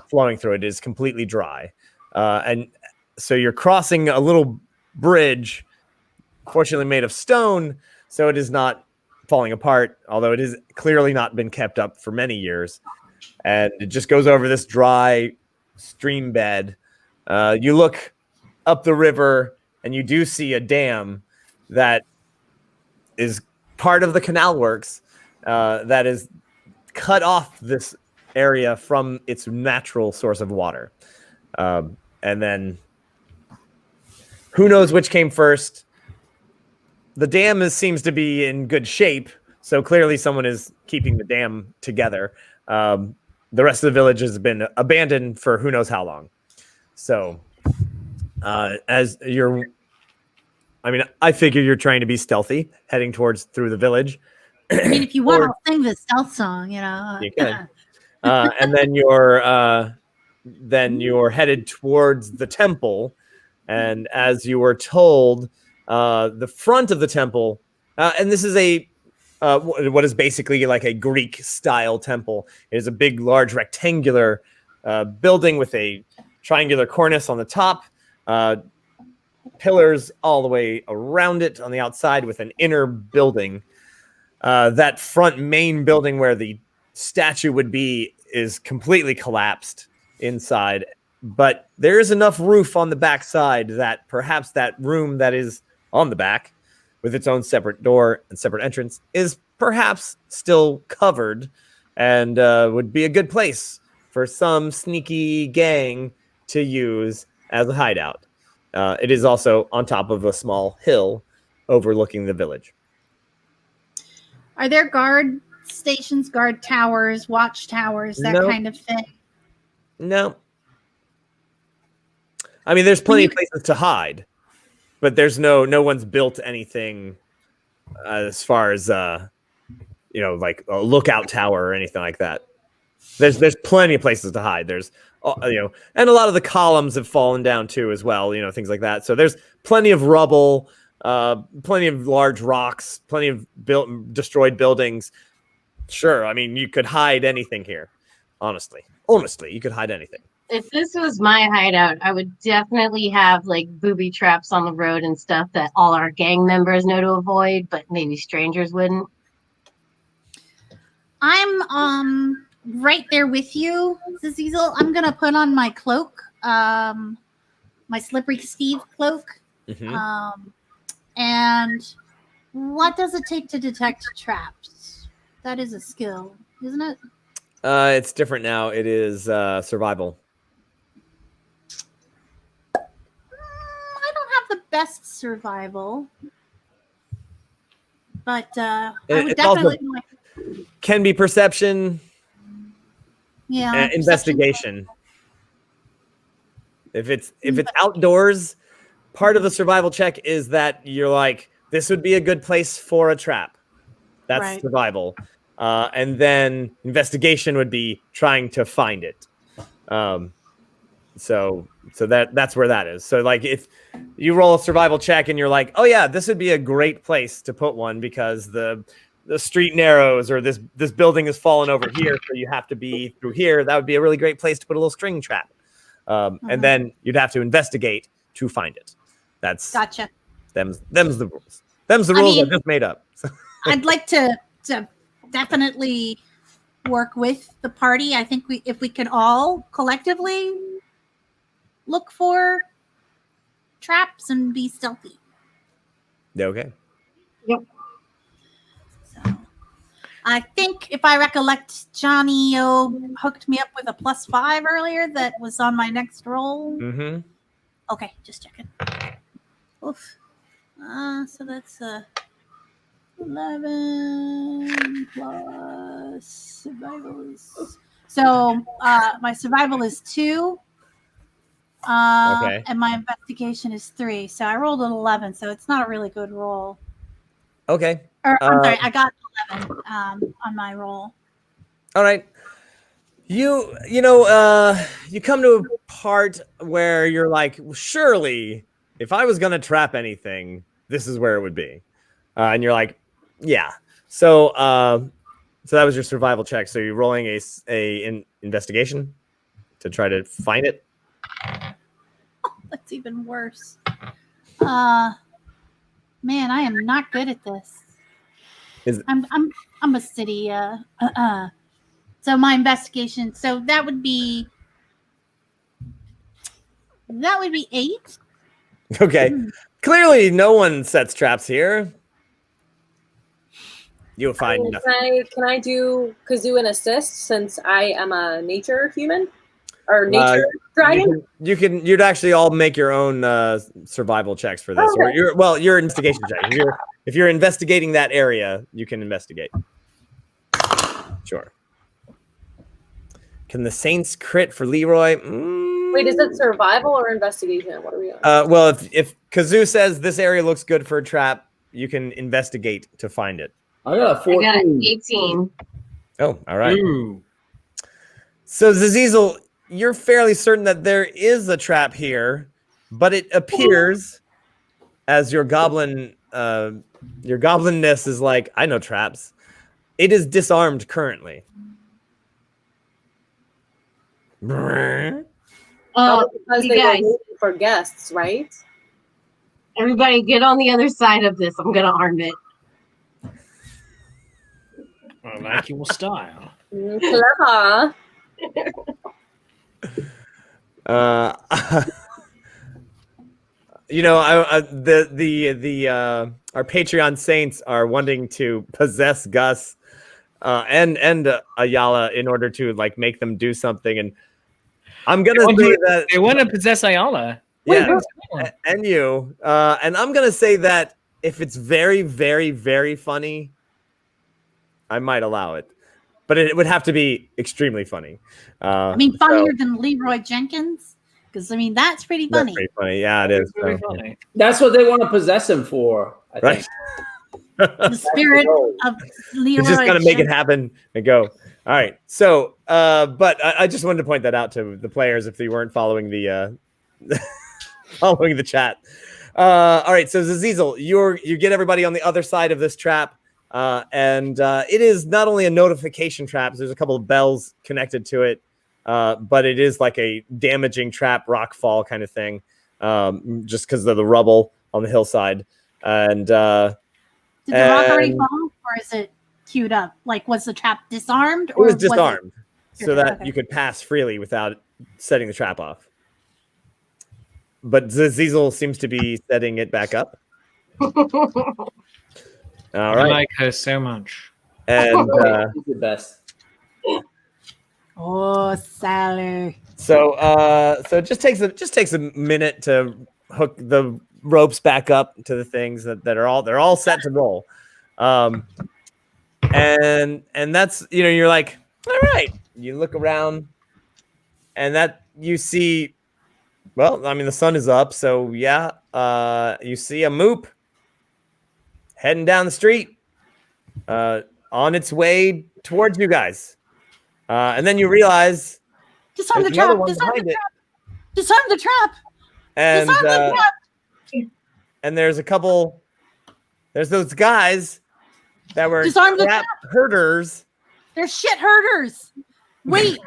flowing through it. It is completely dry. And so you're crossing a little bridge, fortunately made of stone, so it is not falling apart, although it has clearly not been kept up for many years. And it just goes over this dry stream bed. You look up the river and you do see a dam that is part of the canal works that is cut off this area from its natural source of water. And then who knows which came first. The dam seems to be in good shape, so clearly someone is keeping the dam together. The rest of the village has been abandoned for who knows how long. So I figure you're trying to be stealthy, heading through the village. I mean, if you want to sing the stealth song, You can. And then you're headed towards the temple. And as you were told, the front of the temple, and this is what is basically like a Greek style temple. It is a big, large, rectangular building with a triangular cornice on the top, pillars all the way around it on the outside, with an inner building. That front main building where the statue would be is completely collapsed inside, but there is enough roof on the back side that perhaps that room that is on the back, with its own separate door and separate entrance, is perhaps still covered, and would be a good place for some sneaky gang to use as a hideout. It is also on top of a small hill overlooking the village. are there guard stations, guard towers, watch towers, that kind of thing? No. I mean, there's plenty of places to hide, but there's no one's built anything as far as like a lookout tower or anything like that. There's plenty of places to hide. There's and a lot of the columns have fallen down too as well, things like that. So there's plenty of rubble, plenty of large rocks, plenty of destroyed buildings. Sure, I mean, you could hide anything here. Honestly, you could hide anything. If this was my hideout, I would definitely have like booby traps on the road and stuff that all our gang members know to avoid, but maybe strangers wouldn't. I'm right there with you, Zazizel. I'm gonna put on my cloak, my Slippery Steve cloak. Mm-hmm. And what does it take to detect traps? That is a skill, isn't it? It's different now. It is survival. I don't have the best survival, but I would definitely can be perception. Yeah, investigation. If it's outdoors, part of the survival check is that you're like, this would be a good place for a trap. That's right. Survival. And then investigation would be trying to find it. So that's where that is. So like if you roll a survival check and you're like, oh yeah, this would be a great place to put one because the the street narrows or this building has fallen over here, so you have to be through here. That would be a really great place to put a little string trap. And then you'd have to investigate to find it. That's Gotcha. Them's the rules. Them's the rules I just made up. I'd like to definitely work with the party. I think if we could all collectively look for traps and be stealthy. Okay. Yep. So, I think if I recollect, Johnny hooked me up with a +5 earlier that was on my next roll. Mm-hmm. Okay, just checking. Oof. So that's 11 plus survival is... So my survival is 2. Okay. And my investigation is 3. So I rolled an 11. So it's not a really good roll. Okay. Or I'm sorry, I got 11 on my roll. All right. You come to a part where you're like, surely if I was gonna trap anything, this is where it would be. And you're like, yeah. So that was your survival check. So you're rolling a investigation to try to find it. Oh, that's even worse. Man, I am not good at this. I'm a city. So my investigation. So that would be 8. Okay. Clearly, no one sets traps here. You'll find nothing. Can I do Kazoo an assist since I am a nature human or nature dragon? You'd actually all make your own survival checks for this. Okay. Or your investigation check. If you're investigating that area, you can investigate. Sure. Can the Saints crit for Leroy? Wait, is it survival or investigation? What are we on? Well, if Kazoo says this area looks good for a trap, you can investigate to find it. I got a 14. I got 18. Oh, all right. Ooh. So Zazizel, you're fairly certain that there is a trap here, but it appears as your goblinness is like, I know traps. It is disarmed currently. Because you they guys, were waiting for guests, right? everybody get on the other side of this. I'm gonna arm it. I like your style. Clever. Our Patreon saints are wanting to possess Gus and Ayala in order to like make them do something, and I'm gonna say that They want to possess Ayala. yeah, and you, and I'm gonna say that if it's very, very, very funny, I might allow it, but it would have to be extremely funny. I mean, funnier than Leroy Jenkins, because I mean that's pretty funny. That's pretty funny. Yeah, it is. Really funny. That's what they want to possess him for, I think. Right. The spirit of Leroy. He's just gonna make it Jenkins. happen and go. All right. So, but I just wanted to point that out to the players if they weren't following the following the chat. All right. So Zazizel, you get everybody on the other side of this trap, and it is not only a notification trap. There's a couple of bells connected to it, but it is like a damaging trap, rock fall kind of thing, just because of the rubble on the hillside. And Did the rock already fall, or is it queued up? Like, was the trap disarmed? It Or was disarmed, so that Okay. you could pass freely without setting the trap off. But Zazizel seems to be setting it back up. All I right, like her so much. and He's the best. Oh, Sally. so it just takes a minute to hook the ropes back up to the things they're all set to roll. And that's, you're like, all right, you look around and that you see, well, I mean, the sun is up. So yeah, you see a moop heading down the street, on its way towards you guys. And then you realize Disarm the there's another trap. one Disarm the behind it. trap. Disarm the trap. And, Disarm the trap. and there's those guys that were Disarm the trap herders. They're shit herders. Wait,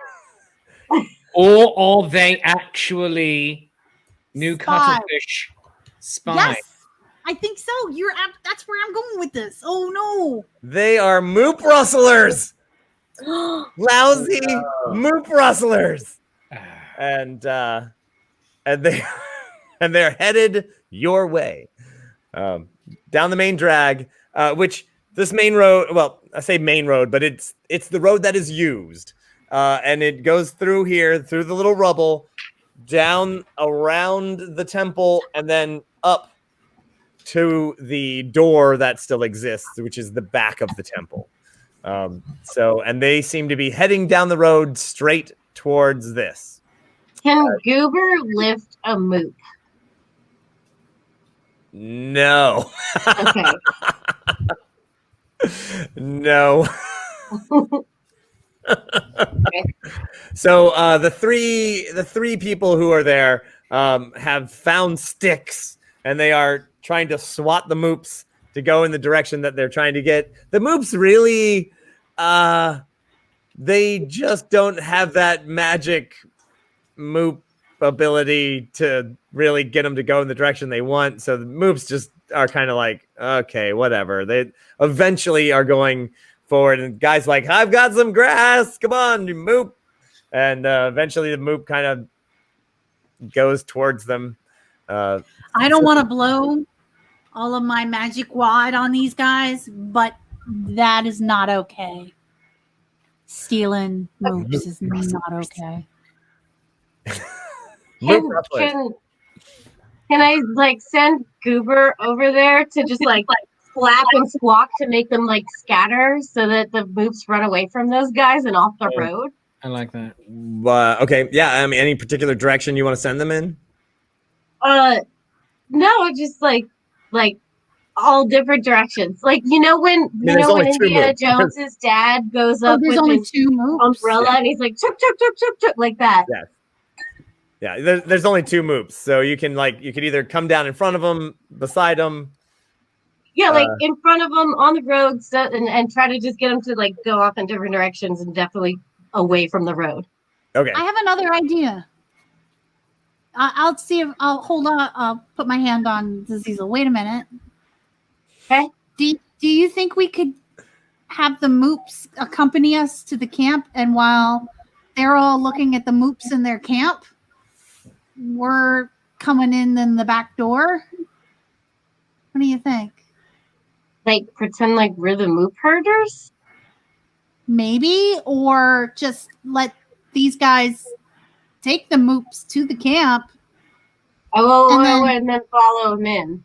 Or are they actually new Spy. cuttlefish spies? yes, I think so. That's where I'm going with this. Oh no. They are moop rustlers. Lousy moop rustlers. And they and they're headed your way. Down the main drag, which this main road, well, I say main road, but it's the road that is used. And it goes through here, through the little rubble, down around the temple, and then up to the door that still exists, which is the back of the temple. And they seem to be heading down the road straight towards this. Can Goober lift a moop? No. Okay. No. So the three people who are there have found sticks, and they are trying to swat the moops to go in the direction that they're trying to get. The moops really, they just don't have that magic moop ability to really get them to go in the direction they want. So the moops just are kind of like, okay, whatever. They eventually are going forward, and guys like, I've got some grass. Come on, you moop. And eventually the moop kind of goes towards them. I don't want to blow all of my magic wad on these guys, but that is not okay. Stealing moops is not okay. Can I like send Goober over there to just like flap and squawk to make them like scatter so that the moops run away from those guys and off the road? I like that. Okay, yeah. I mean, any particular direction you want to send them in? No, just like all different directions. Like when when Indiana Jones's dad goes up with only his 2 moops. umbrella and he's like chuk chuk chuk chuk chuk like that. Yes. Yeah, there's only 2 moops, so you could either come down in front of them, beside them. Yeah, like in front of them on the road, and try to just get them to like go off in different directions and definitely away from the road. Okay. I have another idea. I'll see if I'll hold on. I'll put my hand on Zazizel. Wait a minute. Okay. Do you think we could have the moops accompany us to the camp, and while they're all looking at the moops in their camp, we're coming in the back door? What do you think? Like pretend like we're the moop herders? Maybe, or just let these guys take the moops to the camp. And then follow them in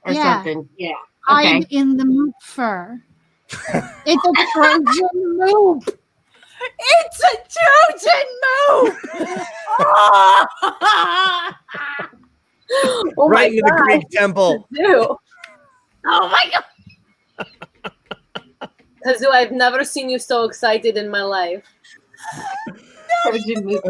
or something. Yeah. Okay. Hide in the moop fur. It's a Trojan moop. It's a Trojan moop. Oh right my into the Greek temple. Kazoo. Oh my god. Kazoo, I've never seen you so excited in my life. Trojan moop.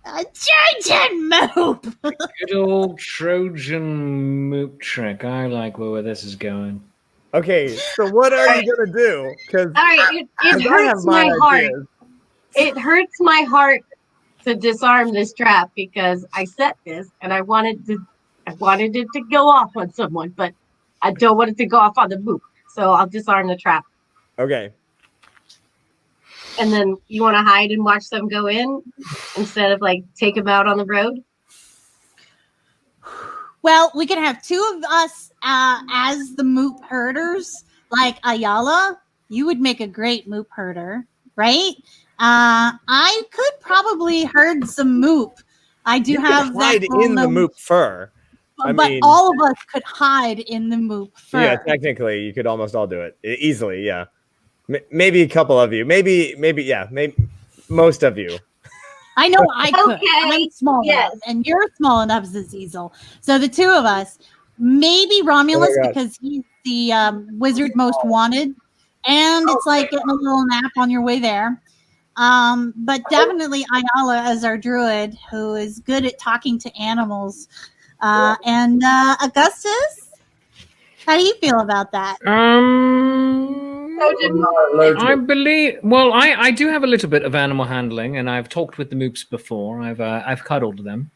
A Trojan moop. Good old Trojan moop trick. I like where this is going. Okay, so what are you gonna do? Because all right, it hurts my heart. It hurts my heart to disarm this trap because I set this and I wanted it to go off on someone, but I don't want it to go off on the moop. So I'll disarm the trap. Okay. And then you want to hide and watch them go in instead of like take them out on the road? Well, we could have 2 of us as the moop herders. Like Ayala, you would make a great moop herder, right? I could probably herd some moop. I do have that hide in the moop fur. But all of us could hide in the moop fur. Yeah, technically, you could almost all do it easily. Yeah, maybe a couple of you. Maybe most of you. I know I could. Okay, I'm small enough, and you're small enough, Zazizel. So the 2 of us, maybe Romulus because he's the wizard most wanted, and it's like getting a little nap on your way there. But definitely Ayala as our druid, who is good at talking to animals. And Augustus, How do you feel about that? I believe. Well, I do have a little bit of animal handling, and I've talked with the moops before. I've cuddled them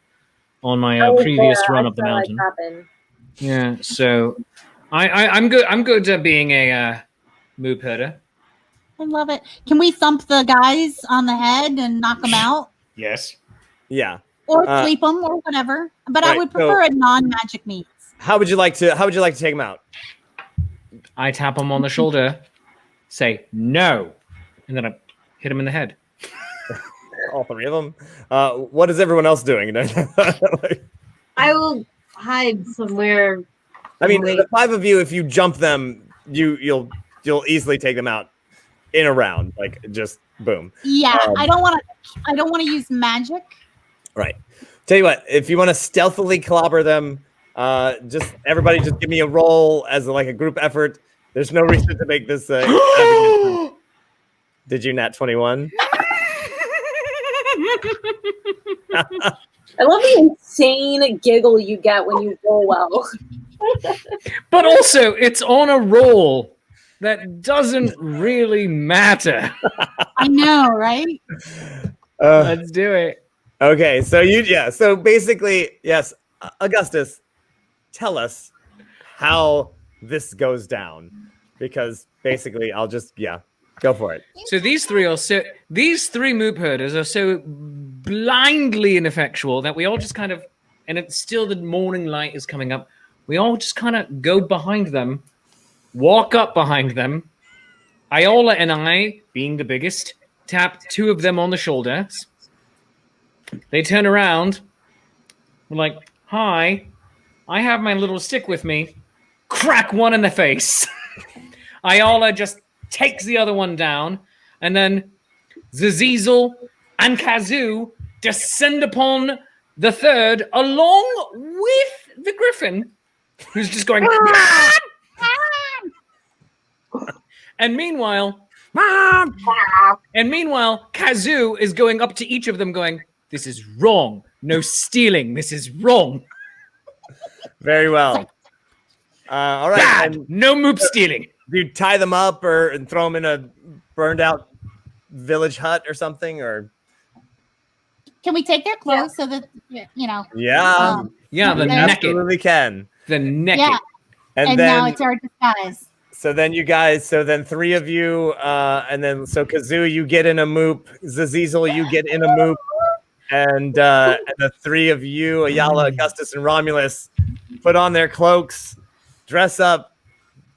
on my previous run of the mountain. Yeah, so I'm good. I'm good at being a moop herder. I love it. Can we thump the guys on the head and knock them out? Yes. Yeah. Or sleep them or whatever. But right, I would prefer a non-magic means. How would you like to take them out? I tap them on the shoulder, say no, and then I hit them in the head. All three of them. What is everyone else doing? I will hide somewhere. I mean, the five of you, if you jump them, you'll easily take them out in a round, like just boom. Yeah, I don't want to use magic. Right. Tell you what, if you want to stealthily clobber them, everybody just give me a roll as like a group effort. There's no reason to make this. Did you Nat21? I love the insane giggle you get when you roll well. But also, it's on a roll that doesn't really matter. I know, right? Let's do it. Okay, so basically, yes, Augustus, tell us how this goes down, because basically I'll just go for it. So these three moop herders are so blindly ineffectual that we all just kind of, and it's still the morning light is coming up, we all just kind of go behind them, walk up behind them. Iola and I, being the biggest, tap two of them on the shoulders. They turn around. We're like, hi, I have my little stick with me. Crack one in the face. Iola just takes the other one down. And then Zazizel and Kazoo descend upon the third along with the griffin, who's just going... And meanwhile, Kazoo is going up to each of them going, this is wrong. No stealing. This is wrong. Very well. All right. Bad. And no moop stealing. Do you tie them up and throw them in a burned out village hut or something? Or can we take their clothes so that, you know? Yeah. The naked. Absolutely can. The naked. Yeah. And then, now it's our disguise. So then three of you, and then so Kazoo, you get in a moop. Zazizel, you get in a moop. And the three of you, Ayala, Augustus, and Romulus, put on their cloaks, dress up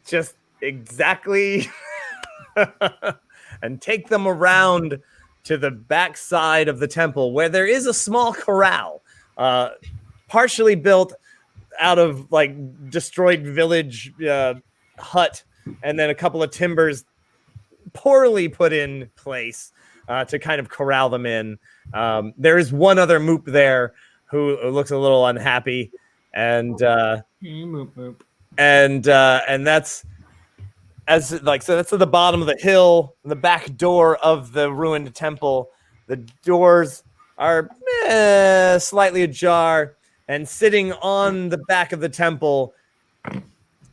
just exactly, and take them around to the back side of the temple, where there is a small corral, partially built out of like destroyed village hut, and then a couple of timbers poorly put in place to kind of corral them in. There is one other moop there who looks a little unhappy, and that's that's at the bottom of the hill, the back door of the ruined temple. The doors are slightly ajar, and sitting on the back of the temple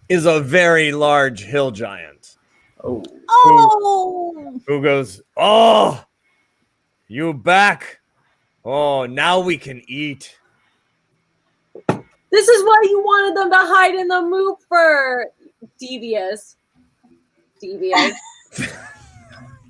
is a very large hill giant. Oh! Who goes, "Oh, you back? Oh, now we can eat." This is why you wanted them to hide in the moop for devious.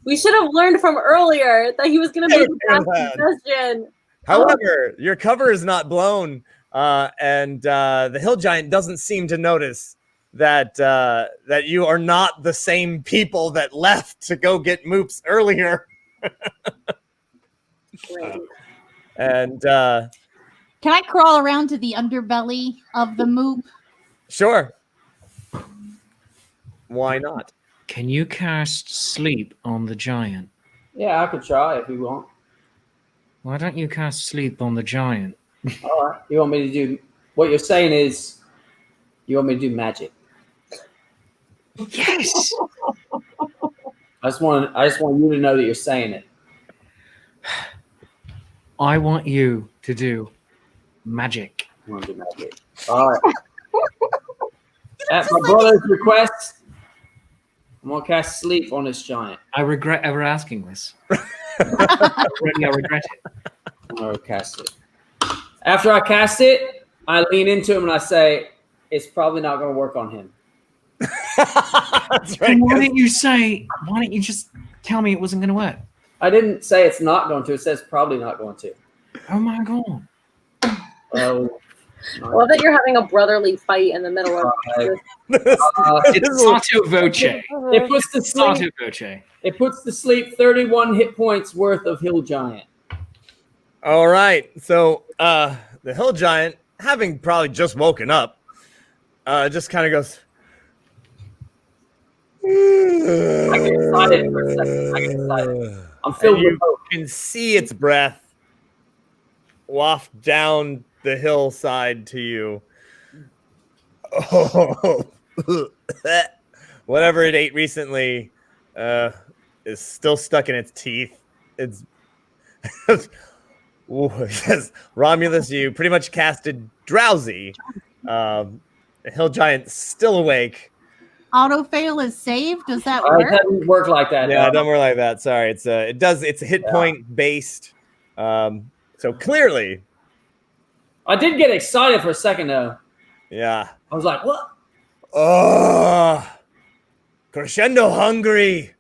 We should have learned from earlier that he was going to make a bad suggestion. However, your cover is not blown, and the hill giant doesn't seem to notice that you are not the same people that left to go get moops earlier. And can I crawl around to the underbelly of the moop? Sure. Why not? Can you cast sleep on the giant? Yeah, I could try if you want. Why don't you cast sleep on the giant? All right. You want me to do what you're saying is you want me to do magic. Yes. I just want you to know that you're saying it. I want you to do magic. I want to do magic. All right. At my brother's request, I'm gonna cast sleep on this giant. I regret ever asking this. Already, I regret it. I'm gonna cast it. After I cast it, I lean into him and I say, "It's probably not gonna work on him." That's right. Why didn't you say? Why didn't you just tell me it wasn't going to work? I didn't say it's not going to. It says probably not going to. Oh my god! Oh. Well, that you're having a brotherly fight in the middle of It's Sato Voce. It puts to Sato sleep. Voce. It puts to sleep 31 hit points worth of Hill Giant. All right. So the hill giant, having probably just woken up, just kind of goes. I get excited for a second. I get excited. I'm filled And with you hope. can see its breath waft down the hillside to you. Oh, whatever it ate recently is still stuck in its teeth. It's Ooh, yes, Romulus, you pretty much casted drowsy. The hill giant's still awake. Auto fail is saved. Does that It work? doesn't work like that. Yeah, no. it doesn't work like that. Sorry, it's a hit point based. So clearly, I did get excited for a second though. yeah. I was like, "What?" Oh, crescendo hungry.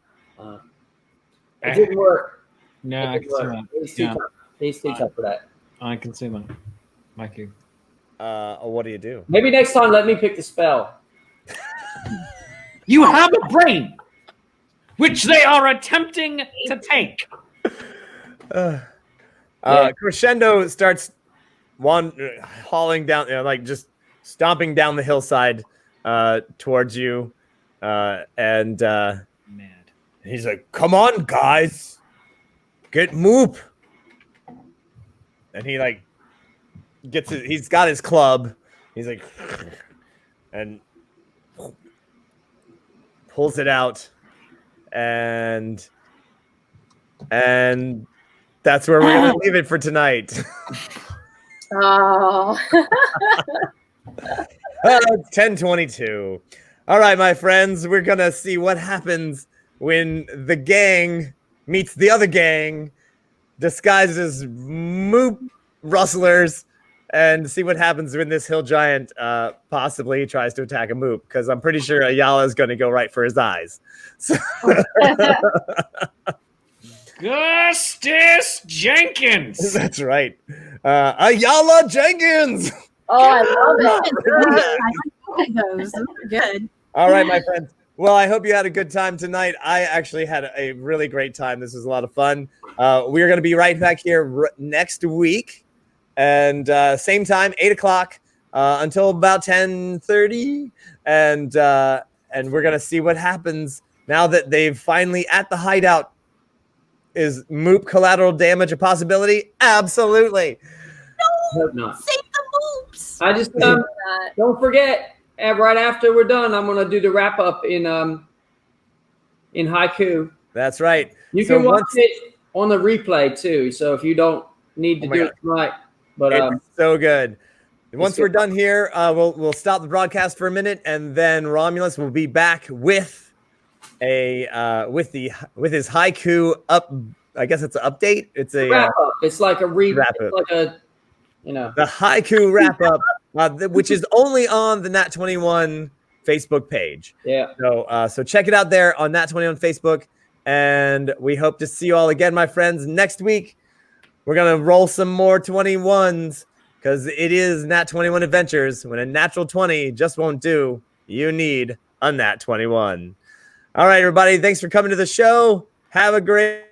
It didn't work. No, It I didn't can see work. that. He's too Yeah. tough. He's too tough for that. I can see that. Thank you. What do you do? Maybe next time, let me pick the spell. You have a brain, which they are attempting to take. Crescendo starts hauling down, like just stomping down the hillside towards you, and Mad. he's like, "Come on, guys, get Moop." And he like he's got his club. He's like, and pulls it out, and that's where we're gonna leave it for tonight. Oh. It's 10:22. All right, my friends, we're gonna see what happens when the gang meets the other gang disguised as Moop rustlers, and see what happens when this hill giant possibly tries to attack a Moop, because I'm pretty sure Ayala is going to go right for his eyes. So Gustus Jenkins. that's right. Ayala Jenkins. Oh, I love it. I like those. Those are good. All right, my friends. Well, I hope you had a good time tonight. I actually had a really great time. This was a lot of fun. We're going to be right back here next week, and same time, 8 o'clock until about 10:30, and we're going to see what happens now that they've finally at the hideout. Is Moop collateral damage a possibility? Absolutely. I hope not. Save the moops. I just don't forget. Right after we're done, I'm gonna do the wrap up in haiku. That's right. You So can watch once- it on the replay too. So if you don't need to Oh my do God. it tonight, but It's so good. Once good. we're done here, we'll stop the broadcast for a minute, and then Romulus will be back with his haiku up. I guess it's an update. It's a wrap up. It's like a wrap up. like a the haiku wrap up, which is only on the Nat21 Facebook page. yeah. So check it out there on Nat21 Facebook, and we hope to see you all again, my friends, next week. We're gonna roll some more 21s because it is Nat21 Adventures. When a natural 20 just won't do, you need a Nat21. All right, everybody. Thanks for coming to the show. Have a great